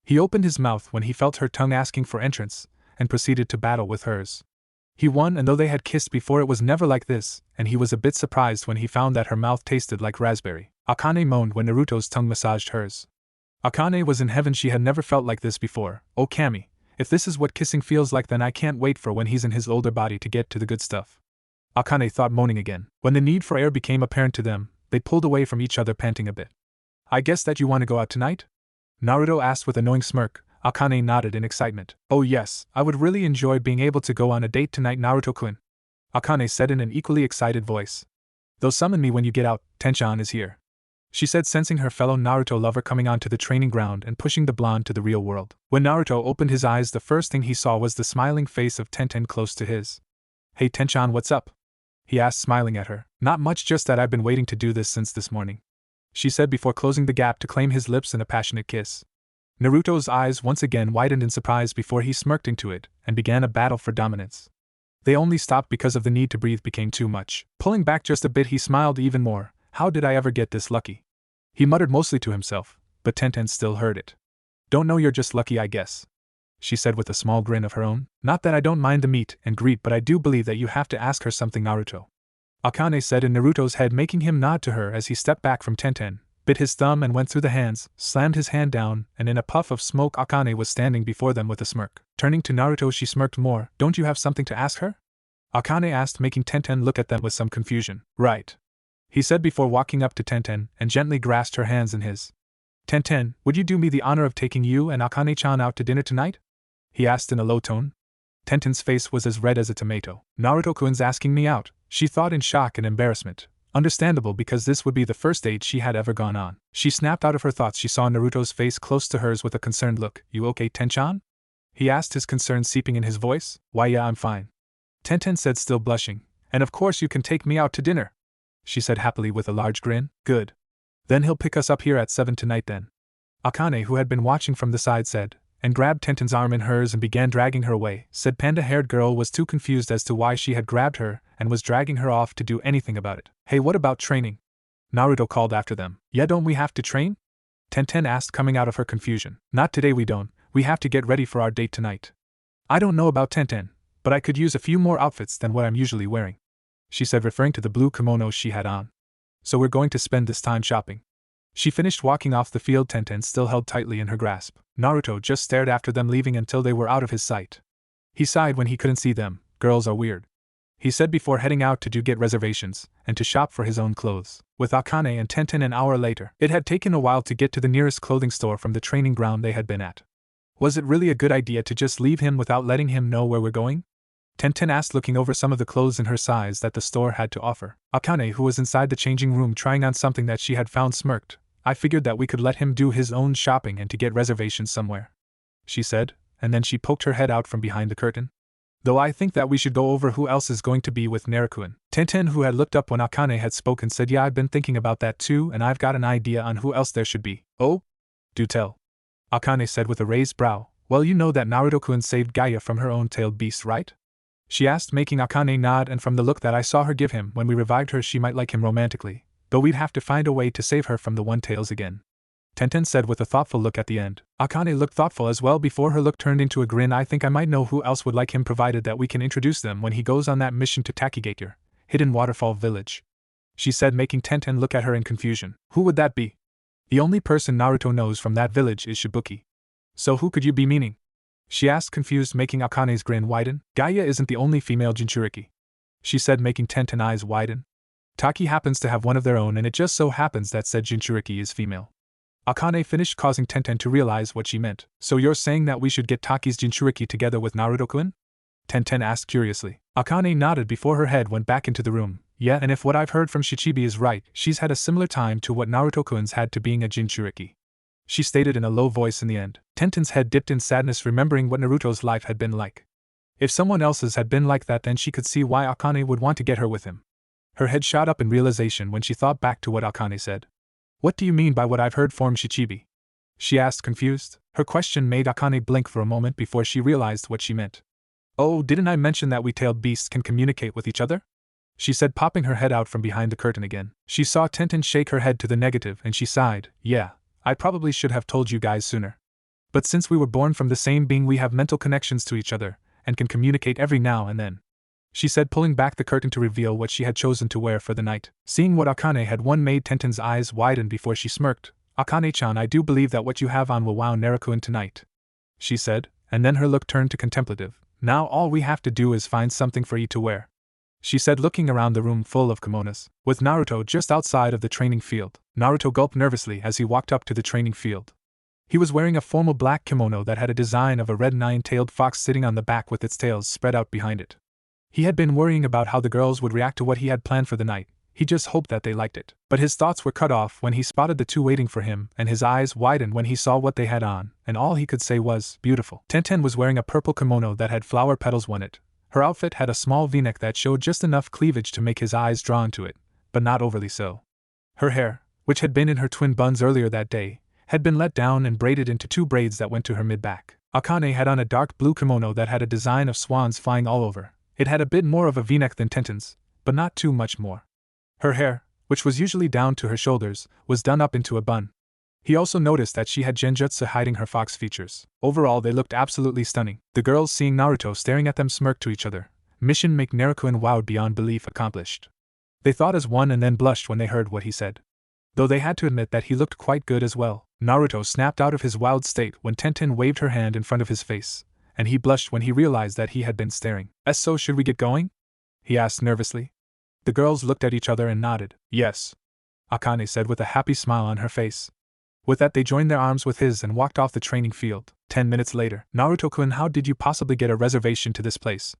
He opened his mouth when he felt her tongue asking for entrance, and proceeded to battle with hers. He won, and though they had kissed before, it was never like this, and he was a bit surprised when he found that her mouth tasted like raspberry. Akane moaned when Naruto's tongue massaged hers. Akane was in heaven. She had never felt like this before. Oh Kami, if this is what kissing feels like, then I can't wait for when he's in his older body to get to the good stuff. Akane thought, moaning again. When the need for air became apparent to them, they pulled away from each other, panting a bit. I guess that you want to go out tonight? Naruto asked with a knowing smirk. Akane nodded in excitement. Oh yes, I would really enjoy being able to go on a date tonight, Naruto-kun, Akane said in an equally excited voice. Though summon me when you get out, Tenchan is here, she said, sensing her fellow Naruto lover coming onto the training ground and pushing the blonde to the real world. When Naruto opened his eyes, the first thing he saw was the smiling face of Tenten close to his. Hey Tenchan, what's up? He asked, smiling at her. Not much, just that I've been waiting to do this since this morning, she said before closing the gap to claim his lips in a passionate kiss. Naruto's eyes once again widened in surprise before he smirked into it and began a battle for dominance. They only stopped because of the need to breathe became too much. Pulling back just a bit, he smiled even more. How did I ever get this lucky? He muttered mostly to himself, but Tenten still heard it. Don't know, you're just lucky, I guess, she said with a small grin of her own. Not that I don't mind the meet and greet, but I do believe that you have to ask her something, Naruto, Akane said in Naruto's head, making him nod to her as he stepped back from Tenten, bit his thumb and went through the hands, slammed his hand down, and in a puff of smoke Akane was standing before them with a smirk. Turning to Naruto, she smirked more. Don't you have something to ask her? Akane asked, making Tenten look at them with some confusion. Right, he said before walking up to Tenten and gently grasped her hands in his. Tenten, would you do me the honor of taking you and Akane-chan out to dinner tonight? He asked in a low tone. Tenten's face was as red as a tomato. Naruto-kun's asking me out, she thought in shock and embarrassment. Understandable, because this would be the first date she had ever gone on. She snapped out of her thoughts. She saw Naruto's face close to hers with a concerned look. You okay, Tenchan? He asked, his concern seeping in his voice. Why yeah, I'm fine, Tenten said, still blushing. And of course you can take me out to dinner, she said happily with a large grin. Good. Then he'll pick us up here at 7 tonight then, Akane, who had been watching from the side, said, and grabbed Tenten's arm in hers and began dragging her away. Said panda-haired girl was too confused as to why she had grabbed her and was dragging her off to do anything about it. Hey, what about training? Naruto called after them. Yeah, don't we have to train? Tenten asked, coming out of her confusion. Not today, we don't. We have to get ready for our date tonight. I don't know about Tenten, but I could use a few more outfits than what I'm usually wearing, she said, referring to the blue kimono she had on. So we're going to spend this time shopping. She finished walking off the field, Tenten still held tightly in her grasp. Naruto just stared after them leaving until they were out of his sight. He sighed when he couldn't see them. Girls are weird, he said before heading out to get reservations and to shop for his own clothes. With Akane and Tenten an hour later, it had taken a while to get to the nearest clothing store from the training ground they had been at. Was it really a good idea to just leave him without letting him know where we're going? Tenten asked, looking over some of the clothes in her size that the store had to offer. Akane, who was inside the changing room trying on something that she had found, smirked. I figured that we could let him do his own shopping and to get reservations somewhere, she said, and then she poked her head out from behind the curtain. Though I think that we should go over who else is going to be with Naruto. Tenten, who had looked up when Akane had spoken, said, yeah, I've been thinking about that too, and I've got an idea on who else there should be. Oh? Do tell, Akane said with a raised brow. Well, you know that Naruto-kun saved Gaia from her own tailed beast, right? She asked, making Akane nod, and from the look that I saw her give him when we revived her, she might like him romantically, though we'd have to find a way to save her from the one-tails again, Tenten said with a thoughtful look at the end. Akane looked thoughtful as well before her look turned into a grin. I think I might know who else would like him, provided that we can introduce them when he goes on that mission to Takigate, Hidden Waterfall Village, she said, making Tenten look at her in confusion. Who would that be? The only person Naruto knows from that village is Shibuki. So who could you be meaning? She asked, confused, making Akane's grin widen. Gaia isn't the only female Jinchuriki, she said, making Tenten's eyes widen. Taki happens to have one of their own, and it just so happens that said Jinchuriki is female, Akane finished, causing Tenten to realize what she meant. So you're saying that we should get Taki's Jinchuriki together with Naruto-kun? Tenten asked curiously. Akane nodded before her head went back into the room. Yeah, and if what I've heard from Shichibi is right, she's had a similar time to what Naruto-kun's had to being a Jinchuriki, she stated in a low voice in the end. Tenten's head dipped in sadness, remembering what Naruto's life had been like. If someone else's had been like that, then she could see why Akane would want to get her with him. Her head shot up in realization when she thought back to what Akane said. What do you mean by what I've heard form Shichibi? She asked, confused. Her question made Akane blink for a moment before she realized what she meant. Oh, didn't I mention that we tailed beasts can communicate with each other? She said, popping her head out from behind the curtain again. She saw Tenten shake her head to the negative and she sighed. Yeah, I probably should have told you guys sooner. But since we were born from the same being, we have mental connections to each other, and can communicate every now and then. She said, pulling back the curtain to reveal what she had chosen to wear for the night. Seeing what Akane had worn made Tenten's eyes widen before she smirked. Akane-chan, I do believe that what you have on will wow Naruto tonight, she said, and then her look turned to contemplative. Now all we have to do is find something for you to wear, she said, looking around the room full of kimonos, with Naruto just outside of the training field. Naruto gulped nervously as he walked up to the training field. He was wearing a formal black kimono that had a design of a red nine-tailed fox sitting on the back with its tails spread out behind it. He had been worrying about how the girls would react to what he had planned for the night. He just hoped that they liked it. But his thoughts were cut off when he spotted the two waiting for him, and his eyes widened when he saw what they had on, and all he could say was, beautiful. Tenten was wearing a purple kimono that had flower petals on it. Her outfit had a small v-neck that showed just enough cleavage to make his eyes drawn to it, but not overly so. Her hair, which had been in her twin buns earlier that day, had been let down and braided into two braids that went to her mid-back. Akane had on a dark blue kimono that had a design of swans flying all over. It had a bit more of a v-neck than Tenten's, but not too much more. Her hair, which was usually down to her shoulders, was done up into a bun. He also noticed that she had genjutsu hiding her fox features. Overall, they looked absolutely stunning. The girls, seeing Naruto staring at them, smirked to each other. Mission make Naruto wowed beyond belief accomplished. They thought as one and then blushed when they heard what he said. Though they had to admit that he looked quite good as well. Naruto snapped out of his wild state when Tenten waved her hand in front of his face, and he blushed when he realized that he had been staring. So should we get going? He asked nervously. The girls looked at each other and nodded. Yes, Akane said with a happy smile on her face. With that, they joined their arms with his and walked off the training field. 10 minutes later. Naruto-kun, how did you possibly get a reservation to this place?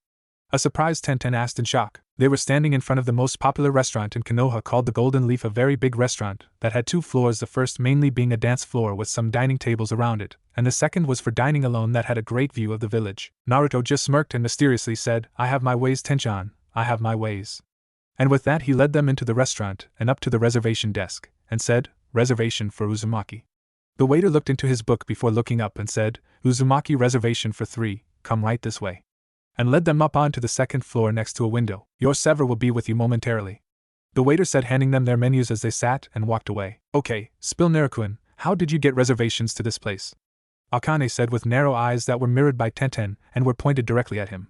A surprised Tenten asked in shock. They were standing in front of the most popular restaurant in Konoha called the Golden Leaf, a very big restaurant that had two floors, the first mainly being a dance floor with some dining tables around it, and the second was for dining alone that had a great view of the village. Naruto just smirked and mysteriously said, I have my ways, Tenchan, I have my ways. And with that he led them into the restaurant and up to the reservation desk, and said, reservation for Uzumaki. The waiter looked into his book before looking up and said, Uzumaki reservation for 3, come right this way. And led them up onto the second floor next to a window. Your server will be with you momentarily, the waiter said, handing them their menus as they sat and walked away. Okay, spill Naruto-kun, how did you get reservations to this place? Akane said with narrow eyes that were mirrored by Tenten and were pointed directly at him.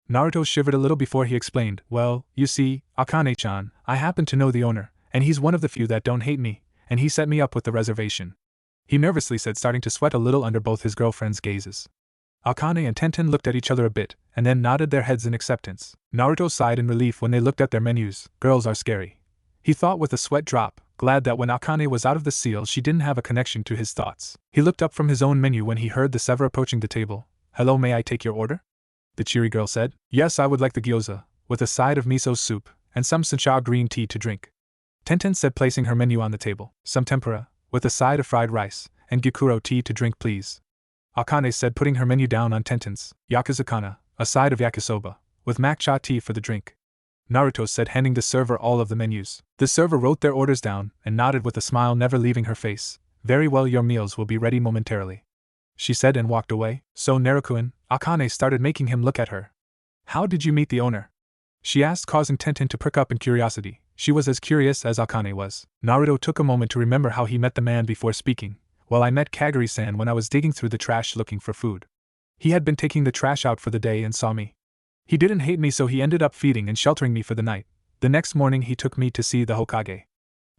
Naruto shivered a little before he explained, well, you see, Akane-chan, I happen to know the owner, and he's one of the few that don't hate me, and he set me up with the reservation, he nervously said, starting to sweat a little under both his girlfriend's gazes. Akane and Tenten looked at each other a bit, and then nodded their heads in acceptance. Naruto sighed in relief when they looked at their menus. Girls are scary, he thought with a sweat drop, glad that when Akane was out of the seal she didn't have a connection to his thoughts. He looked up from his own menu when he heard the server approaching the table. Hello, may I take your order? The cheery girl said. Yes, I would like the gyoza, with a side of miso soup, and some sencha green tea to drink, Tenten said, placing her menu on the table. Some tempura, with a side of fried rice, and gyokuro tea to drink please, Akane said, putting her menu down on Tenten's. Yakizakana, a side of yakisoba, with matcha tea for the drink, Naruto said, handing the server all of the menus. The server wrote their orders down and nodded with a smile never leaving her face. Very well, your meals will be ready momentarily, she said, and walked away. So Naruto-kun, Akane started making him look at her. How did you meet the owner? She asked, causing Tenten to prick up in curiosity. She was as curious as Akane was. Naruto took a moment to remember how he met the man before speaking. Well, I met Kaguri-san when I was digging through the trash looking for food. He had been taking the trash out for the day and saw me. He didn't hate me, so he ended up feeding and sheltering me for the night. The next morning he took me to see the Hokage.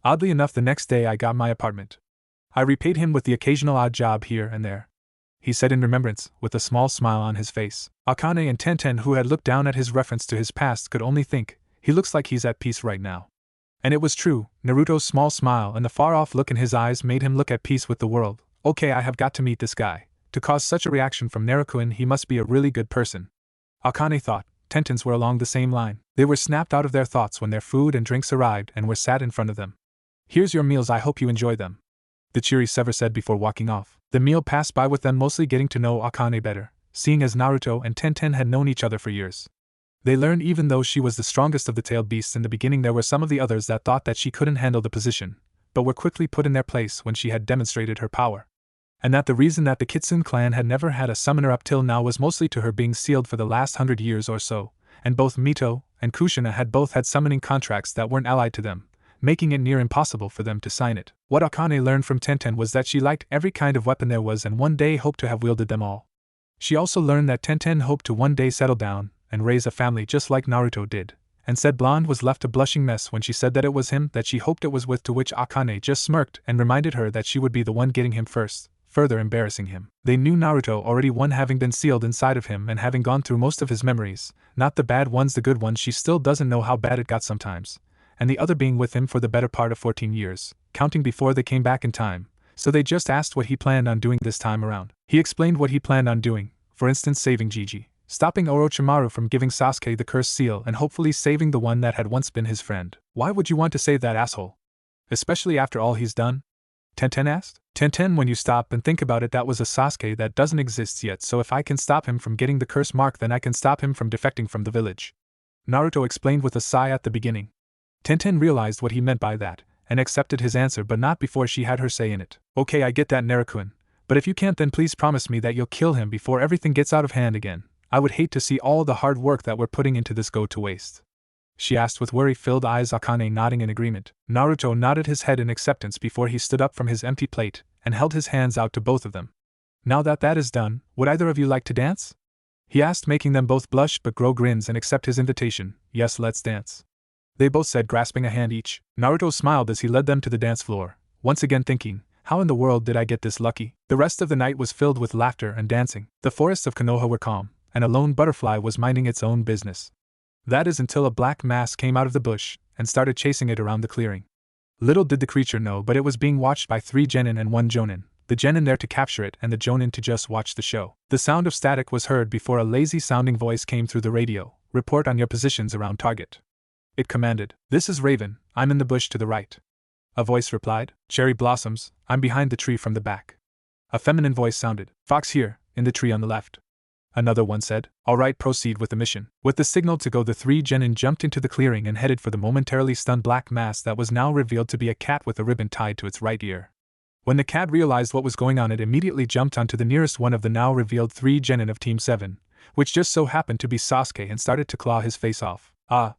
Oddly enough, the next day I got my apartment. I repaid him with the occasional odd job here and there, he said in remembrance, with a small smile on his face. Akane and Tenten, who had looked down at his reference to his past, could only think, he looks like he's at peace right now. And it was true. Naruto's small smile and the far-off look in his eyes made him look at peace with the world. Okay, I have got to meet this guy. To cause such a reaction from Naruto-kun, he must be a really good person, Akane thought. Tenten's were along the same line. They were snapped out of their thoughts when their food and drinks arrived and were sat in front of them. Here's your meals, I hope you enjoy them, the cheery server said before walking off. The meal passed by with them mostly getting to know Akane better, seeing as Naruto and Tenten had known each other for years. They learned even though she was the strongest of the tailed beasts in the beginning, there were some of the others that thought that she couldn't handle the position, but were quickly put in their place when she had demonstrated her power. And that the reason that the Kitsune clan had never had a summoner up till now was mostly to her being sealed for the last 100 years or so, and both Mito and Kushina had both had summoning contracts that weren't allied to them, making it near impossible for them to sign it. What Akane learned from Tenten was that she liked every kind of weapon there was and one day hoped to have wielded them all. She also learned that Tenten hoped to one day settle down and raise a family just like Naruto did, and said Blonde was left a blushing mess when she said that it was him that she hoped it was with, to which Akane just smirked and reminded her that she would be the one getting him first, further embarrassing him. They knew Naruto already, one having been sealed inside of him and having gone through most of his memories, not the bad ones, the good ones she still doesn't know how bad it got sometimes, and the other being with him for the better part of 14 years, counting before they came back in time, so they just asked what he planned on doing this time around. He explained what he planned on doing, for instance saving Gigi, stopping Orochimaru from giving Sasuke the cursed seal, and hopefully saving the one that had once been his friend. Why would you want to save that asshole? Especially after all he's done? Tenten asked. Tenten, when you stop and think about it, that was a Sasuke that doesn't exist yet, so if I can stop him from getting the curse mark, then I can stop him from defecting from the village. Naruto explained with a sigh at the beginning. Tenten realized what he meant by that, and accepted his answer, but not before she had her say in it. Okay, I get that, Naruto-kun, but if you can't, then please promise me that you'll kill him before everything gets out of hand again. I would hate to see all the hard work that we're putting into this go to waste. She asked with worry-filled eyes, Akane nodding in agreement. Naruto nodded his head in acceptance before he stood up from his empty plate and held his hands out to both of them. Now that that is done, would either of you like to dance? He asked, making them both blush but grow grins and accept his invitation. Yes, let's dance. They both said, grasping a hand each. Naruto smiled as he led them to the dance floor, once again thinking, how in the world did I get this lucky? The rest of the night was filled with laughter and dancing. The forests of Konoha were calm, and a lone butterfly was minding its own business. That is until a black mass came out of the bush and started chasing it around the clearing. Little did the creature know, but it was being watched by 3 genin and 1 jonin, the genin there to capture it and the jonin to just watch the show. The sound of static was heard before a lazy-sounding voice came through the radio. Report on your positions around target. It commanded. This is Raven, I'm in the bush to the right. A voice replied. Cherry Blossoms, I'm behind the tree from the back. A feminine voice sounded. Fox here, in the tree on the left. Another one said. All right, proceed with the mission. With the signal to go, the 3 genin jumped into the clearing and headed for the momentarily stunned black mass that was now revealed to be a cat with a ribbon tied to its right ear. When the cat realized what was going on, it immediately jumped onto the nearest one of the now revealed 3 genin of Team 7, which just so happened to be Sasuke, and started to claw his face off. Ah!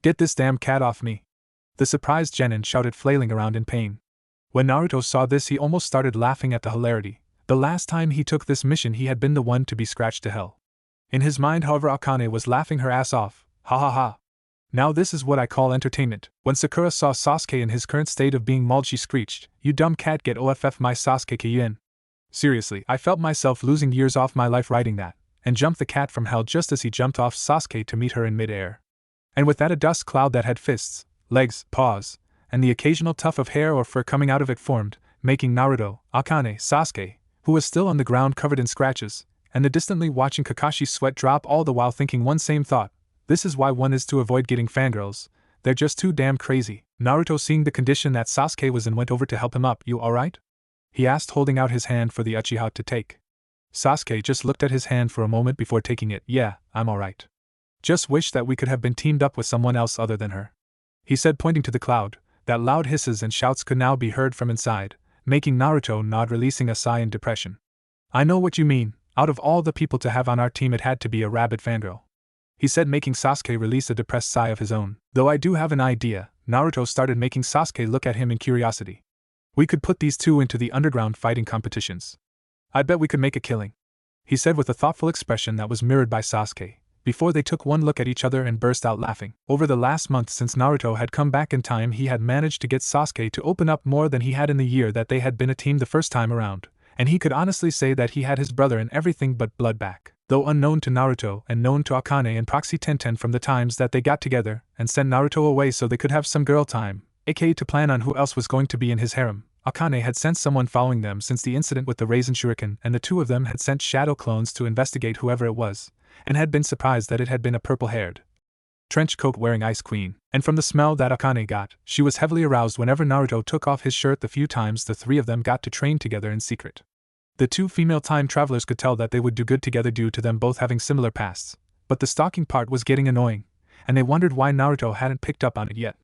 Get this damn cat off me! The surprised genin shouted, flailing around in pain. When Naruto saw this, he almost started laughing at the hilarity. The last time he took this mission, he had been the one to be scratched to hell. In his mind, however, Akane was laughing her ass off. Ha ha ha. Now this is what I call entertainment. When Sakura saw Sasuke in his current state of being mauled, she screeched, You dumb cat, get off my Sasuke Kyuubi. Seriously, I felt myself losing years off my life writing that, and jumped the cat from hell just as he jumped off Sasuke to meet her in mid-air. And with that, a dust cloud that had fists, legs, paws, and the occasional tuft of hair or fur coming out of it formed, making Naruto, Akane, Sasuke, who was still on the ground covered in scratches, and the distantly watching Kakashi's sweat drop, all the while thinking one same thought. This is why one is to avoid getting fangirls. They're just too damn crazy. Naruto, seeing the condition that Sasuke was in, went over to help him up. You alright? He asked, holding out his hand for the Uchiha to take. Sasuke just looked at his hand for a moment before taking it. Yeah, I'm alright. Just wish that we could have been teamed up with someone else other than her, he said, pointing to the cloud. That loud hisses and shouts could now be heard from inside, making Naruto nod, releasing a sigh in depression. I know what you mean. Out of all the people to have on our team, it had to be a rabid fangirl, he said, making Sasuke release a depressed sigh of his own. Though I do have an idea, Naruto started, making Sasuke look at him in curiosity. We could put these 2 into the underground fighting competitions. I bet we could make a killing, he said with a thoughtful expression that was mirrored by Sasuke, before they took one look at each other and burst out laughing. Over the last month since Naruto had come back in time, he had managed to get Sasuke to open up more than he had in the year that they had been a team the first time around, and he could honestly say that he had his brother in everything but blood back. Though unknown to Naruto and known to Akane and Proxy Tenten from the times that they got together and sent Naruto away so they could have some girl time, aka to plan on who else was going to be in his harem, Akane had sent someone following them since the incident with the Raisin Shuriken, and the 2 of them had sent shadow clones to investigate whoever it was, and had been surprised that it had been a purple-haired, trench coat wearing Ice Queen. And from the smell that Akane got, she was heavily aroused whenever Naruto took off his shirt. The few times the 3 of them got to train together in secret, the 2 female time travelers could tell that they would do good together due to them both having similar pasts, but the stalking part was getting annoying, and they wondered why Naruto hadn't picked up on it yet.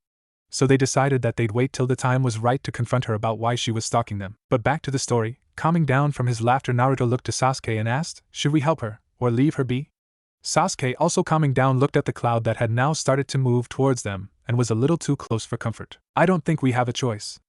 So they decided that they'd wait till the time was right to confront her about why she was stalking them. But back to the story. Calming down from his laughter, Naruto looked to Sasuke and asked, "Should we help her, or leave her be?" Sasuke, also calming down, looked at the cloud that had now started to move towards them, and was a little too close for comfort. "I don't think we have a choice,"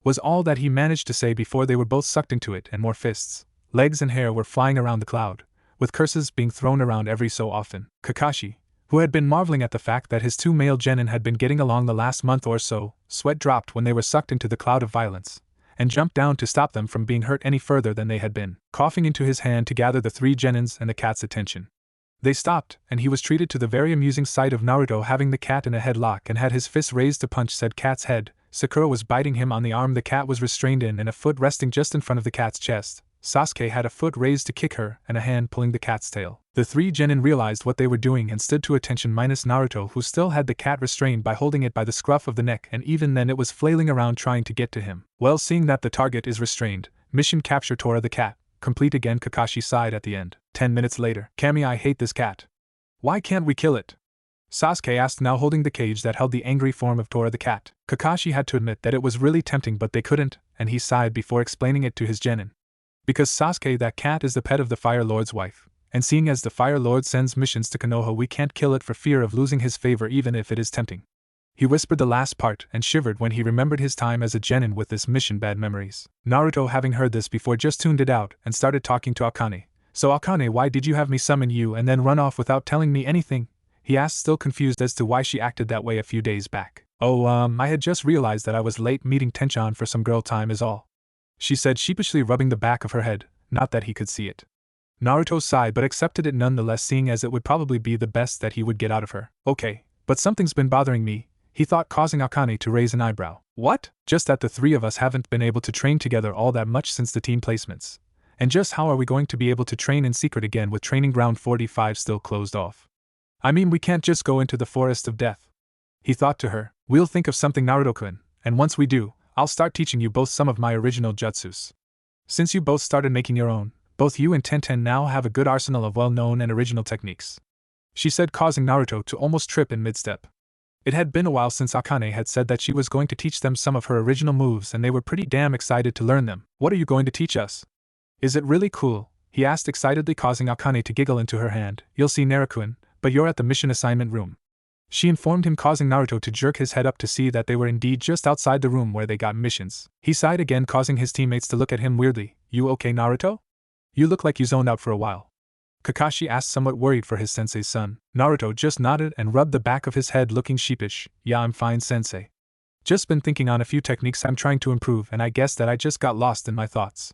was all that he managed to say before they were both sucked into it, and more fists, legs and hair were flying around the cloud, with curses being thrown around every so often. Kakashi, who had been marveling at the fact that his two male genin had been getting along the last month or so, sweat dropped when they were sucked into the cloud of violence, and jumped down to stop them from being hurt any further than they had been, coughing into his hand to gather the three genins and the cat's attention. They stopped, and he was treated to the very amusing sight of Naruto having the cat in a headlock and had his fist raised to punch said cat's head. Sakura was biting him on the arm the cat was restrained in and a foot resting just in front of the cat's chest. Sasuke had a foot raised to kick her and a hand pulling the cat's tail. The three genin realized what they were doing and stood to attention, minus Naruto, who still had the cat restrained by holding it by the scruff of the neck, and even then it was flailing around trying to get to him. Well, seeing that the target is restrained, mission capture Tora the cat complete again. Kakashi sighed at the end. 10 minutes later. "Kami, I hate this cat. Why can't we kill it?" Sasuke asked, now holding the cage that held the angry form of Tora the cat. Kakashi had to admit that it was really tempting, but they couldn't, and he sighed before explaining it to his genin. "Because Sasuke, that cat is the pet of the Fire Lord's wife, and seeing as the Fire Lord sends missions to Konoha, we can't kill it for fear of losing his favor even if it is tempting." He whispered the last part and shivered when he remembered his time as a genin with this mission. Bad memories. Naruto, having heard this before, just tuned it out and started talking to Akane. "So Akane, why did you have me summon you and then run off without telling me anything?" he asked, still confused as to why she acted that way a few days back. "Oh, I had just realized that I was late meeting Tenchan for some girl time is all," she said sheepishly, rubbing the back of her head, not that he could see it. Naruto sighed but accepted it nonetheless, seeing as it would probably be the best that he would get out of her. "Okay, but something's been bothering me," he thought, causing Akane to raise an eyebrow. "What?" "Just that the three of us haven't been able to train together all that much since the team placements. And just how are we going to be able to train in secret again with training ground 45 still closed off? I mean, we can't just go into the forest of death." He thought to her, "We'll think of something, Naruto-kun, and once we do, I'll start teaching you both some of my original jutsus. Since you both started making your own, both you and Tenten now have a good arsenal of well-known and original techniques," she said, causing Naruto to almost trip in mid-step. It had been a while since Akane had said that she was going to teach them some of her original moves, and they were pretty damn excited to learn them. "What are you going to teach us? Is it really cool?" he asked excitedly, causing Akane to giggle into her hand. "You'll see, Naruto-kun, but you're at the mission assignment room," she informed him, causing Naruto to jerk his head up to see that they were indeed just outside the room where they got missions. He sighed again, causing his teammates to look at him weirdly. "You okay, Naruto? You look like you zoned out for a while," Kakashi asked, somewhat worried for his sensei's son. Naruto just nodded and rubbed the back of his head, looking sheepish. "Yeah, I'm fine, sensei. Just been thinking on a few techniques I'm trying to improve, and I guess that I just got lost in my thoughts,"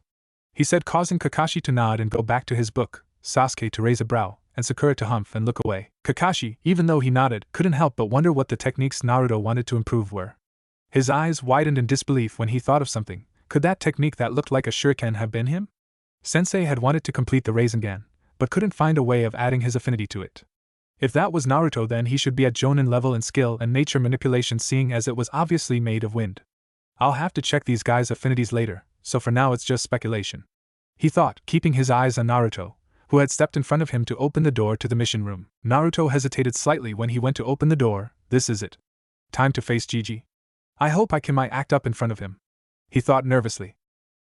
he said, causing Kakashi to nod and go back to his book, Sasuke to raise a brow, and Sakura to humph and look away. Kakashi, even though he nodded, couldn't help but wonder what the techniques Naruto wanted to improve were. His eyes widened in disbelief when he thought of something. Could that technique that looked like a shuriken have been him? Sensei had wanted to complete the Rasengan, but couldn't find a way of adding his affinity to it. If that was Naruto, then he should be at Jonin level in skill and nature manipulation, seeing as it was obviously made of wind. I'll have to check these guys' affinities later, so for now it's just speculation, he thought, keeping his eyes on Naruto, who had stepped in front of him to open the door to the mission room. Naruto hesitated slightly when he went to open the door. This is it. Time to face Gigi. I hope I can act up in front of him, he thought nervously.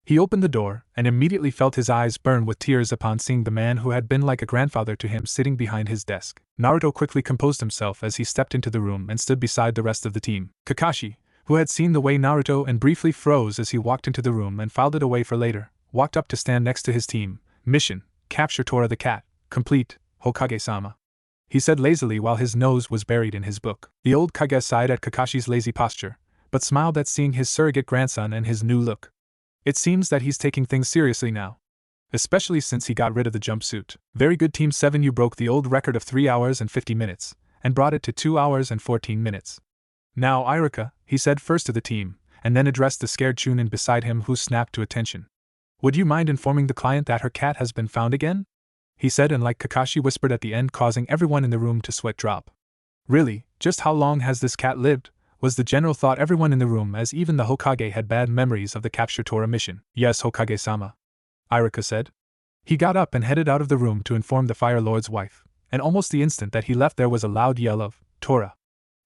He opened the door, and immediately felt his eyes burn with tears upon seeing the man who had been like a grandfather to him sitting behind his desk. Naruto quickly composed himself as he stepped into the room and stood beside the rest of the team. Kakashi, who had seen the way Naruto and briefly froze as he walked into the room and filed it away for later, walked up to stand next to his team. Mission: capture Tora the cat. Complete, Hokage-sama, he said lazily while his nose was buried in his book. The old Kage sighed at Kakashi's lazy posture, but smiled at seeing his surrogate grandson and his new look. It seems that he's taking things seriously now, especially since he got rid of the jumpsuit. Very good, Team 7, you broke the old record of 3 hours and 50 minutes, and brought it to 2 hours and 14 minutes. Now Iruka, he said first to the team, and then addressed the scared Chunin beside him, who snapped to attention. Would you mind informing the client that her cat has been found again? He said, and like Kakashi whispered at the end, causing everyone in the room to sweat drop. Really, just how long has this cat lived? Was the general thought everyone in the room, as even the Hokage had bad memories of the capture Tora mission. Yes, Hokage-sama, Iruka said. He got up and headed out of the room to inform the Fire Lord's wife. and almost the instant that he left there was a loud yell of, "Tora!"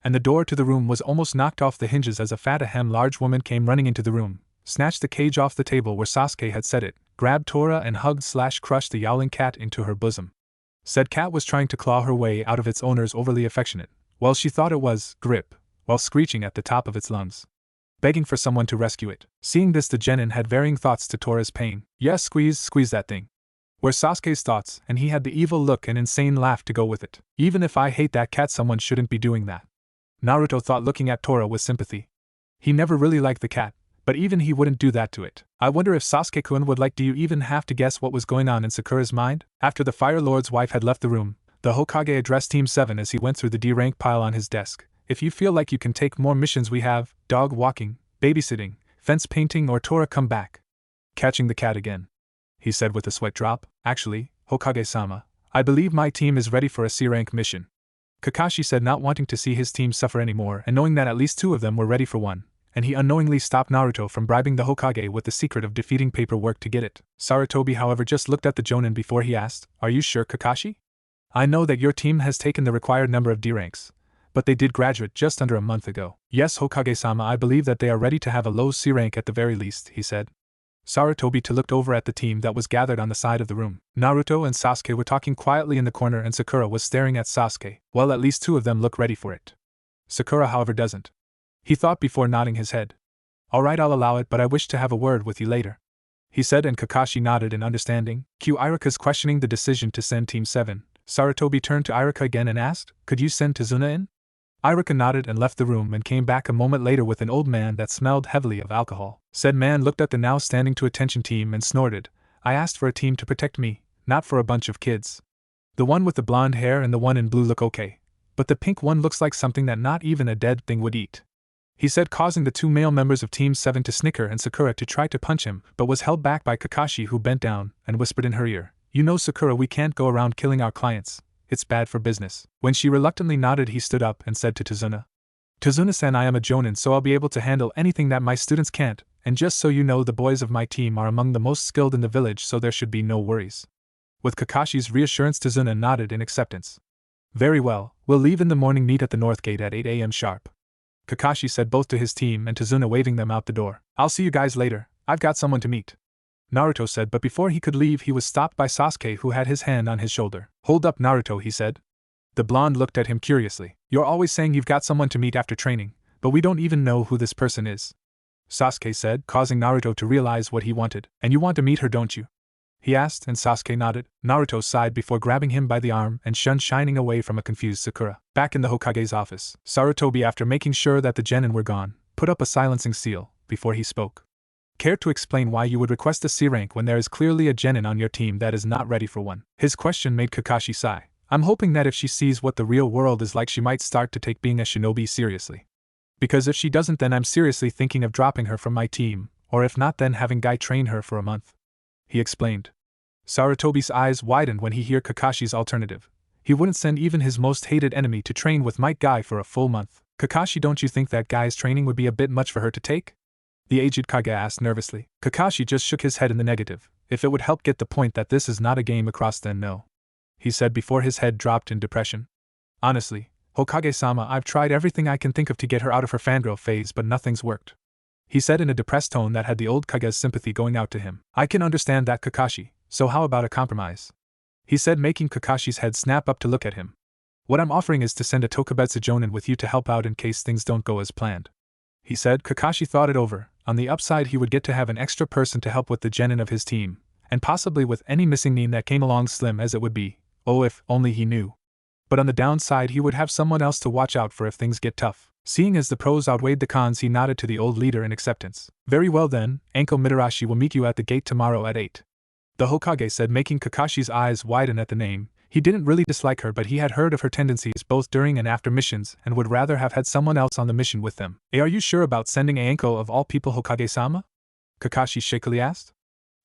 And the door to the room was almost knocked off the hinges as a fat large woman came running into the room, snatched the cage off the table where Sasuke had set it, grabbed Tora and hugged/crushed the yowling cat into her bosom. Said cat was trying to claw her way out of its owner's overly affectionate, well, she thought it was, grip, while screeching at the top of its lungs, begging for someone to rescue it. Seeing this, the genin had varying thoughts to Tora's pain. Yes, squeeze that thing, were Sasuke's thoughts, and he had the evil look and insane laugh to go with it. Even if I hate that cat, someone shouldn't be doing that, Naruto thought, looking at Tora with sympathy. He never really liked the cat, but even he wouldn't do that to it. I wonder if Sasuke-kun would like. Do you even have to guess what was going on in Sakura's mind? After the Fire Lord's wife had left the room, the Hokage addressed Team 7 as he went through the D-rank pile on his desk. If you feel like you can take more missions, we have dog walking, babysitting, fence painting, or Tora come back. Catching the cat again, he said with a sweat drop. Actually, Hokage-sama, I believe my team is ready for a C-rank mission, Kakashi said, not wanting to see his team suffer anymore and knowing that at least 2 of them were ready for one, and he unknowingly stopped Naruto from bribing the Hokage with the secret of defeating paperwork to get it. Sarutobi, however, just looked at the Jonin before he asked, "Are you sure, Kakashi? I know that your team has taken the required number of D ranks, but they did graduate just under a month ago." "Yes, Hokage-sama, I believe that they are ready to have a low C rank at the very least," he said. Sarutobi looked over at the team that was gathered on the side of the room. Naruto and Sasuke were talking quietly in the corner, and Sakura was staring at Sasuke. Well, at least 2 of them look ready for it. Sakura, however, doesn't, he thought before nodding his head. "Alright, I'll allow it, but I wish to have a word with you later," he said, and Kakashi nodded in understanding. Irika's questioning the decision to send Team 7. Sarutobi turned to Irika again and asked, "Could you send Tazuna in?" Irika nodded and left the room and came back a moment later with an old man that smelled heavily of alcohol. Said man looked at the now standing to attention team and snorted, "I asked for a team to protect me, not for a bunch of kids. The one with the blonde hair and the one in blue look okay, but the pink one looks like something that not even a dead thing would eat," he said, causing the 2 male members of Team 7 to snicker and Sakura to try to punch him, but was held back by Kakashi, who bent down and whispered in her ear, "You know, Sakura, we can't go around killing our clients. It's bad for business." When she reluctantly nodded, he stood up and said to Tazuna, "Tazuna-san, I am a jonin, so I'll be able to handle anything that my students can't, and just so you know, the boys of my team are among the most skilled in the village, so there should be no worries." With Kakashi's reassurance, Tazuna nodded in acceptance. "Very well, we'll leave in the morning, meet at the north gate at 8 a.m. sharp," Kakashi said, both to his team and Tazuna, waving them out the door. "I'll see you guys later, I've got someone to meet," Naruto said, but before he could leave he was stopped by Sasuke, who had his hand on his shoulder. "Hold up, Naruto," he said. The blonde looked at him curiously. "You're always saying you've got someone to meet after training, but we don't even know who this person is," Sasuke said, causing Naruto to realize what he wanted. "And you want to meet her, don't you?" he asked, and Sasuke nodded. Naruto sighed before grabbing him by the arm and shining away from a confused Sakura. Back in the Hokage's office, Sarutobi, after making sure that the genin were gone, put up a silencing seal before he spoke. "Care to explain why you would request a C rank when there is clearly a genin on your team that is not ready for one?" His question made Kakashi sigh. "I'm hoping that if she sees what the real world is like, she might start to take being a shinobi seriously. Because if she doesn't, then I'm seriously thinking of dropping her from my team, or if not, then having Guy train her for a month," he explained. Sarutobi's eyes widened when he heard Kakashi's alternative. He wouldn't send even his most hated enemy to train with Might Guy for a full month. "Kakashi, don't you think that Guy's training would be a bit much for her to take?" the aged Kage asked nervously. Kakashi just shook his head in the negative. "If it would help get the point that this is not a game across, then no," he said before his head dropped in depression. "Honestly, Hokage-sama, I've tried everything I can think of to get her out of her fangirl phase, but nothing's worked," he said in a depressed tone that had the old Kage's sympathy going out to him. "I can understand that, Kakashi, so how about a compromise?" he said, making Kakashi's head snap up to look at him. "What I'm offering is to send a Tokubetsu Jonin with you to help out in case things don't go as planned," he said. Kakashi thought it over. On the upside, he would get to have an extra person to help with the genin of his team, and possibly with any missing nin that came along, slim as it would be. Oh, if only he knew. But on the downside, he would have someone else to watch out for if things get tough. Seeing as the pros outweighed the cons, he nodded to the old leader in acceptance. "Very well then, Anko Mitarashi will meet you at the gate tomorrow at 8. The Hokage said, making Kakashi's eyes widen at the name. He didn't really dislike her, but he had heard of her tendencies both during and after missions and would rather have had someone else on the mission with them. "Are you sure about sending Anko of all people, Hokage-sama?" Kakashi shakily asked.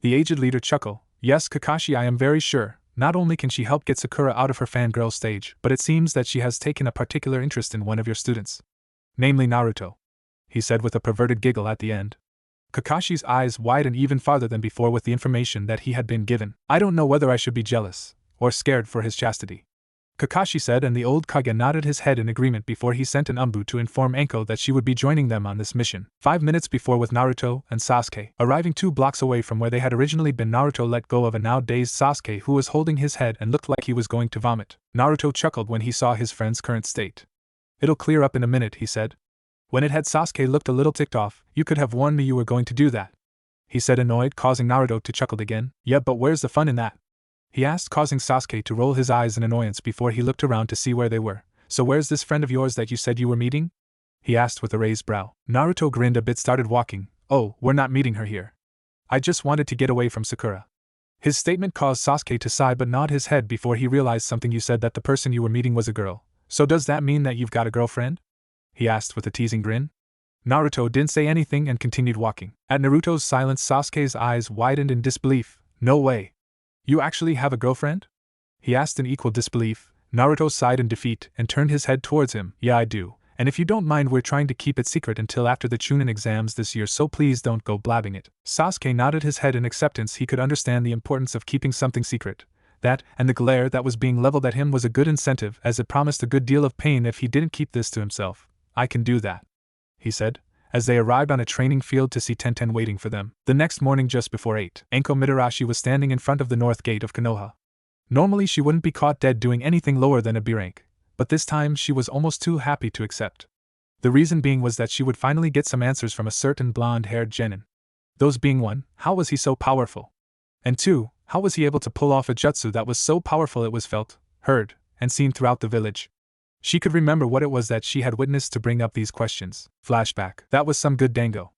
The aged leader chuckled. "Yes, Kakashi, I am very sure. Not only can she help get Sakura out of her fangirl stage, but it seems that she has taken a particular interest in one of your students. Namely Naruto," he said with a perverted giggle at the end. Kakashi's eyes widened even farther than before with the information that he had been given. "I don't know whether I should be jealous or scared for his chastity," Kakashi said, and the old Kage nodded his head in agreement before he sent an umbu to inform Anko that she would be joining them on this mission. 5 minutes before, with Naruto and Sasuke arriving 2 blocks away from where they had originally been, Naruto let go of a now dazed Sasuke who was holding his head and looked like he was going to vomit. Naruto chuckled when he saw his friend's current state. "It'll clear up in a minute," he said. When it had, Sasuke looked a little ticked off. "You could have warned me you were going to do that," he said, annoyed, causing Naruto to chuckle again. "Yeah, but where's the fun in that?" he asked, causing Sasuke to roll his eyes in annoyance before he looked around to see where they were. "So where's this friend of yours that you said you were meeting?" he asked with a raised brow. Naruto grinned a bit, started walking. "Oh, we're not meeting her here. I just wanted to get away from Sakura." His statement caused Sasuke to sigh but nod his head before he realized something. "You said that the person you were meeting was a girl. So does that mean that you've got a girlfriend?" he asked with a teasing grin. Naruto didn't say anything and continued walking. At Naruto's silence, Sasuke's eyes widened in disbelief. "No way. You actually have a girlfriend?" he asked in equal disbelief. Naruto sighed in defeat and turned his head towards him. "Yeah, I do. And if you don't mind, we're trying to keep it secret until after the Chunin exams this year, so please don't go blabbing it." Sasuke nodded his head in acceptance. He could understand the importance of keeping something secret. That, and the glare that was being leveled at him, was a good incentive, as it promised a good deal of pain if he didn't keep this to himself. "I can do that," he said, as they arrived on a training field to see Tenten waiting for them. The next morning, just before 8, Anko Mitarashi was standing in front of the north gate of Konoha. Normally she wouldn't be caught dead doing anything lower than a B rank, but this time she was almost too happy to accept. The reason being was that she would finally get some answers from a certain blonde-haired genin. Those being: 1, how was he so powerful? And 2, how was he able to pull off a jutsu that was so powerful it was felt, heard, and seen throughout the village? She could remember what it was that she had witnessed to bring up these questions. Flashback. "That was some good dango,"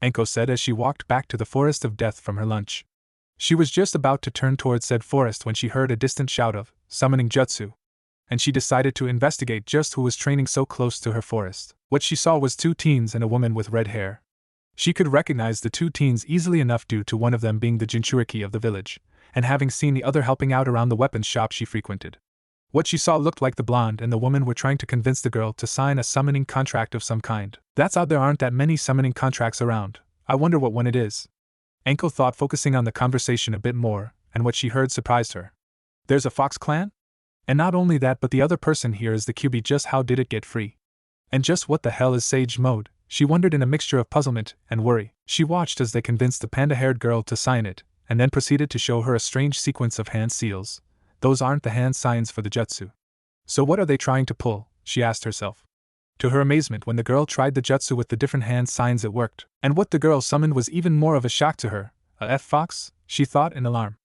Anko said as she walked back to the forest of death from her lunch. She was just about to turn towards said forest when she heard a distant shout of summoning jutsu, and she decided to investigate just who was training so close to her forest. What she saw was 2 teens and a woman with red hair. She could recognize the 2 teens easily enough due to one of them being the Jinchuriki of the village, and having seen the other helping out around the weapons shop she frequented. What she saw looked like the blonde and the woman were trying to convince the girl to sign a summoning contract of some kind. "That's odd, there aren't that many summoning contracts around. I wonder what one it is," Anko thought, focusing on the conversation a bit more, and what she heard surprised her. "There's a Fox clan? And not only that, but the other person here is the kyuubi. Just how did it get free? And just what the hell is Sage Mode?" she wondered in a mixture of puzzlement and worry. She watched as they convinced the panda-haired girl to sign it, and then proceeded to show her a strange sequence of hand seals. "Those aren't the hand signs for the jutsu. So what are they trying to pull?" she asked herself. To her amazement, when the girl tried the jutsu with the different hand signs, it worked. And what the girl summoned was even more of a shock to her. A F-fox? She thought in alarm.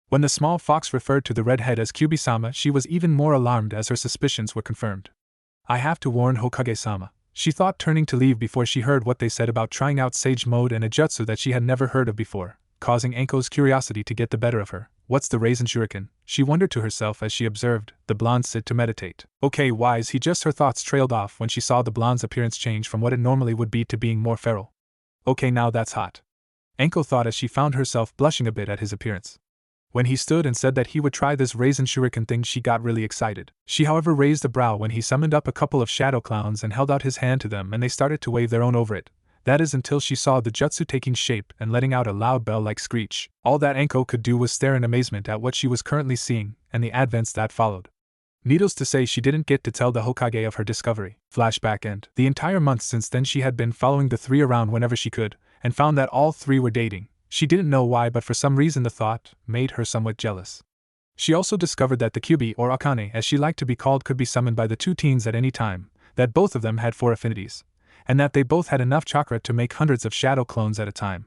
When the small fox referred to the redhead as Kyuubi-sama, she was even more alarmed as her suspicions were confirmed. "I have to warn Hokage-sama," she thought, turning to leave before she heard what they said about trying out Sage Mode and a jutsu that she had never heard of before, causing Anko's curiosity to get the better of her. "What's the Raisin Shuriken?" she wondered to herself as she observed the blonde sit to meditate. "Okay, why is he just..." Her thoughts trailed off when she saw the blonde's appearance change from what it normally would be to being more feral. "Okay, now that's hot," Anko thought as she found herself blushing a bit at his appearance. When he stood and said that he would try this Raisin Shuriken thing, she got really excited. She however raised a brow when he summoned up a couple of shadow clowns and held out his hand to them, and they started to wave their own over it. That is, until she saw the jutsu taking shape and letting out a loud bell-like screech. All that Anko could do was stare in amazement at what she was currently seeing, and the advents that followed. Needless to say, she didn't get to tell the Hokage of her discovery. Flashback end. The entire month since then she had been following the 3 around whenever she could, and found that all 3 were dating. She didn't know why, but for some reason the thought made her somewhat jealous. She also discovered that the kyuubi, or Akane as she liked to be called, could be summoned by the 2 teens at any time, that both of them had 4 affinities, and that they both had enough chakra to make hundreds of shadow clones at a time.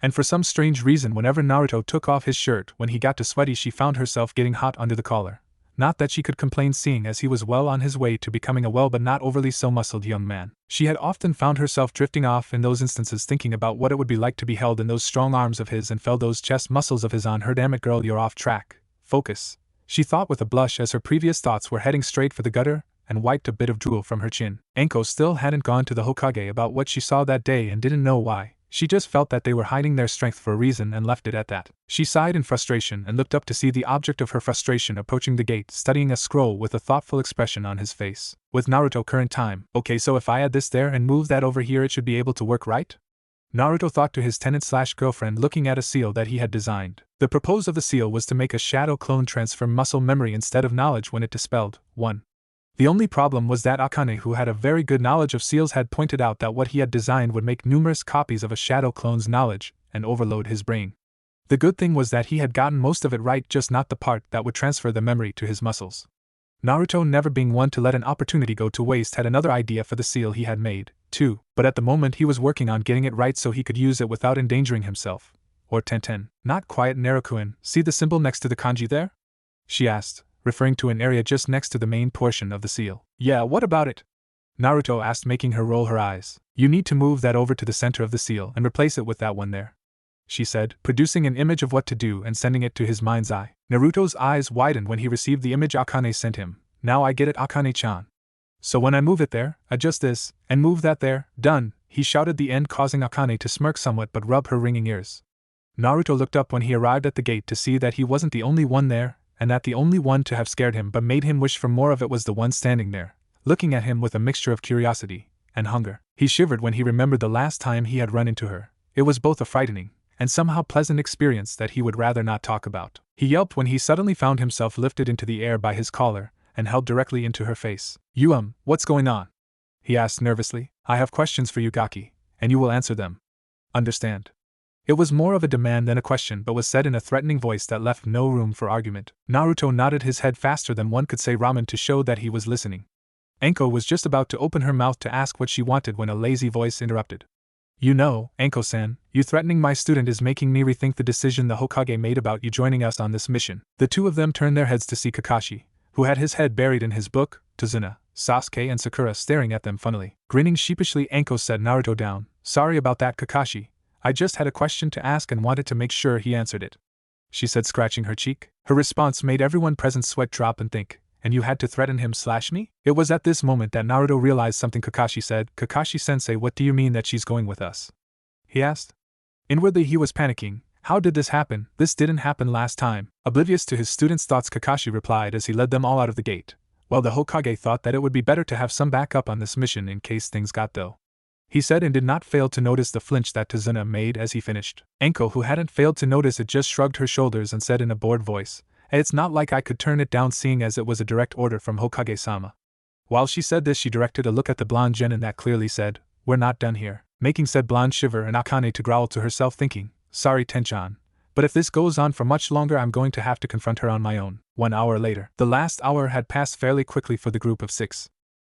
And for some strange reason, whenever Naruto took off his shirt when he got too sweaty, she found herself getting hot under the collar. Not that she could complain, seeing as he was well on his way to becoming a well but not overly so muscled young man. She had often found herself drifting off in those instances, thinking about what it would be like to be held in those strong arms of his and feel those chest muscles of his on her. "Damn it, girl, you're off track. Focus," she thought with a blush as her previous thoughts were heading straight for the gutter, and wiped a bit of drool from her chin. Anko still hadn't gone to the Hokage about what she saw that day and didn't know why. She just felt that they were hiding their strength for a reason and left it at that. She sighed in frustration and looked up to see the object of her frustration approaching the gate, studying a scroll with a thoughtful expression on his face. "With Naruto current time. Okay, so if I add this there and move that over here, it should be able to work, right?" Naruto thought to his tenant/girlfriend, looking at a seal that he had designed. The purpose of the seal was to make a shadow clone transfer muscle memory instead of knowledge when it dispelled 1. The only problem was that Akane, who had a very good knowledge of seals, had pointed out that what he had designed would make numerous copies of a shadow clone's knowledge and overload his brain. The good thing was that he had gotten most of it right, just not the part that would transfer the memory to his muscles. Naruto, never being one to let an opportunity go to waste, had another idea for the seal he had made, too, but at the moment he was working on getting it right so he could use it without endangering himself. Or Tenten. Not quiet, Naruto-kun. See the symbol next to the kanji there? She asked, referring to an area just next to the main portion of the seal. Yeah, what about it? Naruto asked, making her roll her eyes. You need to move that over to the center of the seal and replace it with that one there, she said, producing an image of what to do and sending it to his mind's eye. Naruto's eyes widened when he received the image Akane sent him. Now I get it, Akane-chan. So when I move it there, adjust this, and move that there, done, he shouted, the end causing Akane to smirk somewhat but rub her ringing ears. Naruto looked up when he arrived at the gate to see that he wasn't the only one there, and that the only one to have scared him but made him wish for more of it was the one standing there, looking at him with a mixture of curiosity and hunger. He shivered when he remembered the last time he had run into her. It was both a frightening and somehow pleasant experience that he would rather not talk about. He yelped when he suddenly found himself lifted into the air by his collar and held directly into her face. What's going on? He asked nervously. I have questions for you, Gaki, and you will answer them. Understand? It was more of a demand than a question, but was said in a threatening voice that left no room for argument. Naruto nodded his head faster than one could say ramen to show that he was listening. Anko was just about to open her mouth to ask what she wanted when a lazy voice interrupted. You know, Anko-san, you threatening my student is making me rethink the decision the Hokage made about you joining us on this mission. The two of them turned their heads to see Kakashi, who had his head buried in his book, Tazuna, Sasuke and Sakura staring at them funnily. Grinning sheepishly, Anko set Naruto down. Sorry about that, Kakashi. I just had a question to ask and wanted to make sure he answered it, she said, scratching her cheek. Her response made everyone present sweat drop and think, and you had to threaten him / me? It was at this moment that Naruto realized something. Kakashi said, Kakashi-sensei, what do you mean that she's going with us? He asked. Inwardly he was panicking. How did this happen? This didn't happen last time. Oblivious to his students' thoughts, Kakashi replied as he led them all out of the gate. Well, the Hokage thought that it would be better to have some backup on this mission in case things got though, he said, and did not fail to notice the flinch that Tazuna made as he finished. Anko, who hadn't failed to notice it, just shrugged her shoulders and said in a bored voice, It's not like I could turn it down, seeing as it was a direct order from Hokage-sama. While she said this, she directed a look at the blonde genin that clearly said, We're not done here, making said blonde shiver and Akane to growl to herself, thinking, Sorry Tenchan, but if this goes on for much longer I'm going to have to confront her on my own. 1 hour later. The last hour had passed fairly quickly for the group of 6.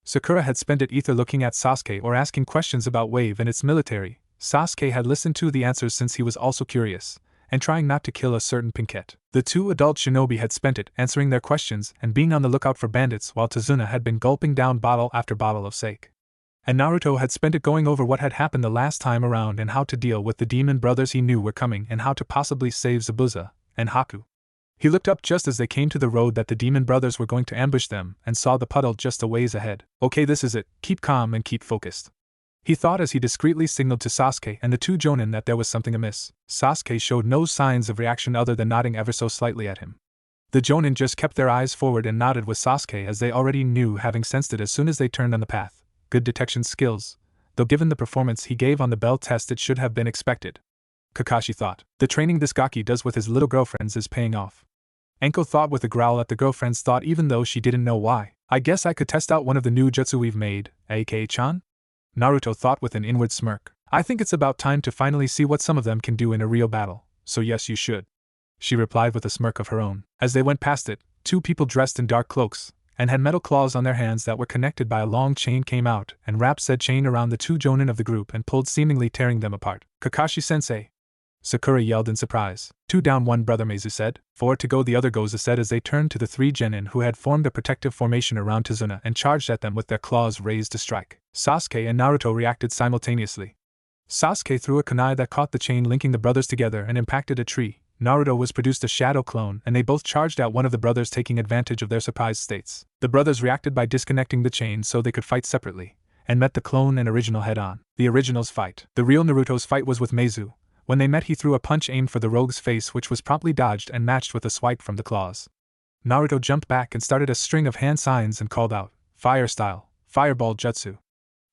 Sakura had spent it either looking at Sasuke or asking questions about Wave and its military. Sasuke had listened to the answers since he was also curious, and trying not to kill a certain Pinkette. The 2 adult shinobi had spent it answering their questions and being on the lookout for bandits, while Tazuna had been gulping down bottle after bottle of sake. And Naruto had spent it going over what had happened the last time around and how to deal with the demon brothers he knew were coming and how to possibly save Zabuza and Haku. He looked up just as they came to the road that the demon brothers were going to ambush them and saw the puddle just a ways ahead. Okay, this is it. Keep calm and keep focused, he thought as he discreetly signaled to Sasuke and the 2 jonin that there was something amiss. Sasuke showed no signs of reaction other than nodding ever so slightly at him. The jonin just kept their eyes forward and nodded with Sasuke as they already knew, having sensed it as soon as they turned on the path. Good detection skills, though given the performance he gave on the bell test it should have been expected, Kakashi thought. The training this Gaki does with his little girlfriends is paying off. Anko thought with a growl at the girlfriend's thought, even though she didn't know why. I guess I could test out one of the new jutsu we've made, Akane-chan? Naruto thought with an inward smirk. I think it's about time to finally see what some of them can do in a real battle, so yes, you should, she replied with a smirk of her own. As they went past it, 2 people dressed in dark cloaks and had metal claws on their hands that were connected by a long chain came out and wrapped said chain around the 2 jonin of the group and pulled, seemingly tearing them apart. Kakashi-sensei, Sakura yelled in surprise. 2 down, 1 brother, Meizu said. 4 to go, the other Goza said as they turned to the 3 genin who had formed a protective formation around Tazuna and charged at them with their claws raised to strike. Sasuke and Naruto reacted simultaneously. Sasuke threw a kunai that caught the chain linking the brothers together and impacted a tree. Naruto was produced a shadow clone and they both charged at one of the brothers, taking advantage of their surprised states. The brothers reacted by disconnecting the chain so they could fight separately, and met the clone and original head-on. The original's fight. The real Naruto's fight was with Meizu. When they met, he threw a punch aimed for the rogue's face, which was promptly dodged and matched with a swipe from the claws. Naruto jumped back and started a string of hand signs and called out, Fire style, Fireball Jutsu,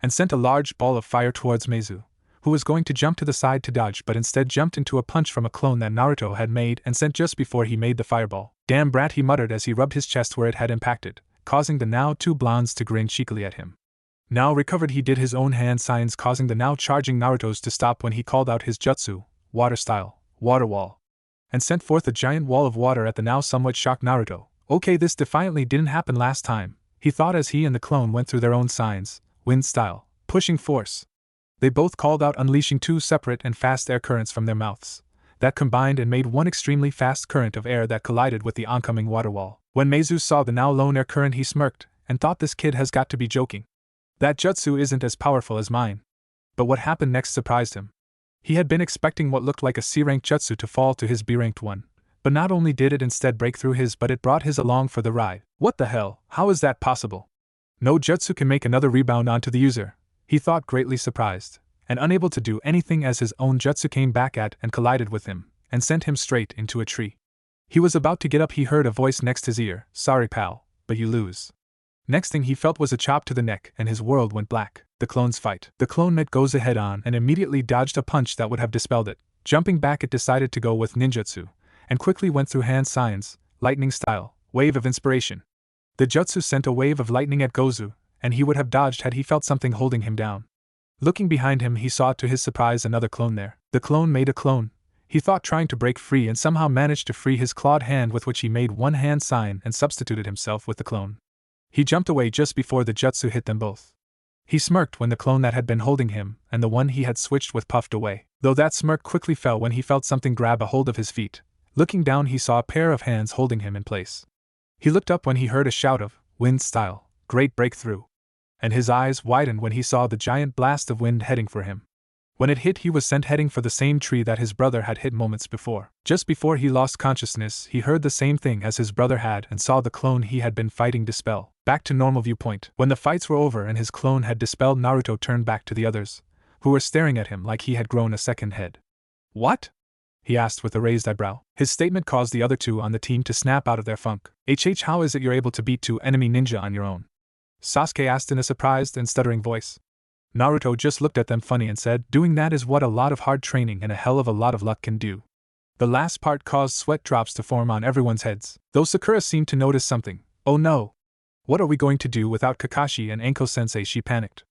and sent a large ball of fire towards Meizu, who was going to jump to the side to dodge but instead jumped into a punch from a clone that Naruto had made and sent just before he made the fireball. "Damn brat," he muttered as he rubbed his chest where it had impacted, causing the now two blondes to grin cheekily at him. Now recovered, he did his own hand signs, causing the now charging Narutos to stop when he called out his jutsu, water style, water wall, and sent forth a giant wall of water at the now somewhat shocked Naruto. Okay, this defiantly didn't happen last time, he thought as he and the clone went through their own signs, wind style, pushing force. They both called out, unleashing two separate and fast air currents from their mouths that combined and made one extremely fast current of air that collided with the oncoming water wall. When Meizu saw the now lone air current, he smirked and thought, this kid has got to be joking. That jutsu isn't as powerful as mine. But what happened next surprised him. He had been expecting what looked like a C-rank jutsu to fall to his B-ranked one, but not only did it instead break through his, but it brought his along for the ride. What the hell, how is that possible? No jutsu can make another rebound onto the user, he thought, greatly surprised, and unable to do anything as his own jutsu came back at and collided with him, and sent him straight into a tree. He was about to get up, he heard a voice next his ear, "Sorry pal, but you lose." Next thing he felt was a chop to the neck and his world went black. The clones fight. The clone met Goza head on and immediately dodged a punch that would have dispelled it. Jumping back, it decided to go with ninjutsu, and quickly went through hand signs, lightning style, wave of inspiration. The jutsu sent a wave of lightning at Gozu, and he would have dodged had he felt something holding him down. Looking behind him, he saw to his surprise another clone there. The clone made a clone, he thought, trying to break free, and somehow managed to free his clawed hand, with which he made one hand sign and substituted himself with the clone. He jumped away just before the jutsu hit them both. He smirked when the clone that had been holding him and the one he had switched with puffed away, though that smirk quickly fell when he felt something grab a hold of his feet. Looking down, he saw a pair of hands holding him in place. He looked up when he heard a shout of, "Wind style, great breakthrough," and his eyes widened when he saw the giant blast of wind heading for him. When it hit, he was sent heading for the same tree that his brother had hit moments before. Just before he lost consciousness, he heard the same thing as his brother had and saw the clone he had been fighting dispel. Back to normal viewpoint. When the fights were over and his clone had dispelled, Naruto turned back to the others, who were staring at him like he had grown a second head. "What?" he asked with a raised eyebrow. His statement caused the other two on the team to snap out of their funk. How is it you're able to beat two enemy ninja on your own?" Sasuke asked in a surprised and stuttering voice. Naruto just looked at them funny and said, "Doing that is what a lot of hard training and a hell of a lot of luck can do." The last part caused sweat drops to form on everyone's heads, though Sakura seemed to notice something. "Oh no! What are we going to do without Kakashi and Anko-sensei?" she panicked.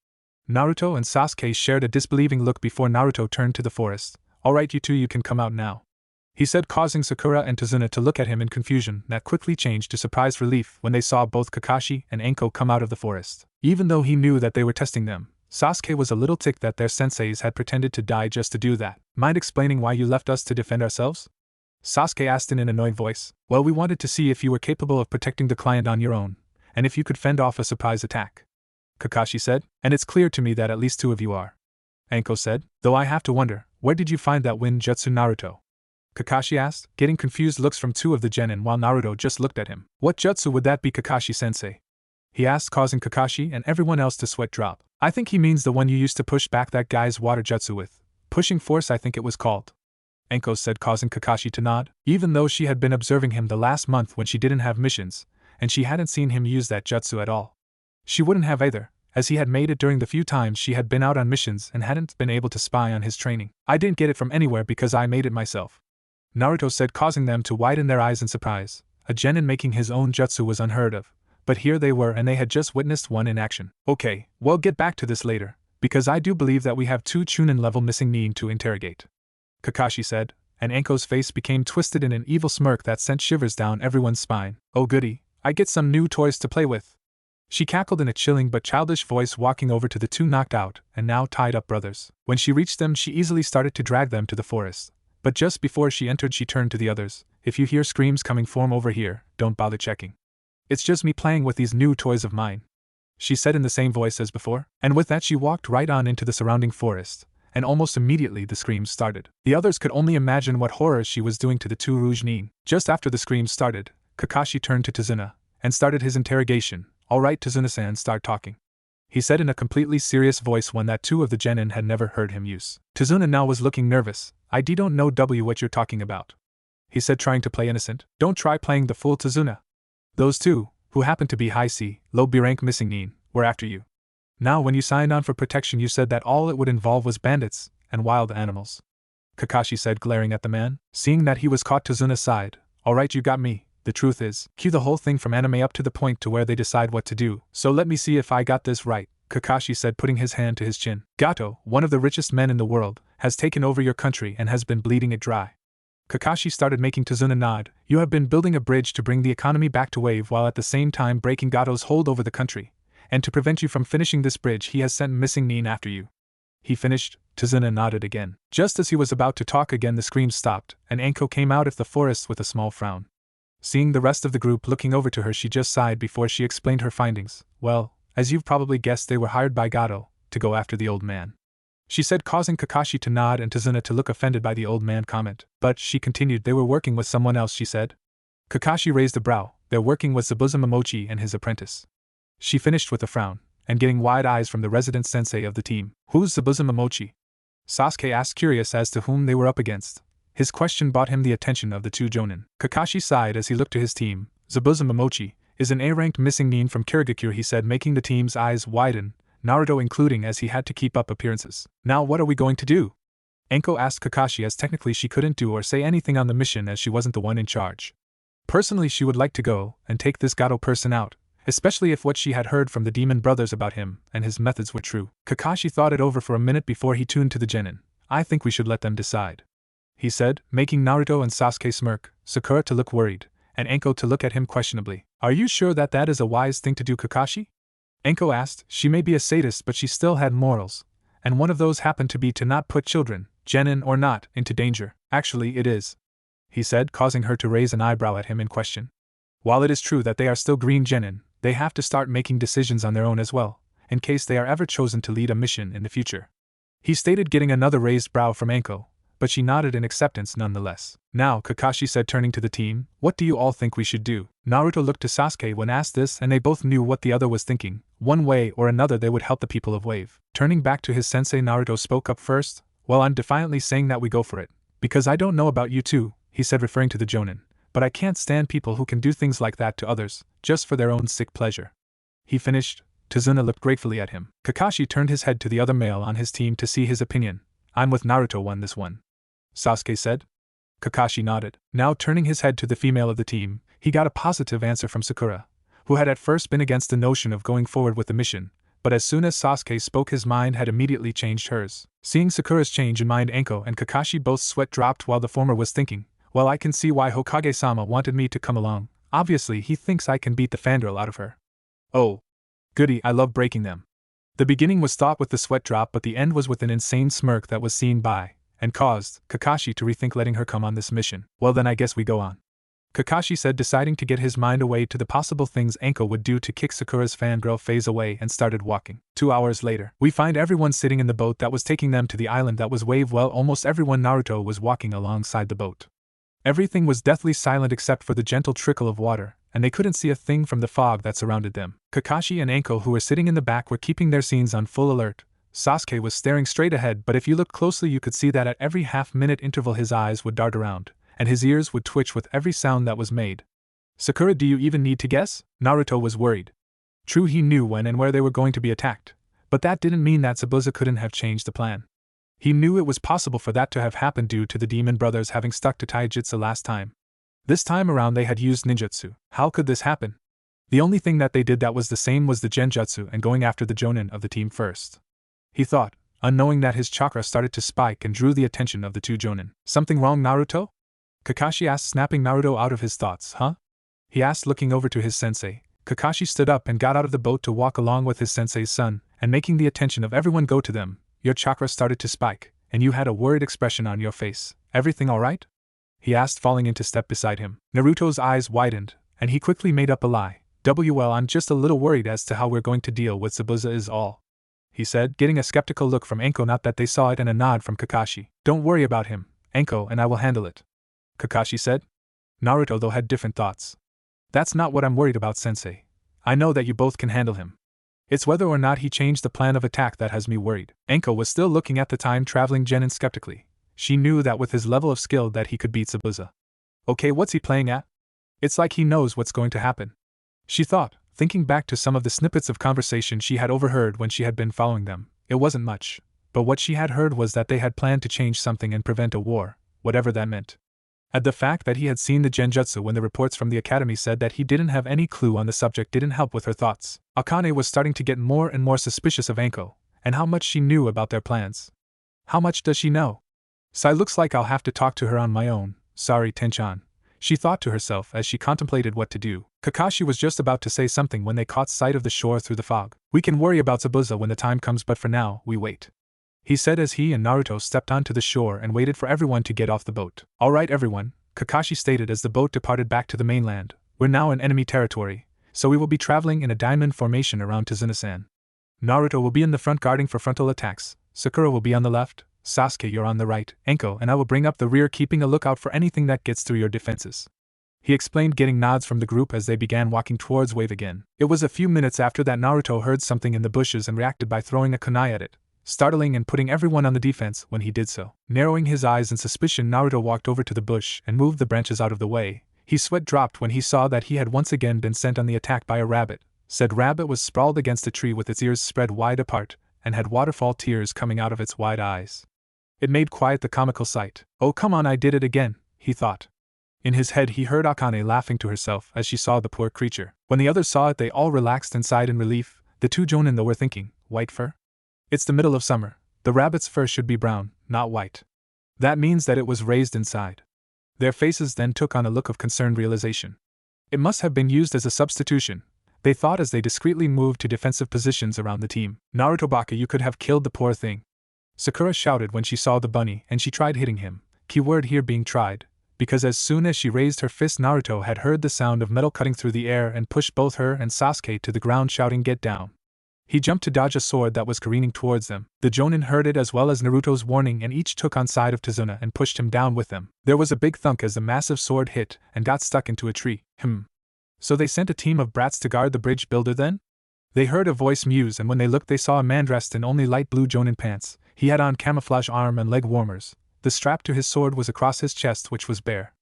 Naruto and Sasuke shared a disbelieving look before Naruto turned to the forest. "Alright, you two, you can come out now," he said, causing Sakura and Tazuna to look at him in confusion that quickly changed to surprised relief when they saw both Kakashi and Anko come out of the forest. Even though he knew that they were testing them, Sasuke was a little ticked that their senseis had pretended to die just to do that. "Mind explaining why you left us to defend ourselves?" Sasuke asked in an annoyed voice. "Well, we wanted to see if you were capable of protecting the client on your own, and if you could fend off a surprise attack," Kakashi said. "And it's clear to me that at least two of you are," Anko said. "Though I have to wonder, where did you find that wind jutsu, Naruto?" Kakashi asked, getting confused looks from two of the genin while Naruto just looked at him. "What jutsu would that be, Kakashi-sensei?" he asked, causing Kakashi and everyone else to sweat drop. "I think he means the one you used to push back that guy's water jutsu with. Pushing force, I think it was called," Anko said, causing Kakashi to nod. Even though she had been observing him the last month when she didn't have missions, and she hadn't seen him use that jutsu at all. She wouldn't have either, as he had made it during the few times she had been out on missions and hadn't been able to spy on his training. "I didn't get it from anywhere because I made it myself," Naruto said, causing them to widen their eyes in surprise. A genin making his own jutsu was unheard of, but here they were and they had just witnessed one in action. "Okay, we'll get back to this later, because I do believe that we have two Chunin level missing need to interrogate," Kakashi said, and Anko's face became twisted in an evil smirk that sent shivers down everyone's spine. "Oh goody, I get some new toys to play with," she cackled in a chilling but childish voice, walking over to the two knocked out and now tied up brothers. When she reached them, she easily started to drag them to the forest, but just before she entered, she turned to the others. "If you hear screams coming from over here, don't bother checking. It's just me playing with these new toys of mine," she said in the same voice as before, and with that she walked right on into the surrounding forest, and almost immediately the screams started. The others could only imagine what horrors she was doing to the two Rouge Nin. Just after the screams started, Kakashi turned to Tazuna and started his interrogation. "Alright, Tazuna-san, start talking," he said in a completely serious voice, one that two of the genin had never heard him use. Tazuna now was looking nervous. "I don't know what you're talking about," he said, trying to play innocent. "Don't try playing the fool, Tazuna. Those two, who happen to be high C, low B rank missing Nin, were after you. Now when you signed on for protection you said that all it would involve was bandits, and wild animals. Kakashi said, glaring at the man. Seeing that he was caught, Tazuna sighed. Alright, you got me. The truth is, cue the whole thing from anime up to the point to where they decide what to do, so let me see if I got this right, Kakashi said, putting his hand to his chin. Gato, one of the richest men in the world, has taken over your country and has been bleeding it dry. Kakashi started making Tazuna nod. You have been building a bridge to bring the economy back to wave while at the same time breaking Gato's hold over the country, and to prevent you from finishing this bridge he has sent Missing Nin after you. He finished. Tazuna nodded again. Just as he was about to talk again, the screams stopped, and Anko came out of the forest with a small frown. Seeing the rest of the group looking over to her, she just sighed before she explained her findings. Well, as you've probably guessed, they were hired by Gato to go after the old man, she said, causing Kakashi to nod and Tazuna to look offended by the old man comment. But, she continued, they were working with someone else, she said. Kakashi raised a brow. They're working with Zabuza Momochi and his apprentice. She finished with a frown, and getting wide eyes from the resident sensei of the team. Who's Zabuza Momochi? Sasuke asked, curious as to whom they were up against. His question brought him the attention of the two jonin. Kakashi sighed as he looked to his team. Zabuza Momochi is an A-ranked Missing Nin from Kirigakure, he said, making the team's eyes widen, Naruto including, as he had to keep up appearances. Now what are we going to do? Anko asked Kakashi, as technically she couldn't do or say anything on the mission as she wasn't the one in charge. Personally, she would like to go and take this Gato person out, especially if what she had heard from the demon brothers about him and his methods were true. Kakashi thought it over for a minute before he tuned to the genin. I think we should let them decide, he said, making Naruto and Sasuke smirk, Sakura to look worried, and Anko to look at him questionably. Are you sure that that is a wise thing to do, Kakashi? Anko asked. She may be a sadist, but she still had morals, and one of those happened to be to not put children, genin or not, into danger. Actually, it is, he said, causing her to raise an eyebrow at him in question. While it is true that they are still green genin, they have to start making decisions on their own as well, in case they are ever chosen to lead a mission in the future, he stated, getting another raised brow from Anko, but she nodded in acceptance nonetheless. Now, Kakashi said, turning to the team, what do you all think we should do? Naruto looked to Sasuke when asked this, and they both knew what the other was thinking. One way or another they would help the people of Wave. Turning back to his sensei, Naruto spoke up first. Well, I'm defiantly saying that we go for it, because I don't know about you two, he said, referring to the jonin, but I can't stand people who can do things like that to others, just for their own sick pleasure. He finished. Tazuna looked gratefully at him. Kakashi turned his head to the other male on his team to see his opinion. I'm with Naruto on this one, Sasuke said. Kakashi nodded. Now turning his head to the female of the team, he got a positive answer from Sakura, who had at first been against the notion of going forward with the mission, but as soon as Sasuke spoke, his mind had immediately changed hers. Seeing Sakura's change in mind, Anko and Kakashi both sweat dropped, while the former was thinking, well, I can see why Hokage-sama wanted me to come along. Obviously he thinks I can beat the fangirl out of her. Oh, goody, I love breaking them. The beginning was thought with the sweat drop, but the end was with an insane smirk that was seen by, and caused, Kakashi to rethink letting her come on this mission. Well then, I guess we go on, Kakashi said, deciding to get his mind away to the possible things Anko would do to kick Sakura's fangirl phase away, and started walking. 2 hours later, we find everyone sitting in the boat that was taking them to the island that was Wave. Well, almost everyone Naruto was walking alongside the boat. Everything was deathly silent except for the gentle trickle of water, and they couldn't see a thing from the fog that surrounded them. Kakashi and Anko, who were sitting in the back, were keeping their scenes on full alert. Sasuke was staring straight ahead, but if you looked closely you could see that at every half-minute interval his eyes would dart around, and his ears would twitch with every sound that was made. Sakura, do you even need to guess? Naruto was worried. True, he knew when and where they were going to be attacked, but that didn't mean that Zabuza couldn't have changed the plan. He knew it was possible for that to have happened due to the demon brothers having stuck to taijutsu last time. This time around they had used ninjutsu. How could this happen? The only thing that they did that was the same was the genjutsu and going after the jonin of the team first, he thought, unknowing that his chakra started to spike and drew the attention of the two jonin. Something wrong, Naruto? Kakashi asked, snapping Naruto out of his thoughts. Huh? He asked, looking over to his sensei. Kakashi stood up and got out of the boat to walk along with his sensei's son, and making the attention of everyone go to them. Your chakra started to spike, and you had a worried expression on your face. Everything alright? He asked, falling into step beside him. Naruto's eyes widened, and he quickly made up a lie. Well, I'm just a little worried as to how we're going to deal with Zabuza is all, he said, getting a skeptical look from Anko, not that they saw it, and a nod from Kakashi. Don't worry about him, Anko, and I will handle it, Kakashi said. Naruto, though, had different thoughts. That's not what I'm worried about, sensei. I know that you both can handle him. It's whether or not he changed the plan of attack that has me worried. Anko was still looking at the time-traveling genin skeptically. She knew that with his level of skill that he could beat Zabuza. Okay, what's he playing at? It's like he knows what's going to happen, she thought, thinking back to some of the snippets of conversation she had overheard when she had been following them. It wasn't much, but what she had heard was that they had planned to change something and prevent a war, whatever that meant. And the fact that he had seen the genjutsu when the reports from the academy said that he didn't have any clue on the subject didn't help with her thoughts. Akane was starting to get more and more suspicious of Anko, and how much she knew about their plans. How much does she know? Sai looks like I'll have to talk to her on my own, sorry Tenchan, she thought to herself as she contemplated what to do. Kakashi was just about to say something when they caught sight of the shore through the fog. We can worry about Zabuza when the time comes, but for now, we wait, he said as he and Naruto stepped onto the shore and waited for everyone to get off the boat. All right everyone, Kakashi stated as the boat departed back to the mainland. We're now in enemy territory, so we will be traveling in a diamond formation around Tazuna-san. Naruto will be in the front guarding for frontal attacks, Sakura will be on the left, Sasuke you're on the right, Anko and I will bring up the rear keeping a lookout for anything that gets through your defenses, he explained, getting nods from the group as they began walking towards Wave again. It was a few minutes after that Naruto heard something in the bushes and reacted by throwing a kunai at it, startling and putting everyone on the defense when he did so. Narrowing his eyes in suspicion, Naruto walked over to the bush and moved the branches out of the way. His sweat dropped when he saw that he had once again been sent on the attack by a rabbit. Said rabbit was sprawled against a tree with its ears spread wide apart, and had waterfall tears coming out of its wide eyes. It made quite the comical sight. Oh come on, I did it again, he thought. In his head he heard Akane laughing to herself as she saw the poor creature. When the others saw it they all relaxed and sighed in relief. The two jonin though were thinking, white fur? It's the middle of summer, the rabbit's fur should be brown, not white. That means that it was raised inside. Their faces then took on a look of concerned realization. It must have been used as a substitution, they thought as they discreetly moved to defensive positions around the team. Naruto Baka, you could have killed the poor thing, Sakura shouted when she saw the bunny, and she tried hitting him, keyword here being tried, because as soon as she raised her fist Naruto had heard the sound of metal cutting through the air and pushed both her and Sasuke to the ground, shouting get down. He jumped to dodge a sword that was careening towards them. The jonin heard it as well as Naruto's warning and each took on side of Tazuna and pushed him down with them. There was a big thunk as the massive sword hit and got stuck into a tree. So they sent a team of brats to guard the bridge builder then? They heard a voice muse, and when they looked they saw a man dressed in only light blue jonin pants. He had on camouflage arm and leg warmers. The strap to his sword was across his chest, which was bare.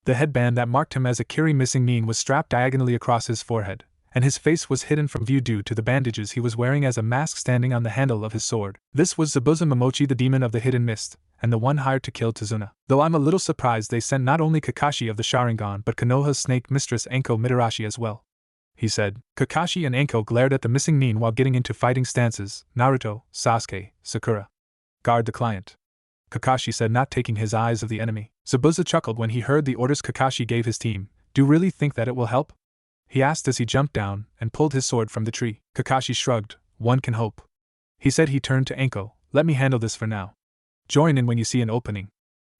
The headband that marked him as a Kiri missing nin was strapped diagonally across his forehead, and his face was hidden from view due to the bandages he was wearing as a mask standing on the handle of his sword. This was Zabuza Momochi, the demon of the hidden mist, and the one hired to kill Tazuna. Though I'm a little surprised they sent not only Kakashi of the Sharingan but Konoha's snake mistress Anko Mitarashi as well, he said. Kakashi and Anko glared at the missing nin while getting into fighting stances. Naruto, Sasuke, Sakura. Guard the client, Kakashi said, not taking his eyes off the enemy. Zabuza chuckled when he heard the orders Kakashi gave his team. Do you really think that it will help? He asked as he jumped down and pulled his sword from the tree. Kakashi shrugged. One can hope. He said. He turned to Anko. Let me handle this for now. Join in when you see an opening.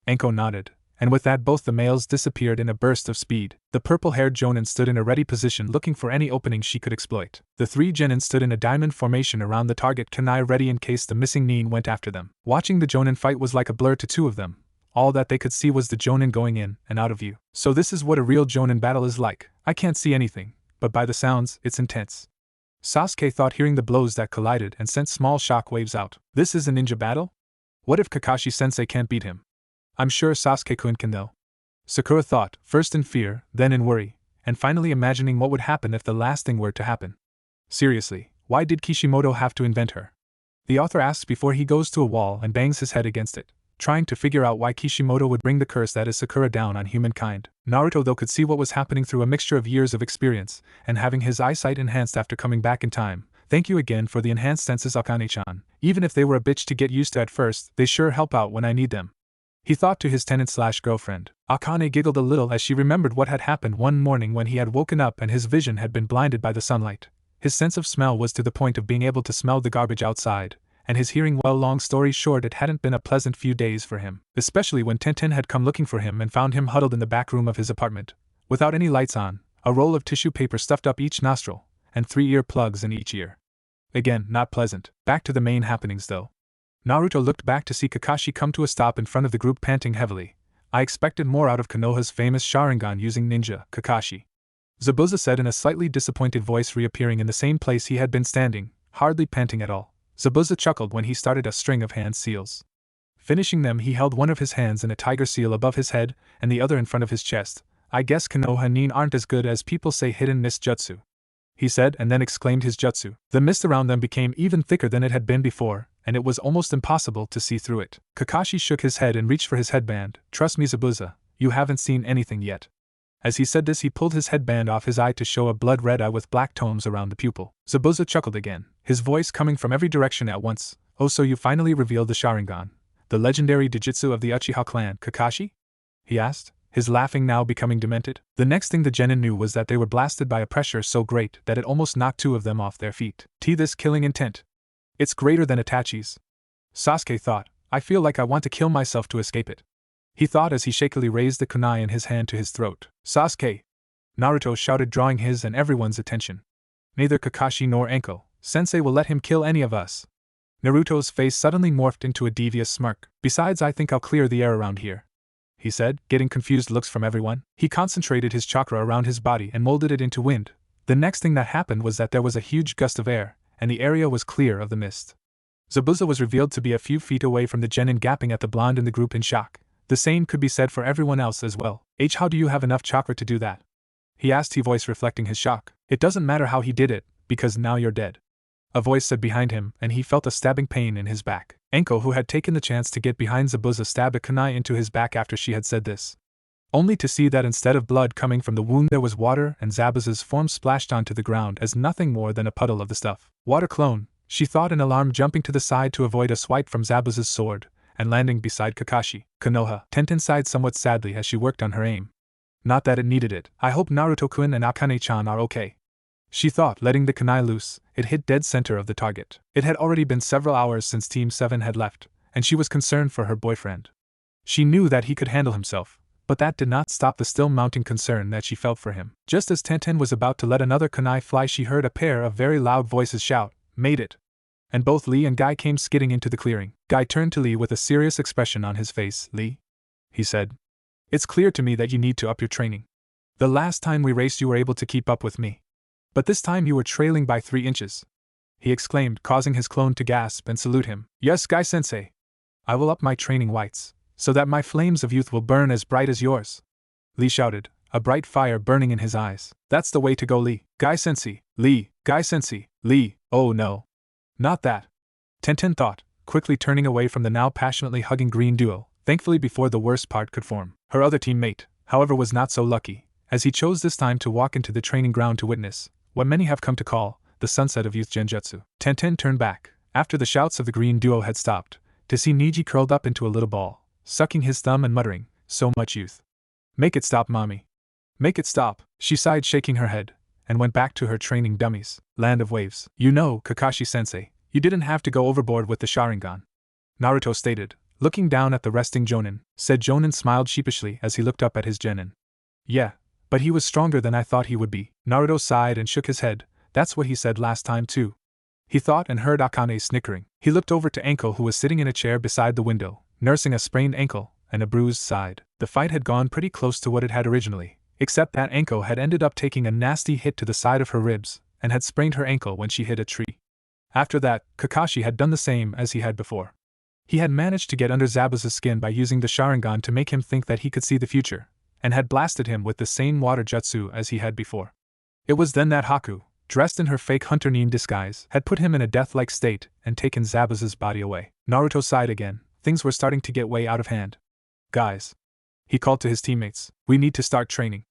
Anko nodded, and with that both the males disappeared in a burst of speed. The purple-haired jonin stood in a ready position looking for any opening she could exploit. The three genin stood in a diamond formation around the target kunai ready in case the missing nin went after them. Watching the jonin fight was like a blur to two of them. All that they could see was the jonin going in and out of view. So this is what a real jonin battle is like. I can't see anything, but by the sounds, it's intense. Sasuke thought, hearing the blows that collided and sent small shock waves out. This is a ninja battle? What if Kakashi-sensei can't beat him? I'm sure Sasuke-kun can though. Sakura thought, first in fear, then in worry, and finally imagining what would happen if the last thing were to happen. Seriously, why did Kishimoto have to invent her? The author asks before he goes to a wall and bangs his head against it, trying to figure out why Kishimoto would bring the curse that is Sakura down on humankind. Naruto though could see what was happening through a mixture of years of experience, and having his eyesight enhanced after coming back in time. Thank you again for the enhanced senses, Akane-chan. Even if they were a bitch to get used to at first, they sure help out when I need them, he thought to his tenant/girlfriend. Akane giggled a little as she remembered what had happened one morning when he had woken up and his vision had been blinded by the sunlight. His sense of smell was to the point of being able to smell the garbage outside, and his hearing, well, long story short, it hadn't been a pleasant few days for him, especially when Tenten had come looking for him and found him huddled in the back room of his apartment, without any lights on, a roll of tissue paper stuffed up each nostril, and 3 ear plugs in each ear. Again, not pleasant. Back to the main happenings though. Naruto looked back to see Kakashi come to a stop in front of the group, panting heavily. I expected more out of Konoha's famous Sharingan using ninja, Kakashi, Zabuza said in a slightly disappointed voice, reappearing in the same place he had been standing, hardly panting at all. Zabuza chuckled when he started a string of hand seals. Finishing them, he held one of his hands in a tiger seal above his head and the other in front of his chest. I guess Konoha nin aren't as good as people say hidden mist jutsu, he said, and then exclaimed his jutsu. The mist around them became even thicker than it had been before, and it was almost impossible to see through it. Kakashi shook his head and reached for his headband. Trust me, Zabuza, you haven't seen anything yet. As he said this, he pulled his headband off his eye to show a blood-red eye with black tones around the pupil. Zabuza chuckled again, his voice coming from every direction at once. Oh, so you finally revealed the Sharingan, the legendary Jujutsu of the Uchiha clan, Kakashi? He asked, his laughing now becoming demented. The next thing the genin knew was that they were blasted by a pressure so great that it almost knocked two of them off their feet. This killing intent. It's greater than Itachi's. Sasuke thought, I feel like I want to kill myself to escape it. He thought as he shakily raised the kunai in his hand to his throat. Sasuke! Naruto shouted, drawing his and everyone's attention. Neither Kakashi nor Anko sensei will let him kill any of us. Naruto's face suddenly morphed into a devious smirk. Besides, I think I'll clear the air around here, he said, getting confused looks from everyone. He concentrated his chakra around his body and molded it into wind. The next thing that happened was that there was a huge gust of air, and the area was clear of the mist. Zabuza was revealed to be a few feet away from the genin, gapping at the blonde in the group in shock. The same could be said for everyone else as well. How do you have enough chakra to do that? He asked, his voice reflecting his shock. It doesn't matter how he did it, because now you're dead. A voice said behind him, and he felt a stabbing pain in his back. Anko, who had taken the chance to get behind Zabuza, stabbed a kunai into his back after she had said this, only to see that instead of blood coming from the wound there was water, and Zabuza's form splashed onto the ground as nothing more than a puddle of the stuff. Water clone, she thought in alarm, jumping to the side to avoid a swipe from Zabuza's sword, and landing beside Kakashi. Konoha. Tenten sighed somewhat sadly as she worked on her aim. Not that it needed it. I hope Naruto-kun and Akane-chan are okay, she thought, letting the kunai loose. It hit dead center of the target. It had already been several hours since Team 7 had left, and she was concerned for her boyfriend. She knew that he could handle himself, but that did not stop the still mounting concern that she felt for him. Just as Tenten was about to let another kunai fly, she heard a pair of very loud voices shout, "Made it!" And both Lee and Guy came skidding into the clearing. Guy turned to Lee with a serious expression on his face. Lee, he said, it's clear to me that you need to up your training. The last time we raced you were able to keep up with me, but this time you were trailing by 3 inches, he exclaimed, causing his clone to gasp and salute him. Yes, Guy-sensei. I will up my training whites, so that my flames of youth will burn as bright as yours, Lee shouted, a bright fire burning in his eyes. That's the way to go, Lee. Guy-sensei, Lee, Guy-sensei, Lee, oh no. Not that, Tenten thought, quickly turning away from the now passionately hugging green duo, thankfully before the worst part could form. Her other teammate, however, was not so lucky, as he chose this time to walk into the training ground to witness what many have come to call the sunset of youth genjutsu. Tenten turned back, after the shouts of the green duo had stopped, to see Niji curled up into a little ball, sucking his thumb and muttering, so much youth. Make it stop, mommy. Make it stop, she sighed, shaking her head, and went back to her training dummies. Land of waves. You know, Kakashi-sensei, you didn't have to go overboard with the Sharingan, Naruto stated, looking down at the resting Jonin. Said Jonin smiled sheepishly as he looked up at his genin. Yeah, but he was stronger than I thought he would be. Naruto sighed and shook his head. That's what he said last time too, he thought, and heard Akane snickering. He looked over to Anko, who was sitting in a chair beside the window, nursing a sprained ankle and a bruised side. The fight had gone pretty close to what it had originally, except that Anko had ended up taking a nasty hit to the side of her ribs and had sprained her ankle when she hit a tree. After that, Kakashi had done the same as he had before. He had managed to get under Zabuza's skin by using the Sharingan to make him think that he could see the future, and had blasted him with the same water jutsu as he had before. It was then that Haku, dressed in her fake Hunter Nin disguise, had put him in a death-like state and taken Zabuza's body away. Naruto sighed again. Things were starting to get way out of hand. Guys, he called to his teammates, we need to start training.